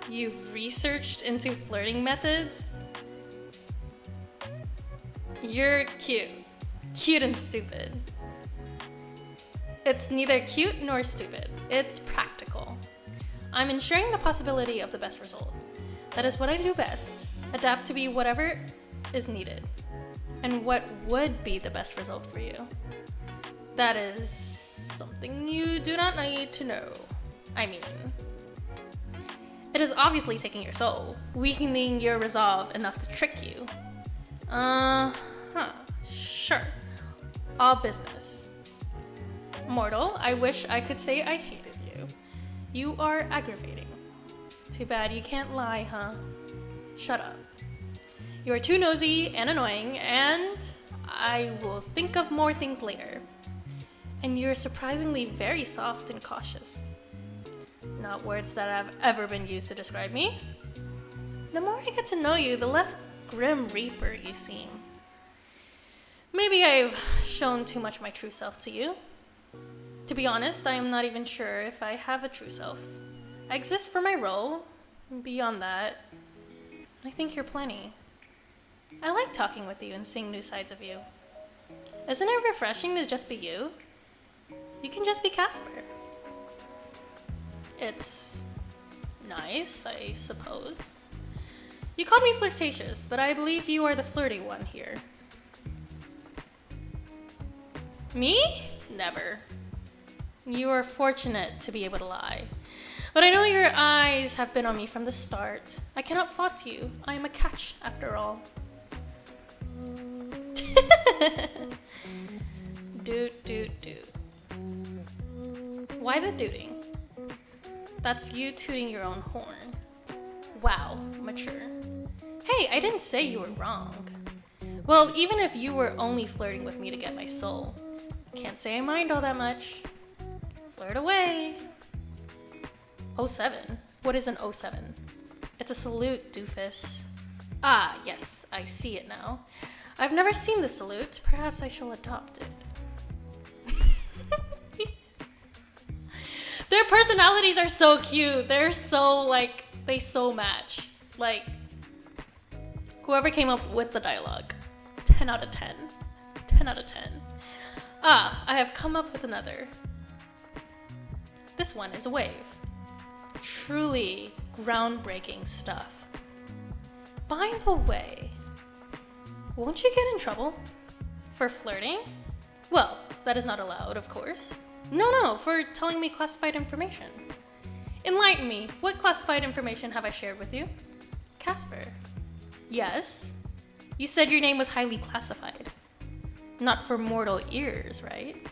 You've researched into flirting methods? You're cute. Cute and stupid. It's neither cute nor stupid. It's practical. I'm ensuring the possibility of the best result. That is what I do best. Adapt to be whatever is needed. And what would be the best result for you? That is something you do not need to know. I mean, it is obviously taking your soul, weakening your resolve enough to trick you. Sure. All business. Mortal, I wish I could say I hated you. You are aggravating. Too bad you can't lie, huh? Shut up. You are too nosy and annoying, and I will think of more things later. And you're surprisingly very soft and cautious. Not words that have ever been used to describe me. The more I get to know you, the less grim reaper you seem. Maybe I've shown too much my true self to you. To be honest, I am not even sure if I have a true self. I exist for my role. Beyond that, I think you're plenty. I like talking with you and seeing new sides of you. Isn't it refreshing to just be you? You can just be Casper. It's nice, I suppose. You called me flirtatious, but I believe you are the flirty one here. Me? Never. You are fortunate to be able to lie. But I know your eyes have been on me from the start. I cannot fault you. I am a catch, after all. Doot. Why the dooting? That's you tooting your own horn. Wow, mature. Hey, I didn't say you were wrong. Well, even if you were only flirting with me to get my soul, can't say I mind all that much. Flirt away. 07? What is an 07? It's a salute, doofus. Ah, yes, I see it now. I've never seen the salute. Perhaps I shall adopt it. Their personalities are so cute. They're so, they so match. Whoever came up with the dialogue. 10 out of 10. 10 out of 10. Ah, I have come up with another. This one is a wave. Truly groundbreaking stuff. By the way, won't you get in trouble? For flirting? Well, that is not allowed, of course. No, for telling me classified information. Enlighten me. What classified information have I shared with you? Casper. Yes? You said your name was highly classified. Not for mortal ears, right?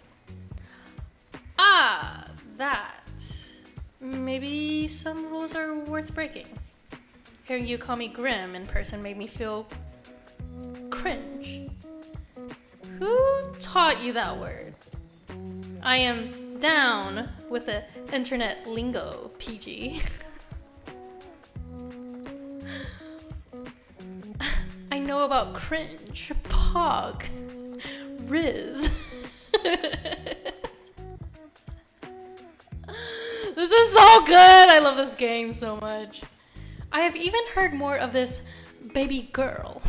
Ah, that. Maybe some rules are worth breaking. Hearing you call me Grim in person made me feel cringe. Who taught you that word? I am down with the internet lingo, PG. I know about cringe, pog, riz. This is so good. I love this game so much. I have even heard more of this baby girl.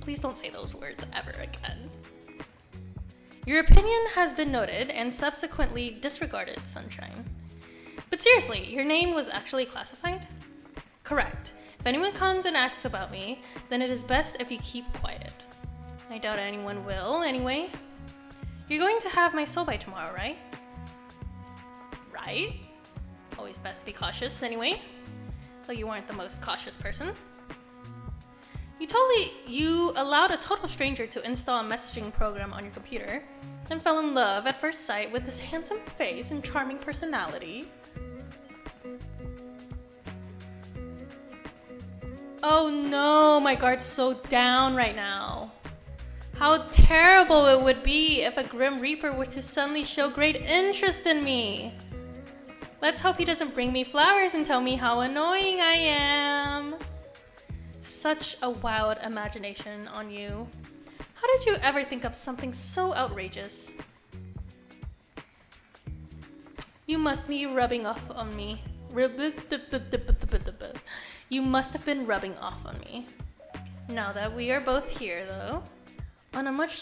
Please don't say those words ever again. Your opinion has been noted and subsequently disregarded, Sunshine. But seriously, your name was actually classified? Correct. If anyone comes and asks about me, then it is best if you keep quiet. I doubt anyone will, anyway. You're going to have my soul by tomorrow, right? Right? Always best to be cautious, anyway. Though you aren't the most cautious person. You allowed a total stranger to install a messaging program on your computer, and fell in love at first sight with his handsome face and charming personality. Oh no, my guard's so down right now. How terrible it would be if a Grim Reaper were to suddenly show great interest in me. Let's hope he doesn't bring me flowers and tell me how annoying I am. Such a wild imagination on you. How did you ever think up something so outrageous? You must be rubbing off on me. You must have been rubbing off on me. Now that we are both here, though, on a much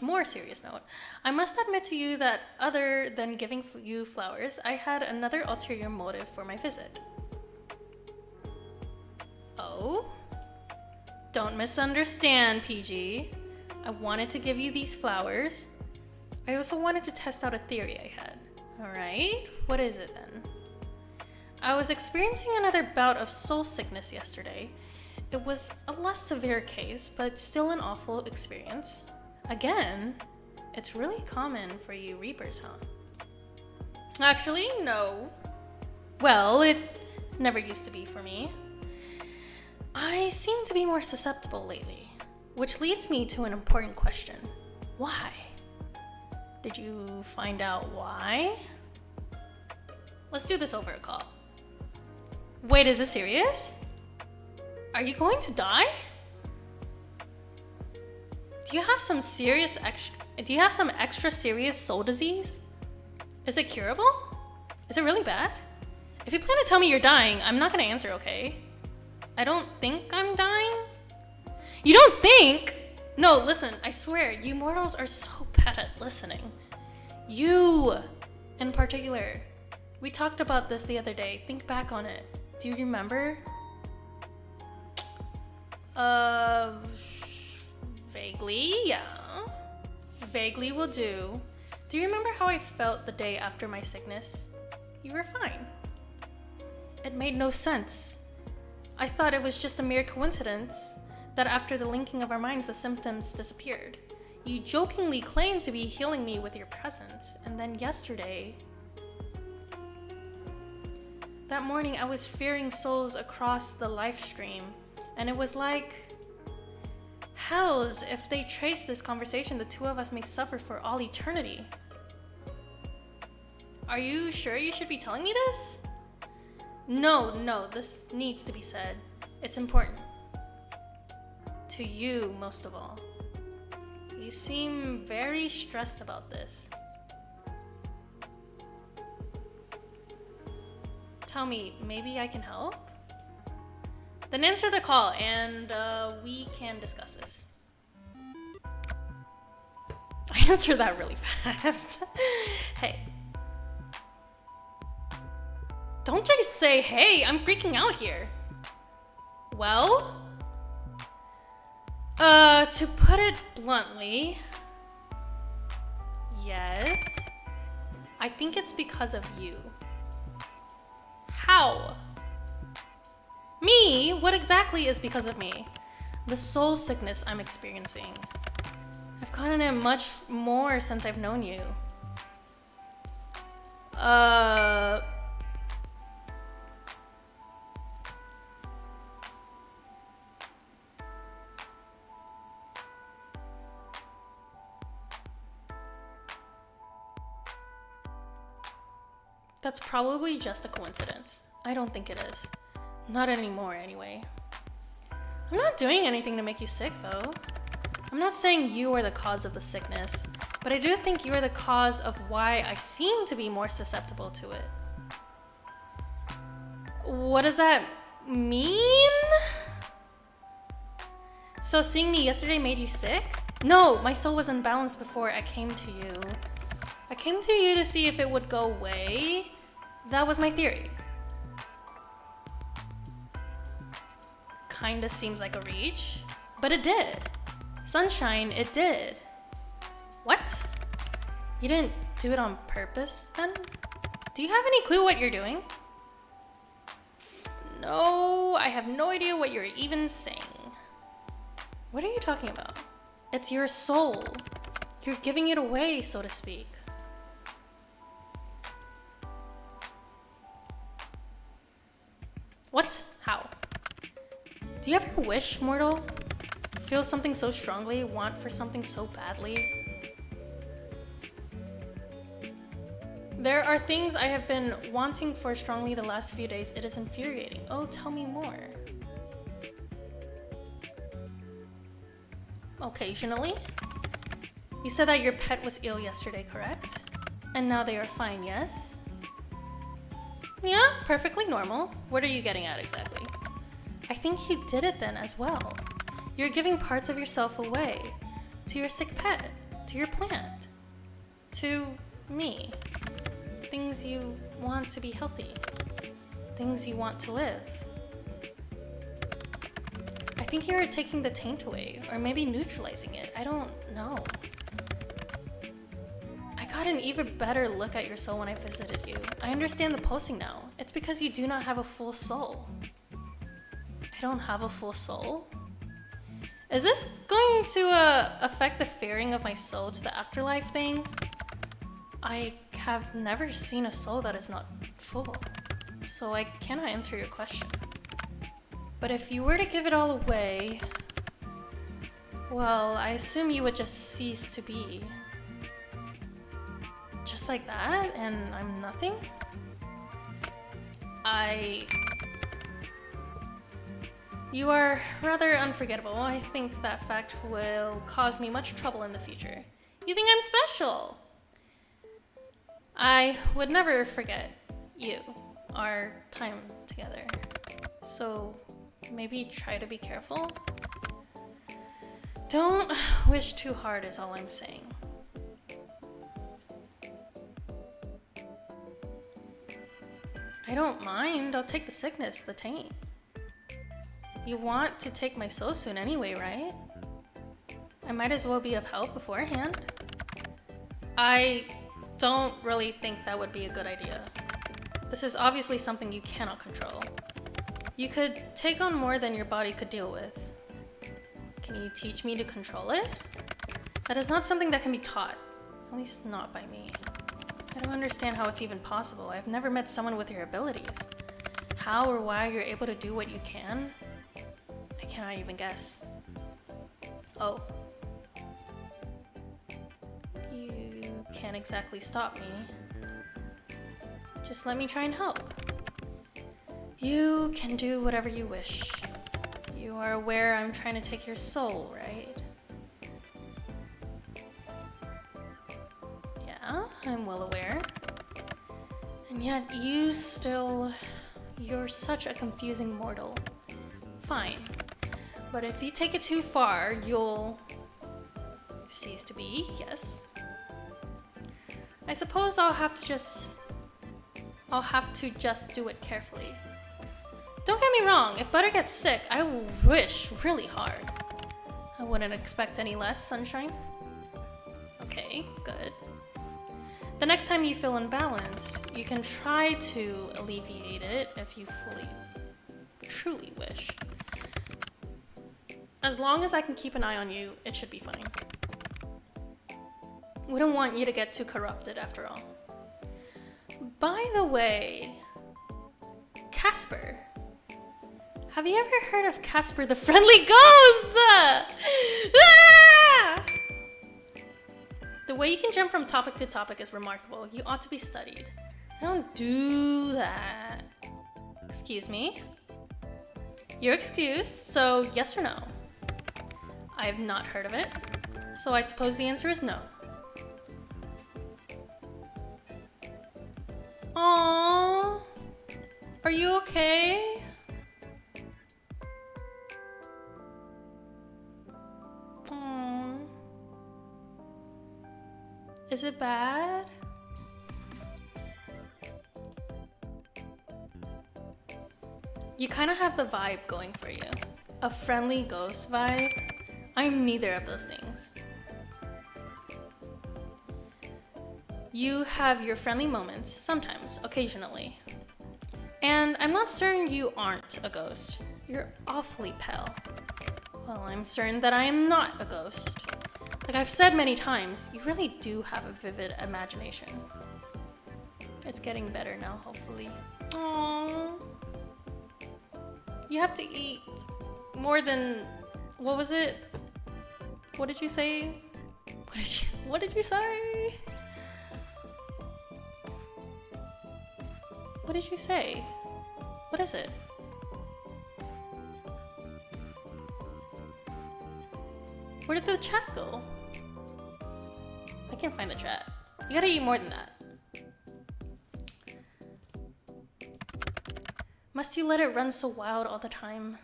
more serious note, I must admit to you that other than giving you flowers, I had another ulterior motive for my visit. Oh? Don't misunderstand, PG. I wanted to give you these flowers. I also wanted to test out a theory I had. Alright, what is it then? I was experiencing another bout of soul sickness yesterday. It was a less severe case, but still an awful experience. Again, it's really common for you Reapers, huh? Actually, no. Well, it never used to be for me. I seem to be more susceptible lately, which leads me to an important question. Why? Did you find out why? Let's do this over a call. Wait, is this serious? Are you going to die? Do you have some extra serious soul disease? Is it curable? Is it really bad? If you plan to tell me you're dying, I'm not gonna answer, okay? I don't think I'm dying. You don't think? No, listen, I swear, you mortals are so bad at listening. You, in particular. We talked about this the other day. Think back on it. Do you remember? Vaguely, yeah. Vaguely will do. Do you remember how I felt the day after my sickness? You were fine. It made no sense. I thought it was just a mere coincidence that after the linking of our minds, the symptoms disappeared. You jokingly claimed to be healing me with your presence, and then yesterday, that morning, I was fearing souls across the live stream, and it was like, hells, if they trace this conversation, the two of us may suffer for all eternity. Are you sure you should be telling me this? No, this needs to be said. It's important. To you, most of all. You seem very stressed about this. Tell me, maybe I can help? Then answer the call and we can discuss this. I answered that really fast. Hey. Don't just say, hey, I'm freaking out here. Well, to put it bluntly, yes, I think it's because of you. How? Me? What exactly is because of me? The soul sickness I'm experiencing. I've gotten it much more since I've known you. That's probably just a coincidence. I don't think it is. Not anymore, anyway. I'm not doing anything to make you sick, though. I'm not saying you are the cause of the sickness, but I do think you are the cause of why I seem to be more susceptible to it. What does that mean? So seeing me yesterday made you sick? No, my soul was unbalanced before I came to you. I came to you to see if it would go away. That was my theory. Kinda seems like a reach, but it did. Sunshine, it did. What? You didn't do it on purpose then? Do you have any clue what you're doing? No, I have no idea what you're even saying. What are you talking about? It's your soul. You're giving it away, so to speak. What? How? Do you ever wish, mortal? Feel something so strongly, want for something so badly? There are things I have been wanting for strongly the last few days. It is infuriating. Oh, tell me more. Occasionally? You said that your pet was ill yesterday, correct? And now they are fine, yes? Yeah, perfectly normal. What are you getting at exactly? I think he did it then as well. You're giving parts of yourself away. To your sick pet. To your plant. To me. Things you want to be healthy. Things you want to live. I think you're taking the taint away, or maybe neutralizing it. I don't know. I got an even better look at your soul when I visited you. I understand the posting now. It's because you do not have a full soul. I don't have a full soul? Is this going to affect the fearing of my soul to the afterlife thing? I have never seen a soul that is not full, so I cannot answer your question. But if you were to give it all away, well, I assume you would just cease to be. Just like that, and I'm nothing? You are rather unforgettable. I think that fact will cause me much trouble in the future. You think I'm special? I would never forget you, our time together. So maybe try to be careful. Don't wish too hard is all I'm saying. I don't mind. I'll take the sickness, the taint. You want to take my soul soon anyway, right? I might as well be of help beforehand. I don't really think that would be a good idea. This is obviously something you cannot control. You could take on more than your body could deal with. Can you teach me to control it? That is not something that can be taught. At least not by me. I don't understand how it's even possible. I've never met someone with your abilities. How or why you're able to do what you can? I cannot even guess. Oh. You can't exactly stop me. Just let me try and help. You can do whatever you wish. You are aware I'm trying to take your soul, right? Yeah, I'm well aware. And yet you're such a confusing mortal. Fine. But if you take it too far, you'll cease to be, yes. I suppose I'll have to just do it carefully. Don't get me wrong, if Butter gets sick, I will wish really hard. I wouldn't expect any less, Sunshine. Okay, good. The next time you feel unbalanced, you can try to alleviate it if you truly wish. As long as I can keep an eye on you, it should be fine. Wouldn't want you to get too corrupted after all. By the way, Casper. Have you ever heard of Casper the Friendly Ghost? Ah! The way you can jump from topic to topic is remarkable. You ought to be studied. I don't do that. Excuse me? You're excused, so yes or no? I have not heard of it, so I suppose the answer is no. Aww. Are you okay? Aww. Is it bad? You kind of have the vibe going for you. A friendly ghost vibe. I'm neither of those things. You have your friendly moments, sometimes, occasionally. And I'm not certain you aren't a ghost. You're awfully pale. Well, I'm certain that I am not a ghost. Like I've said many times, you really do have a vivid imagination. It's getting better now, hopefully. Aww. You have to eat more than... What was it? What did you say? What did you say? What did you say? What is it? Where did the chat go? I can't find the chat. You gotta eat more than that. Must you let it run so wild all the time?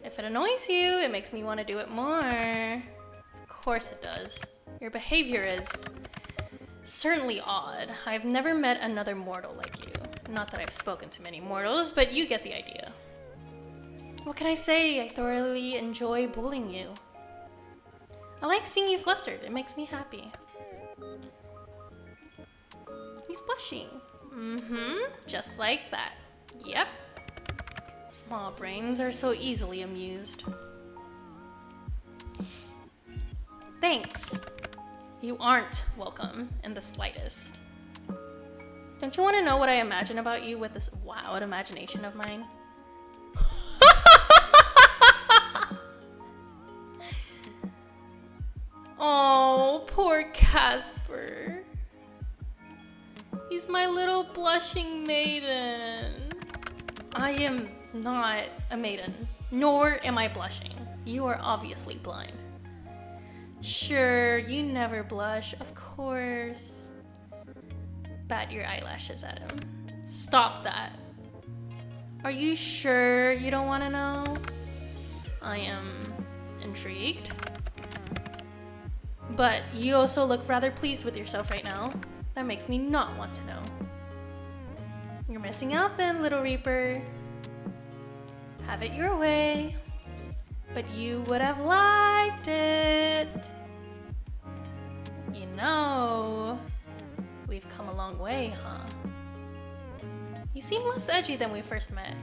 If it annoys you, it makes me want to do it more. Of course it does. Your behavior is certainly odd. I've never met another mortal like you. Not that I've spoken to many mortals, but you get the idea. What can I say? I thoroughly enjoy bullying you. I like seeing you flustered. It makes me happy. He's blushing. Just like that. Yep. Small brains are so easily amused. Thanks. You aren't welcome in the slightest. Don't you want to know what I imagine about you with this wild imagination of mine? Oh, poor Casper. He's my little blushing maiden. I am not a maiden, nor am I blushing. You are obviously blind. Sure, you never blush, of course. Bat your eyelashes at him. Stop that. Are you sure you don't want to know? I am intrigued. But you also look rather pleased with yourself right now. That makes me not want to know. You're missing out then, Little Reaper. Have it your way. But you would have liked it. You know, we've come a long way, huh? You seem less edgy than we first met.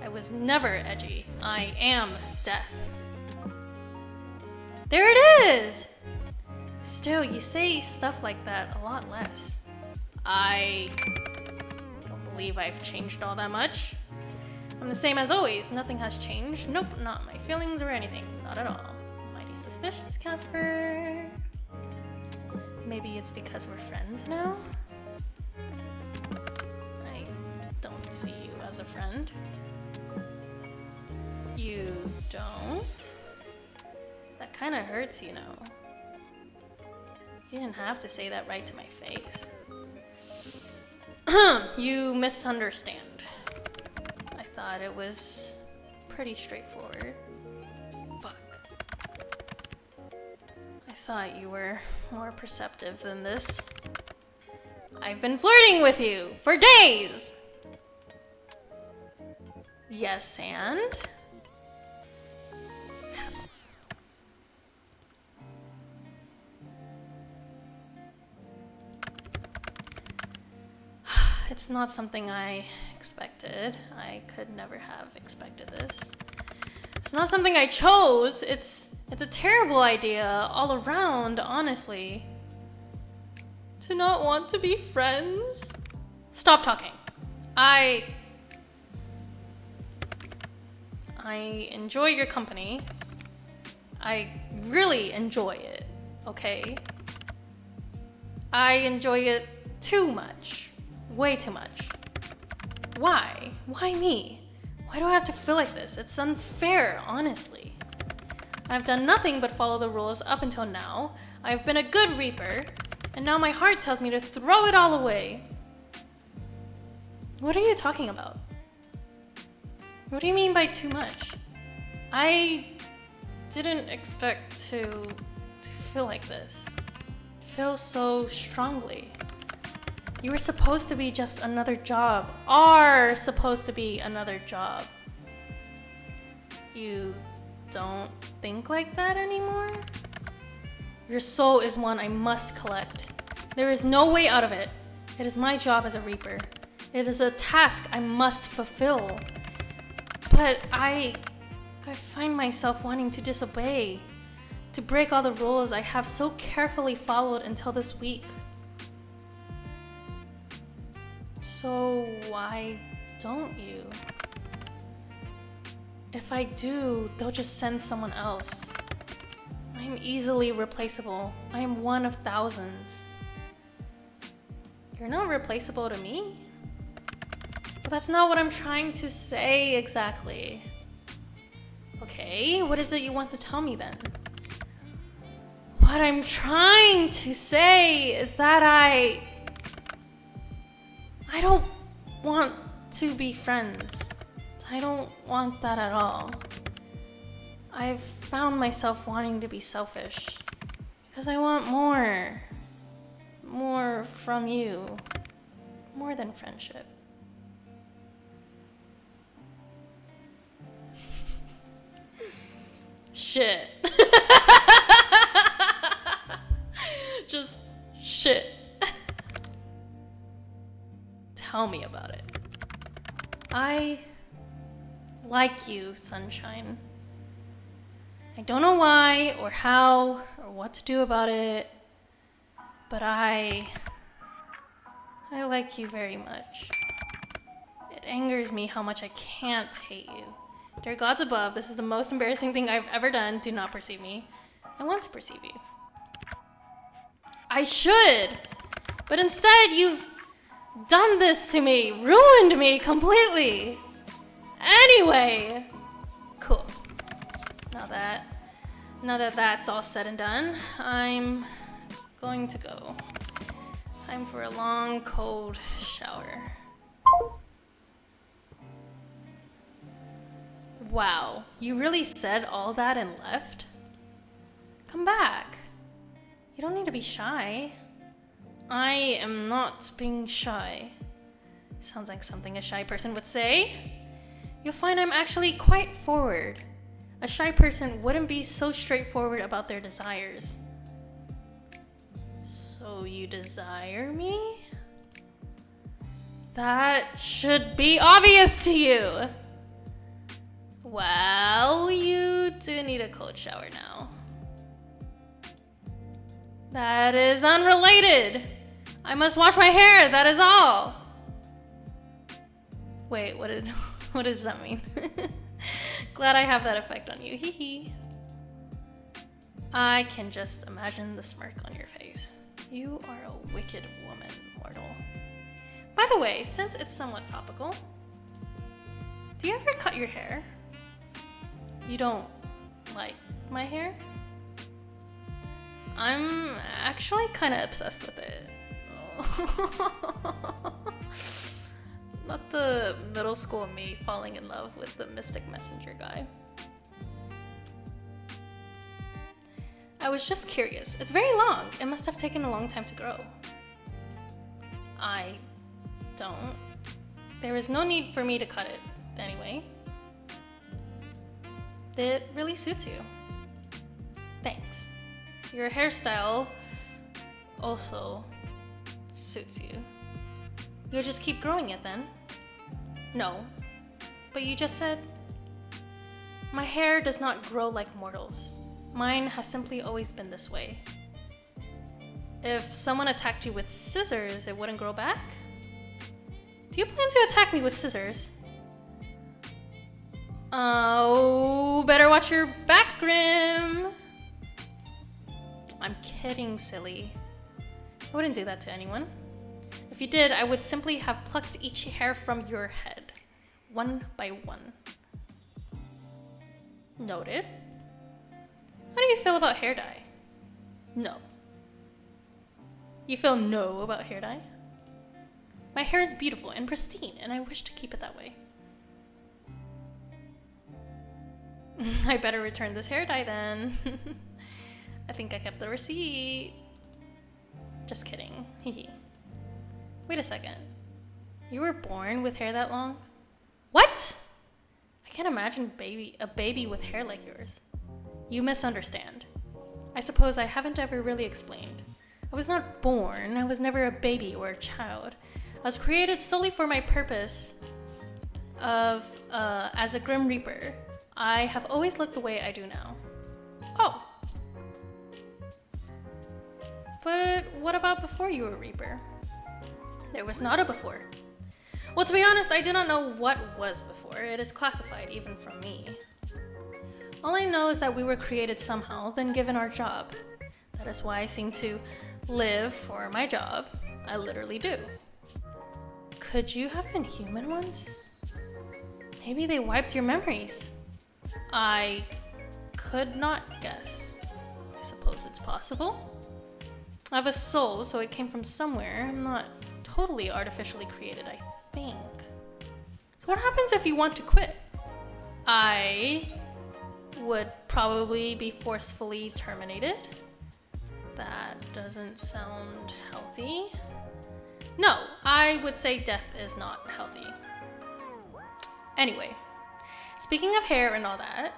I I was never edgy. I am death. There it is! Still, you say stuff like that a lot less. I don't believe I've changed all that much. I'm the same as always. Nothing has changed. Nope, not my feelings or anything. Not at all. Mighty suspicious, Casper. Maybe it's because we're friends now? I don't see you as a friend. You don't? That kind of hurts, you know. You didn't have to say that right to my face. You misunderstand. I thought it was pretty straightforward. Fuck. I thought you were more perceptive than this. I've been flirting with you for days! Yes, and? Hells. It's not something I expected. I could never have expected this. It's not something I chose. It's a terrible idea all around, honestly. To not want to be friends? Stop talking. I enjoy your company. I really enjoy it, okay? I enjoy it too much. Way too much. Why? Why me? Why do I have to feel like this? It's unfair, honestly. I've done nothing but follow the rules up until now. I've been a good reaper, and now my heart tells me to throw it all away. What are you talking about? What do you mean by too much? I didn't expect to feel like this. Feel so strongly. You were supposed to be just another job. Are supposed to be another job. You don't think like that anymore? Your soul is one I must collect. There is no way out of it. It is my job as a reaper. It is a task I must fulfill. But I find myself wanting to disobey, to break all the rules I have so carefully followed until this week. So why don't you? If I do, they'll just send someone else. I'm easily replaceable. I am one of thousands. You're not replaceable to me? But that's not what I'm trying to say exactly. Okay, what is it you want to tell me then? What I'm trying to say is that I don't want to be friends. I don't want that at all. I've found myself wanting to be selfish because I want more. More from you. More than friendship. Shit. Just shit. Tell me about it. I like you, Sunshine. I don't know why or how or what to do about it, but I like you very much. It angers me how much I can't hate you. Dear gods above, this is the most embarrassing thing I've ever done. Do not perceive me. I want to perceive you. I should, but instead you've done this to me, ruined me completely. Anyway, cool. Now that that's all said and done, I'm going to go. Time for a long, cold shower. Wow, you really said all that and left? Come back. You don't need to be shy. I am not being shy. Sounds like something a shy person would say. You'll find I'm actually quite forward. A shy person wouldn't be so straightforward about their desires. So you desire me? That should be obvious to you. Well, you do need a cold shower now. That is unrelated. I must wash my hair, that is all. Wait, what does that mean? Glad I have that effect on you, hee hee. I can just imagine the smirk on your face. You are a wicked woman, mortal. By the way, since it's somewhat topical, do you ever cut your hair? You don't like my hair? I'm actually kind of obsessed with it. Not the middle school me falling in love with the Mystic Messenger guy. I was just curious. It's very long. It must have taken a long time to grow. I don't. There is no need for me to cut it anyway. It really suits you. Thanks. Your hairstyle also suits you. You'll just keep growing it then? No. But you just said... My hair does not grow like mortals. Mine has simply always been this way. If someone attacked you with scissors, it wouldn't grow back? Do you plan to attack me with scissors? Oh, better watch your back, Grim. I'm kidding, silly. I wouldn't do that to anyone. If you did, I would simply have plucked each hair from your head, one by one. Noted. How do you feel about hair dye? No. You feel no about hair dye? My hair is beautiful and pristine, and I wish to keep it that way. I better return this hair dye then. I think I kept the receipt. Just kidding. Hehe. Wait a second. You were born with hair that long? What? I can't imagine a baby with hair like yours. You misunderstand. I suppose I haven't ever really explained. I was not born. I was never a baby or a child. I was created solely for my purpose of as a Grim Reaper. I have always looked the way I do now. Oh. But what about before you were Reaper? There was not a before. Well, to be honest, I do not know what was before. It is classified even from me. All I know is that we were created somehow, then given our job. That is why I seem to live for my job. I literally do. Could you have been human once? Maybe they wiped your memories. I could not guess. I suppose it's possible. I have a soul, so it came from somewhere. I'm not totally artificially created, I think. So what happens if you want to quit? I would probably be forcefully terminated. That doesn't sound healthy. No, I would say death is not healthy. Anyway, speaking of hair and all that,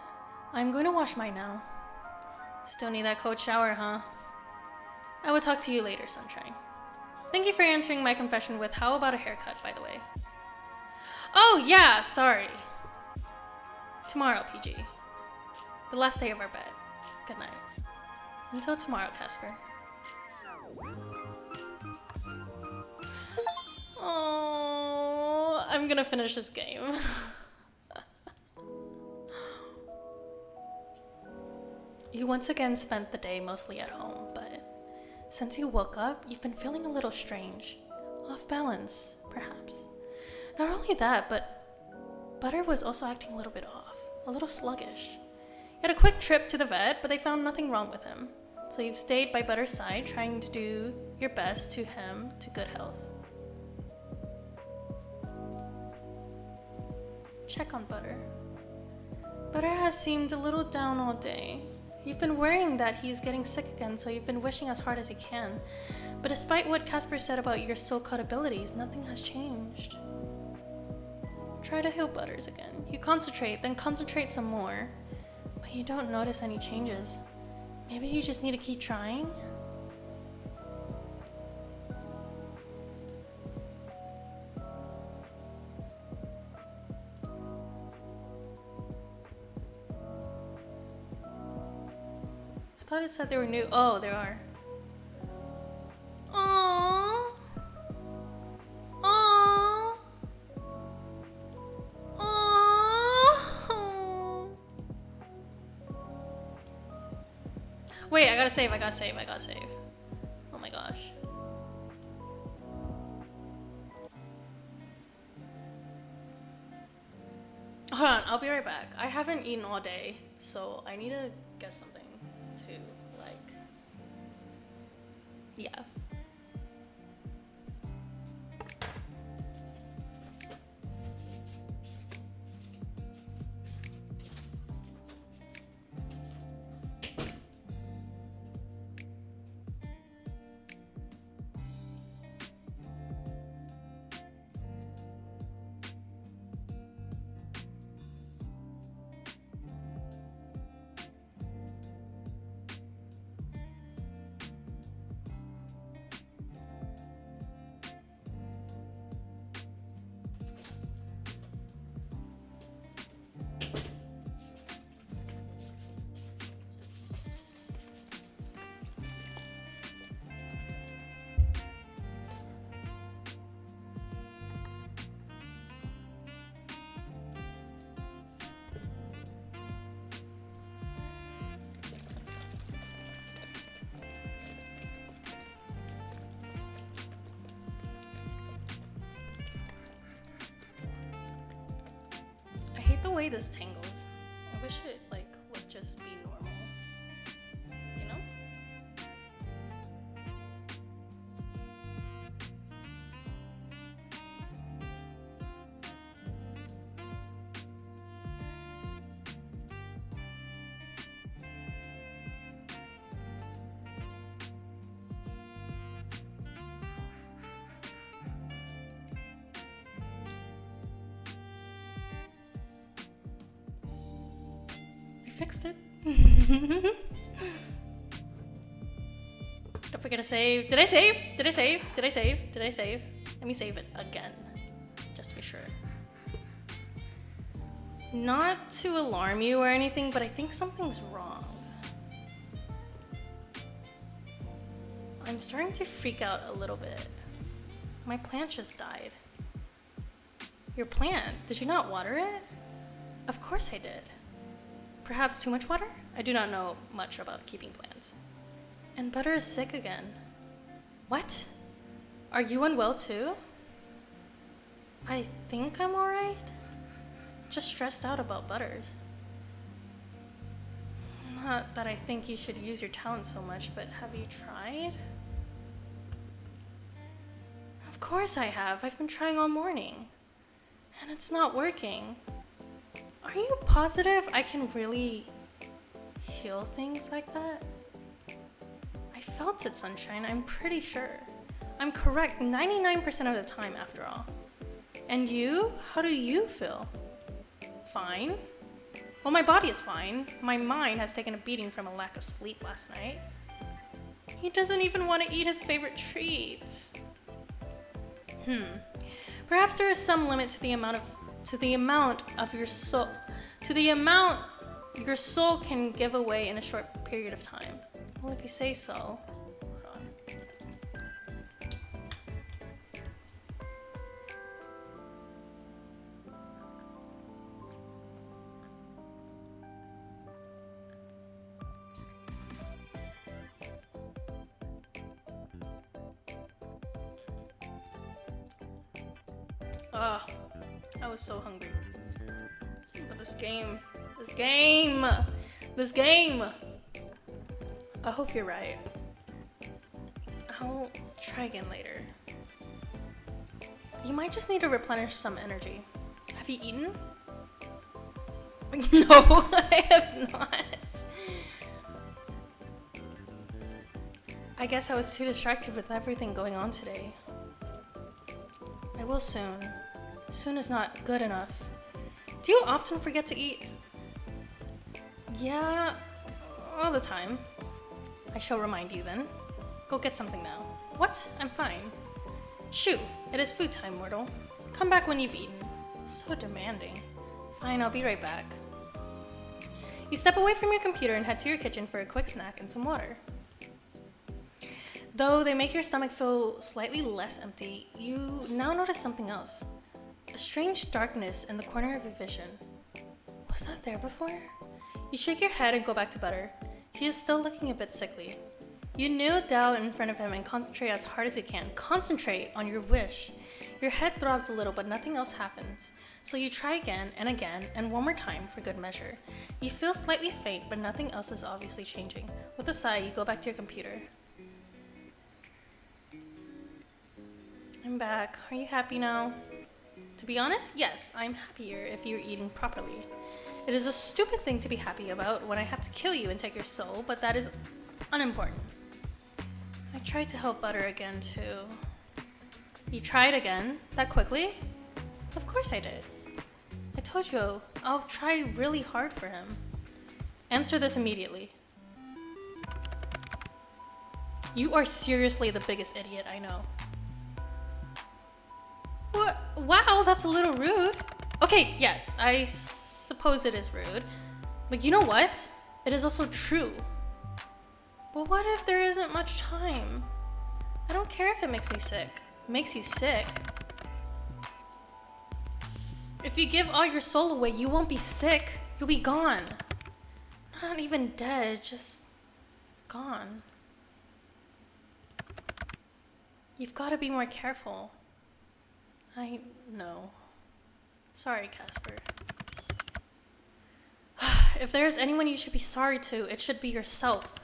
I'm going to wash mine now. Still need that cold shower, huh? I will talk to you later, Sunshine. Thank you for answering my confession with how about a haircut, by the way. Oh yeah, sorry. Tomorrow, PG. The last day of our bed. Good night. Until tomorrow, Casper. Oh, I'm gonna finish this game. You once again spent the day mostly at home, but since you woke up, you've been feeling a little strange. Off balance, perhaps. Not only that, but Butter was also acting a little bit off, a little sluggish. You had a quick trip to the vet, but they found nothing wrong with him. So you've stayed by Butter's side, trying to do your best to him to good health. Check on Butter. Butter has seemed a little down all day. You've been worrying that he's getting sick again, so you've been wishing as hard as you can. But despite what Casper said about your so-called abilities, nothing has changed. Try to heal Butters again. You concentrate, then concentrate some more. But you don't notice any changes. Maybe you just need to keep trying? thought it said they were new. Oh, there are. Aww. Aww. Aww. Wait, I gotta save. Oh my gosh. Hold on, I'll be right back. I haven't eaten all day, so I need to get something to, like, yeah. I hate the way this tangles. I wish it, like, would just be normal. You know? Fixed it. Don't forget to save. Did I save? Did I save? Did I save? Did I save? Let me save it again, just to be sure. Not to alarm you or anything, but I think something's wrong. I'm starting to freak out a little bit. My plant just died. Your plant? Did you not water it? Of course I did. Perhaps too much water? I do not know much about keeping plants. And Butter is sick again. What? Are you unwell too? I think I'm alright. Just stressed out about Butters. Not that I think you should use your talent so much, but have you tried? Of course I have. I've been trying all morning. And it's not working. Are you positive I can really heal things like that? I felt it, Sunshine. I'm pretty sure. I'm correct 99% of the time, after all. And you? How do you feel? Fine. Well, my body is fine. My mind has taken a beating from a lack of sleep last night. He doesn't even want to eat his favorite treats. Perhaps there is some limit to the amount of your soul your soul can give away in a short period of time. Well, if you say so. Hold on. I was so hungry. But this game. I hope you're right. I'll try again later. You might just need to replenish some energy. Have you eaten? No, I have not. I guess I was too distracted with everything going on today. I will soon. Soon is not good enough. Do you often forget to eat? Yeah, all the time. I shall remind you then. Go get something now. What? I'm fine. Shoo, it is food time, mortal. Come back when you've eaten. So demanding. Fine, I'll be right back. You step away from your computer and head to your kitchen for a quick snack and some water. Though they make your stomach feel slightly less empty, you now notice something else. A strange darkness in the corner of your vision. Was that there before? You shake your head and go back to Butter. He is still looking a bit sickly. You kneel down in front of him and concentrate as hard as you can. Concentrate on your wish. Your head throbs a little, but nothing else happens. So you try again, and one more time for good measure. You feel slightly faint, but nothing else is obviously changing. With a sigh, you go back to your computer. I'm back. Are you happy now? To be honest, yes, I'm happier if you're eating properly. It is a stupid thing to be happy about when I have to kill you and take your soul, but that is unimportant. I tried to help Butter again, too. You tried again? That quickly? Of course I did. I told you, I'll try really hard for him. Answer this immediately. You are seriously the biggest idiot I know. What? Wow, that's a little rude. Okay, yes, I suppose it is rude. But you know what? It is also true. But what if there isn't much time? I don't care if it makes me sick. It makes you sick. If you give all your soul away, you won't be sick. You'll be gone. Not even dead, just gone. You've got to be more careful. I know. Sorry, Casper. If there is anyone you should be sorry to, it should be yourself.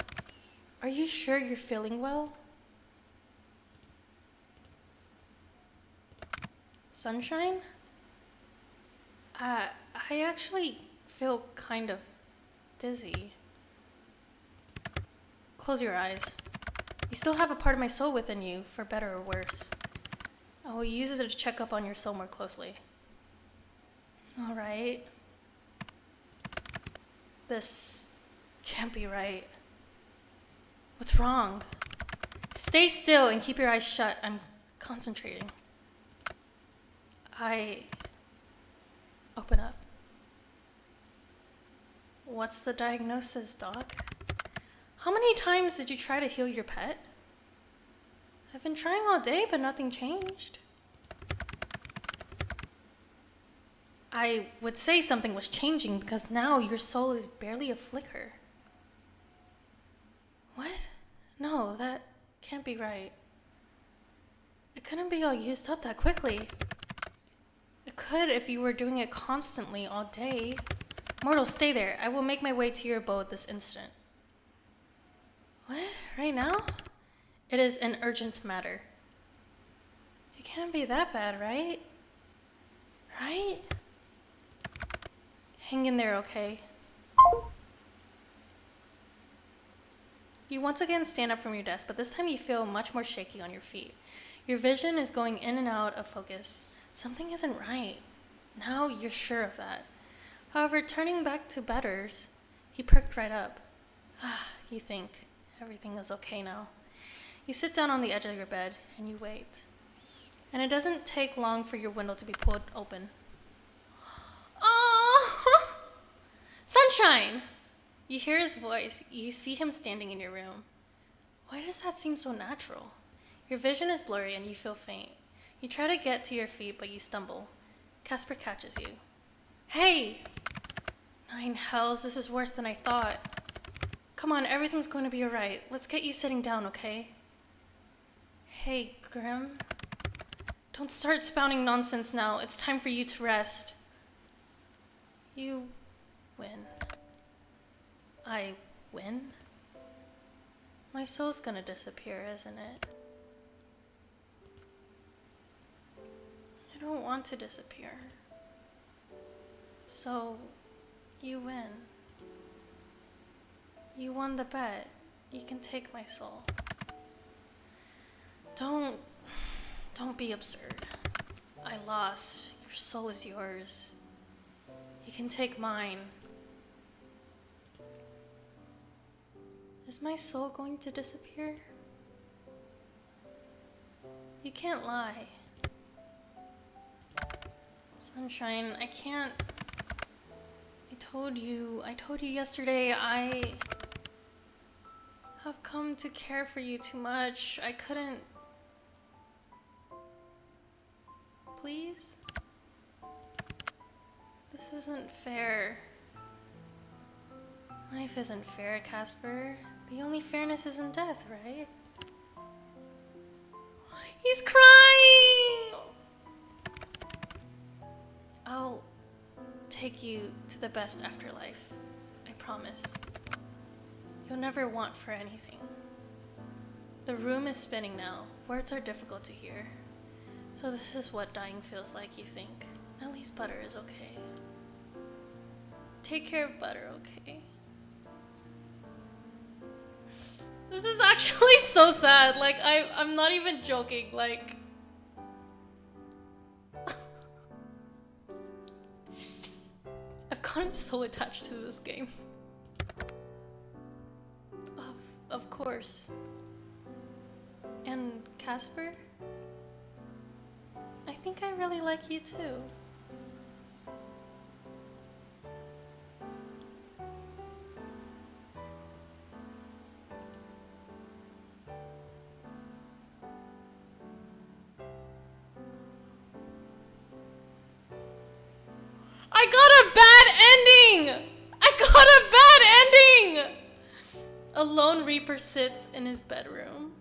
Are you sure you're feeling well? Sunshine? I actually feel kind of dizzy. Close your eyes. You still have a part of my soul within you, for better or worse. I will use it to check up on your soul more closely. All right. This can't be right. What's wrong? Stay still and keep your eyes shut. I'm concentrating. Open up. What's the diagnosis, Doc? How many times did you try to heal your pet? I've been trying all day, but nothing changed. I would say something was changing because now your soul is barely a flicker. What? No, that can't be right. It couldn't be all used up that quickly. It could if you were doing it constantly all day. Mortal, stay there. I will make my way to your abode this instant. What? Right now? It is an urgent matter. It can't be that bad, right? Right? Hang in there, okay? You once again stand up from your desk, but this time you feel much more shaky on your feet. Your vision is going in and out of focus. Something isn't right. Now you're sure of that. However, turning back to Better's, he perked right up. You think everything is okay now. You sit down on the edge of your bed and you wait. And it doesn't take long for your window to be pulled open. Oh! Sunshine! You hear his voice. You see him standing in your room. Why does that seem so natural? Your vision is blurry and you feel faint. You try to get to your feet, but you stumble. Casper catches you. Hey! 9 hells, this is worse than I thought. Come on, everything's going to be alright. Let's get you sitting down, okay? Hey, Grim. Don't start spouting nonsense now. It's time for you to rest. You win. I win? My soul's gonna disappear, isn't it? I don't want to disappear. So, you win. You won the bet. You can take my soul. Don't be absurd. I lost. Your soul is yours. You can take mine. Is my soul going to disappear? You can't lie. Sunshine, I can't. I told you yesterday I have come to care for you too much. I couldn't. Please? This isn't fair. Life isn't fair, Casper. The only fairness is in death, right? He's crying! I'll take you to the best afterlife. I promise. You'll never want for anything. The room is spinning now. Words are difficult to hear. So this is what dying feels like, you think. At least Butter is okay. Take care of Butter, okay? This is actually so sad. Like, I'm not even joking. Like, I've gotten so attached to this game. Of course. And Casper? I think I really like you too. I got a bad ending! I got a bad ending! A lone reaper sits in his bedroom.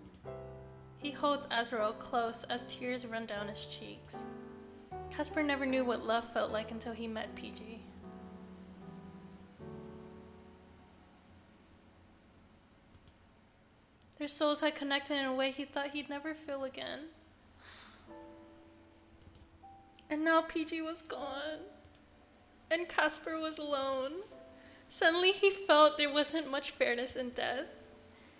He holds Azrael close as tears run down his cheeks. Casper never knew what love felt like until he met PG. Their souls had connected in a way he thought he'd never feel again. And now PG was gone. And Casper was alone. Suddenly he felt there wasn't much fairness in death.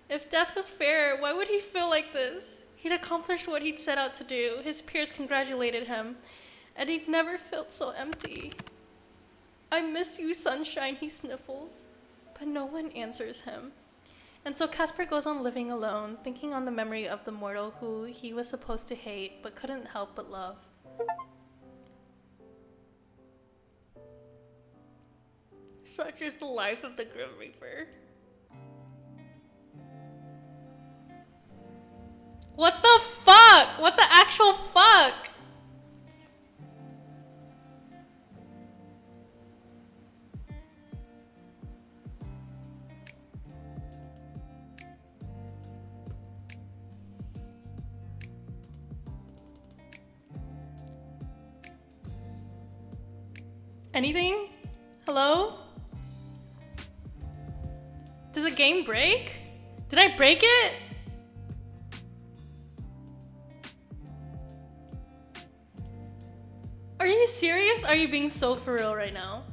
If death was fair, why would he feel like this? He'd accomplished what he'd set out to do. His peers congratulated him, and he'd never felt so empty. I miss you, sunshine, he sniffles, but no one answers him. And so Casper goes on living alone, thinking on the memory of the mortal who he was supposed to hate, but couldn't help but love. Such is the life of the Grim Reaper. What the fuck? What the actual fuck? Anything? Hello? Did the game break? Did I break it? Are you serious? Are you being so for real right now?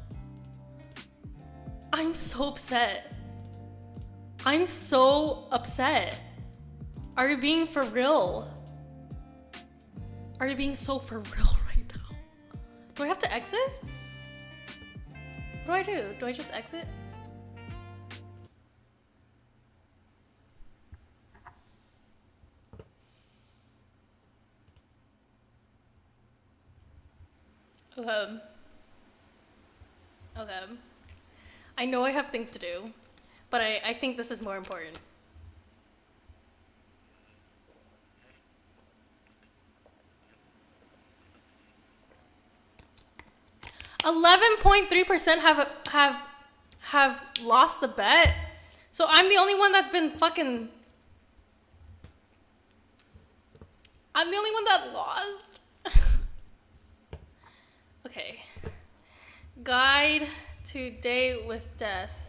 I'm so upset. I'm so upset. Are you being for real? Are you being so for real right now? Do I have to exit? What do? Do I just exit? Okay. I know I have things to do, but I think this is more important. 11.3% have lost the bet. So I'm the only one that's been fucking. I'm the only one that lost. Okay. Guide to Date with Death.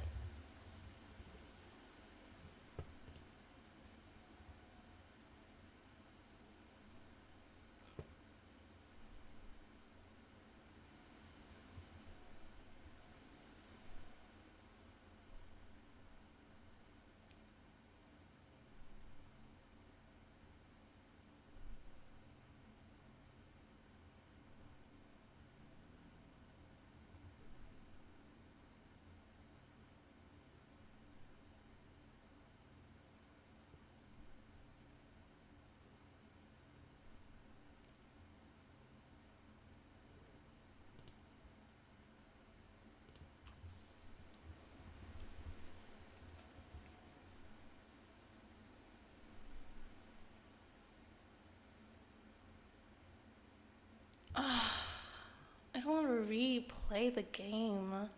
replay the game.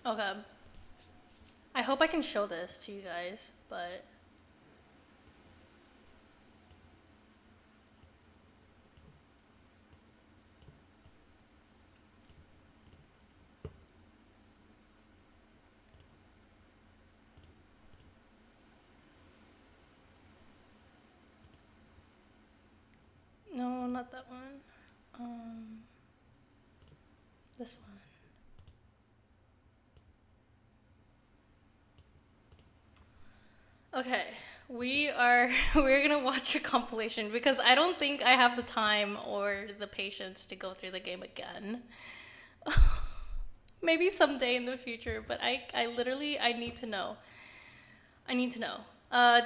Okay. I hope I can show this to you guys, but... No, not that one. This one. Okay, we're gonna watch a compilation because I don't think I have the time or the patience to go through the game again. Maybe someday in the future, but I literally I need to know. I need to know.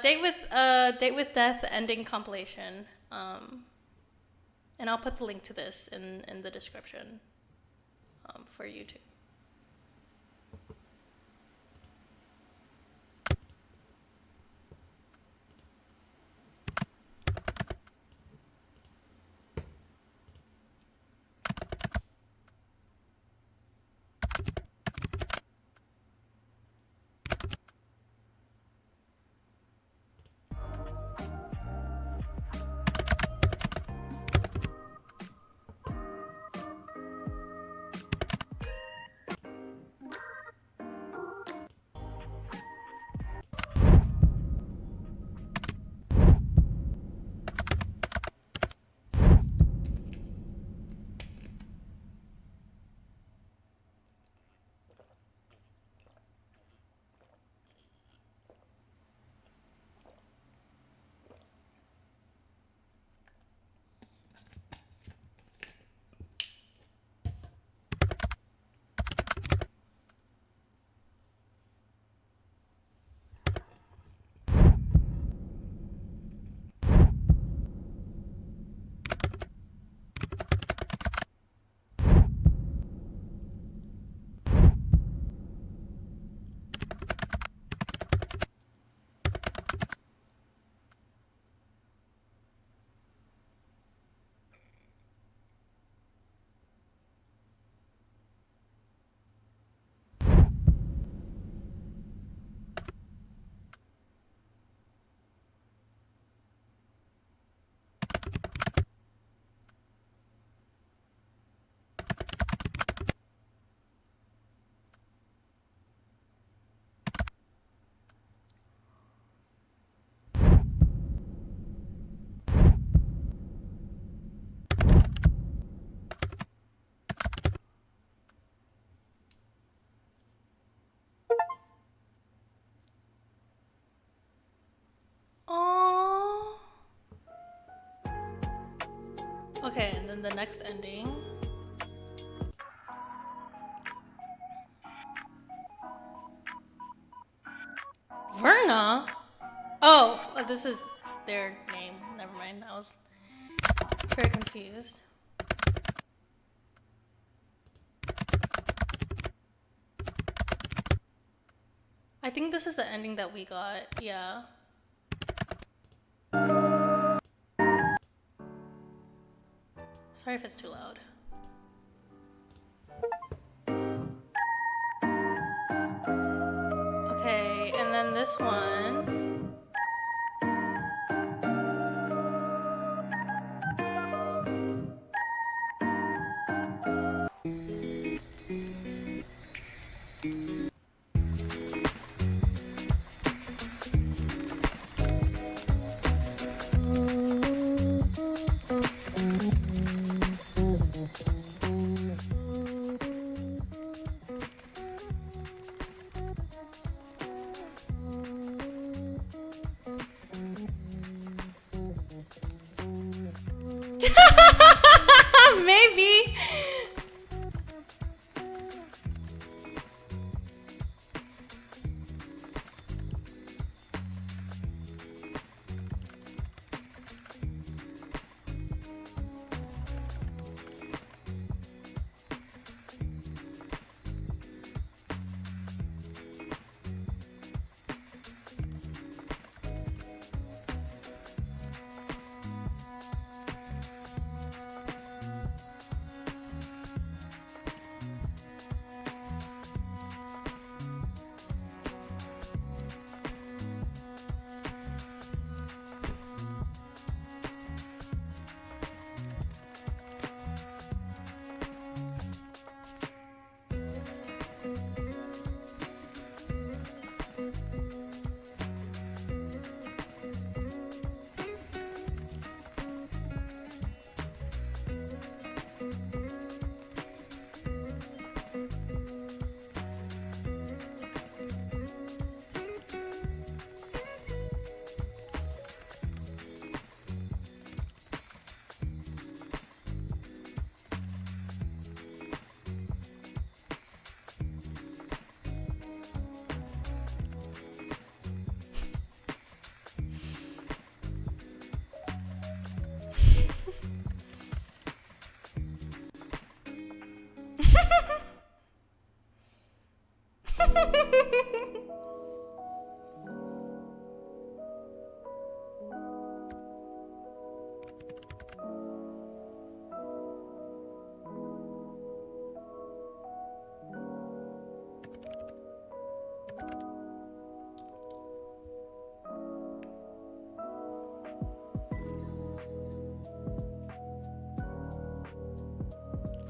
Date with Death ending compilation. And I'll put the link to this in the description for YouTube. Oh. Okay, and then the next ending. Verna? Oh, this is their name. Never mind. I was very confused. I think this is the ending that we got. Yeah. Sorry if it's too loud. Okay, and then this one.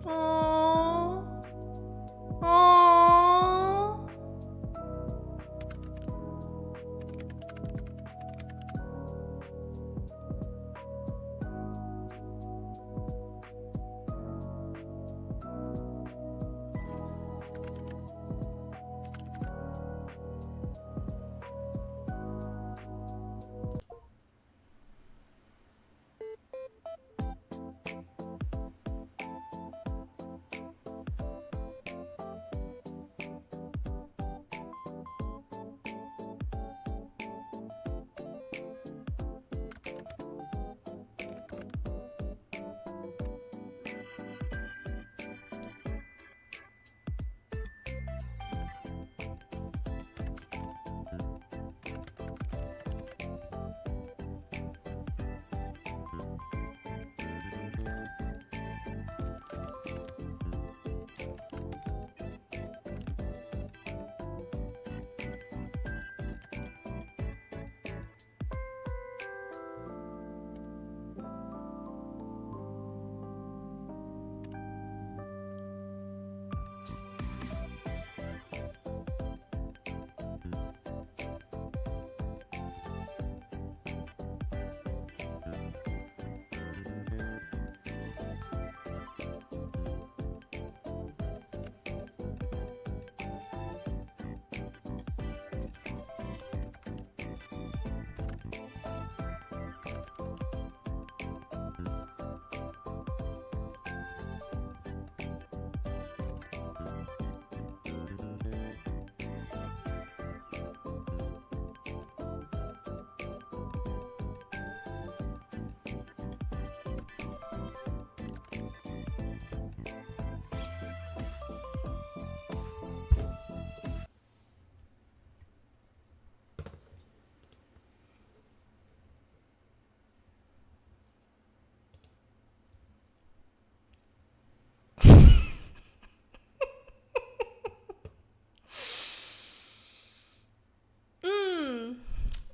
Aww. Aww.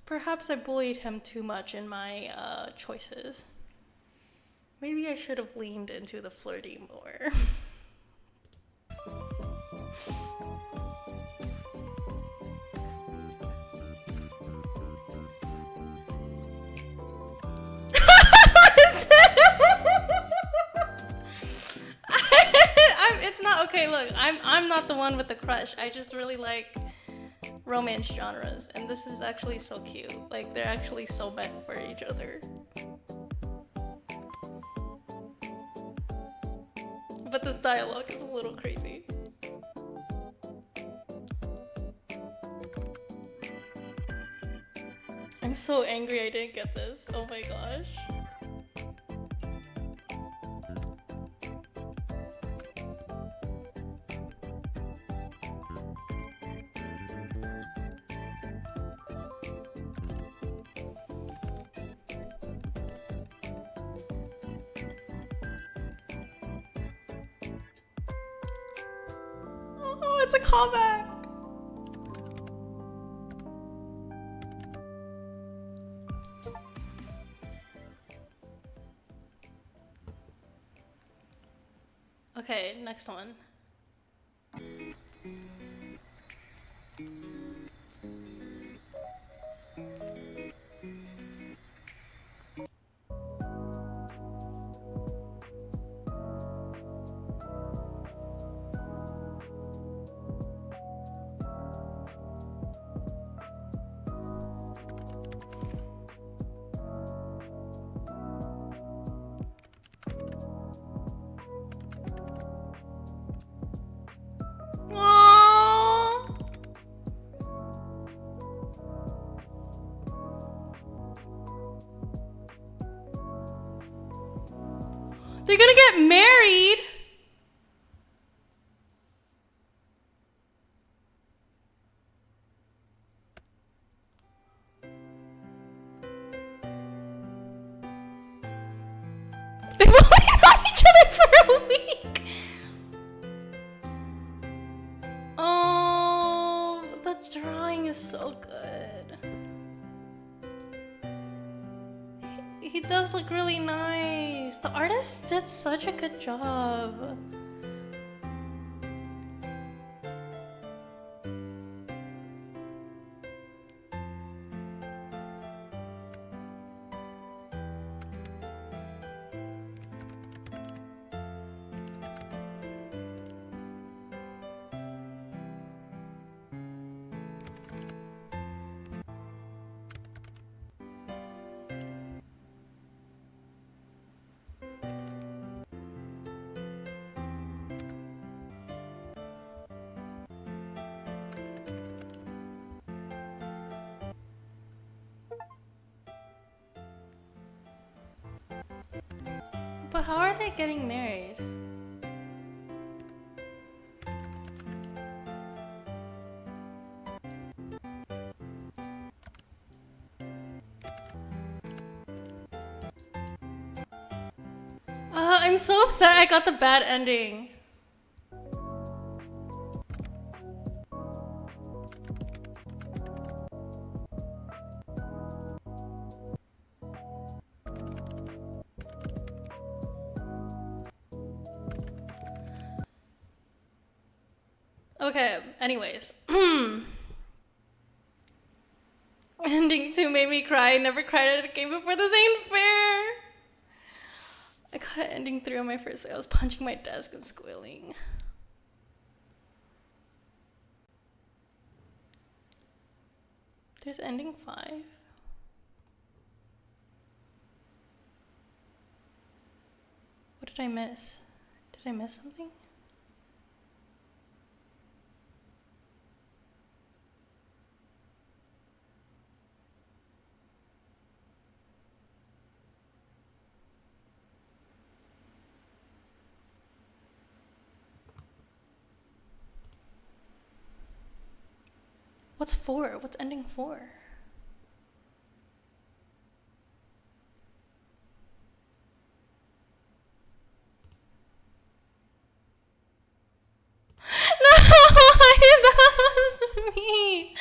Perhaps I bullied him too much in my choices. Maybe I should have leaned into the flirty more. It's not okay. Look, I'm not the one with the crush. I just really like romance genres, and this is actually so cute. Like, they're actually so meant for each other. But this dialogue is a little crazy. I'm so angry I didn't get this. Oh my gosh. Oh, it's a callback. Okay, next one. They're gonna get married. together for a week. Oh, the drawing is so good. He does look really nice. The artist did such a good job. But how are they getting married? I'm so upset I got the bad ending. Okay, anyways. Ending 2 made me cry. I never cried at a game before. This ain't fair. I got ending 3 on my first day. I was punching my desk and squealing. There's ending 5. What did I miss? Did I miss something? What's 4? What's ending 4? No, that was me.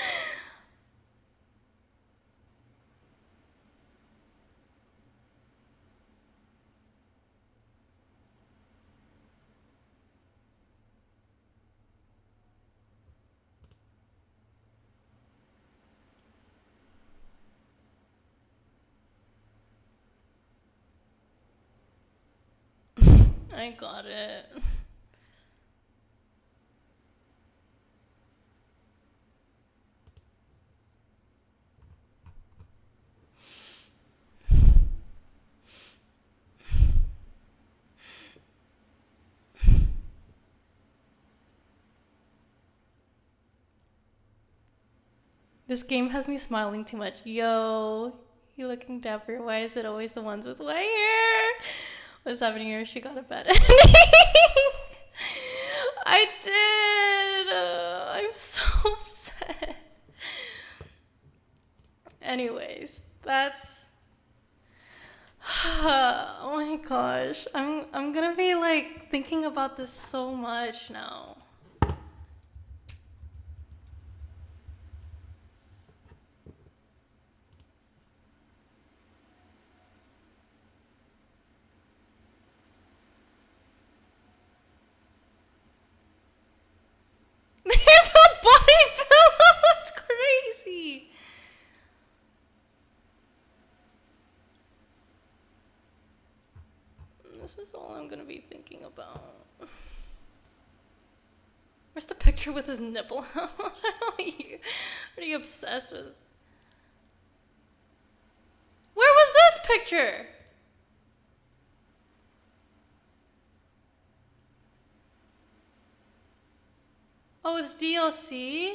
I got it. This game has me smiling too much. Yo, you looking dapper. Why is it always the ones with white hair? What's happening here? She got a bad ending. I did. I'm so upset. Anyways, that's. Oh my gosh, I'm gonna be like thinking about this so much now. There's a body pillow. That's crazy. This is all I'm gonna be thinking about. Where's the picture with his nipple? What are you obsessed with? Where was this picture? Oh, it's DLC?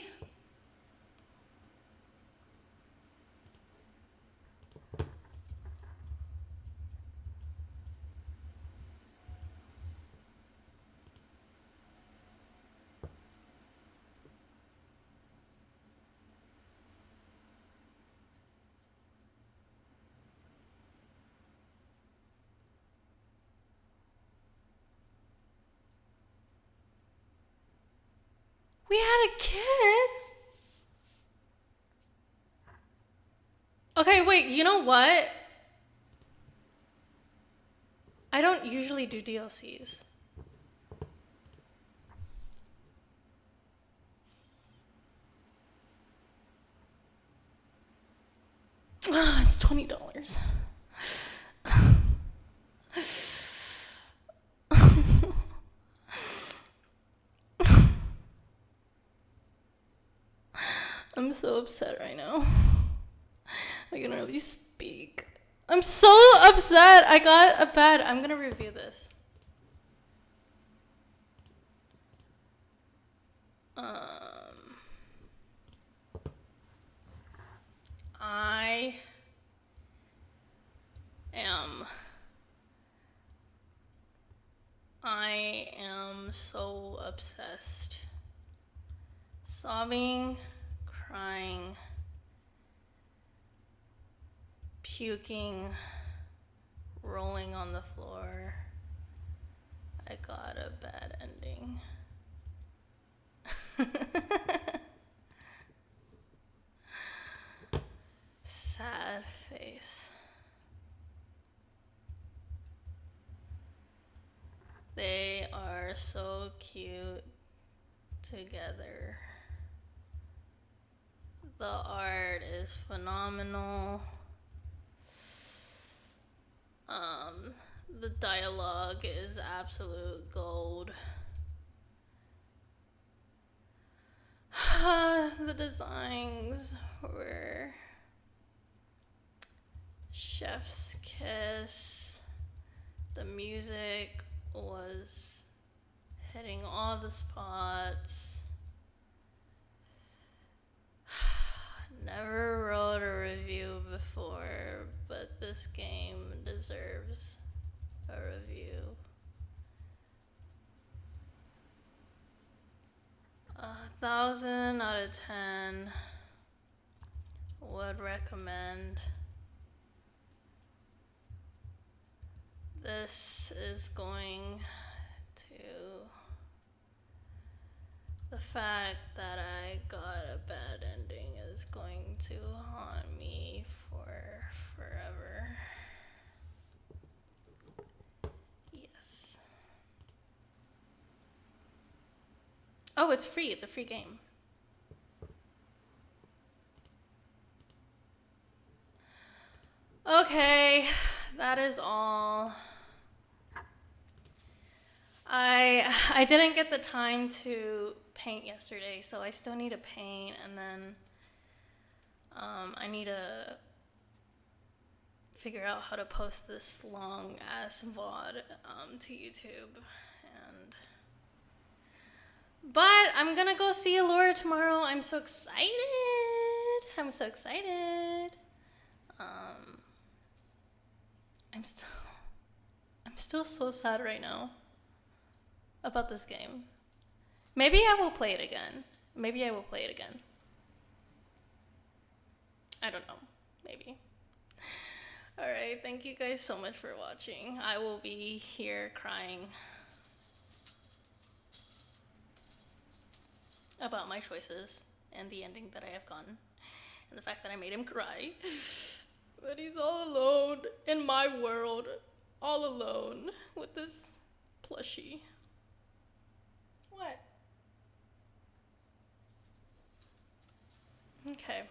We had a kid? Okay, wait, you know what? I don't usually do DLCs. It's $20. I'm so upset right now. I can hardly speak. I'm so upset. I got a bad. I'm gonna review this. I am. I am so obsessed. Sobbing, crying, puking, rolling on the floor. I got a bad ending. Sad face. They are so cute together. The art is phenomenal. The dialogue is absolute gold. The designs were chef's kiss. The music was hitting all the spots. Never wrote a review before, but this game deserves a review. 1,000 out of 10. Would recommend. This is going to. The fact that I got a bad ending is going to haunt me for forever. Yes. Oh, it's free. It's a free game. Okay, that is all. I didn't get the time to paint yesterday, so I still need to paint, and then I need to figure out how to post this long ass VOD to YouTube. But I'm gonna go see Laura tomorrow. I'm so excited. I'm so excited. I'm still so sad right now about this game. Maybe I will play it again. I don't know. Maybe. Alright, thank you guys so much for watching. I will be here crying about my choices and the ending that I have gotten. And the fact that I made him cry. But he's all alone in my world. All alone with this plushie. What? Okay.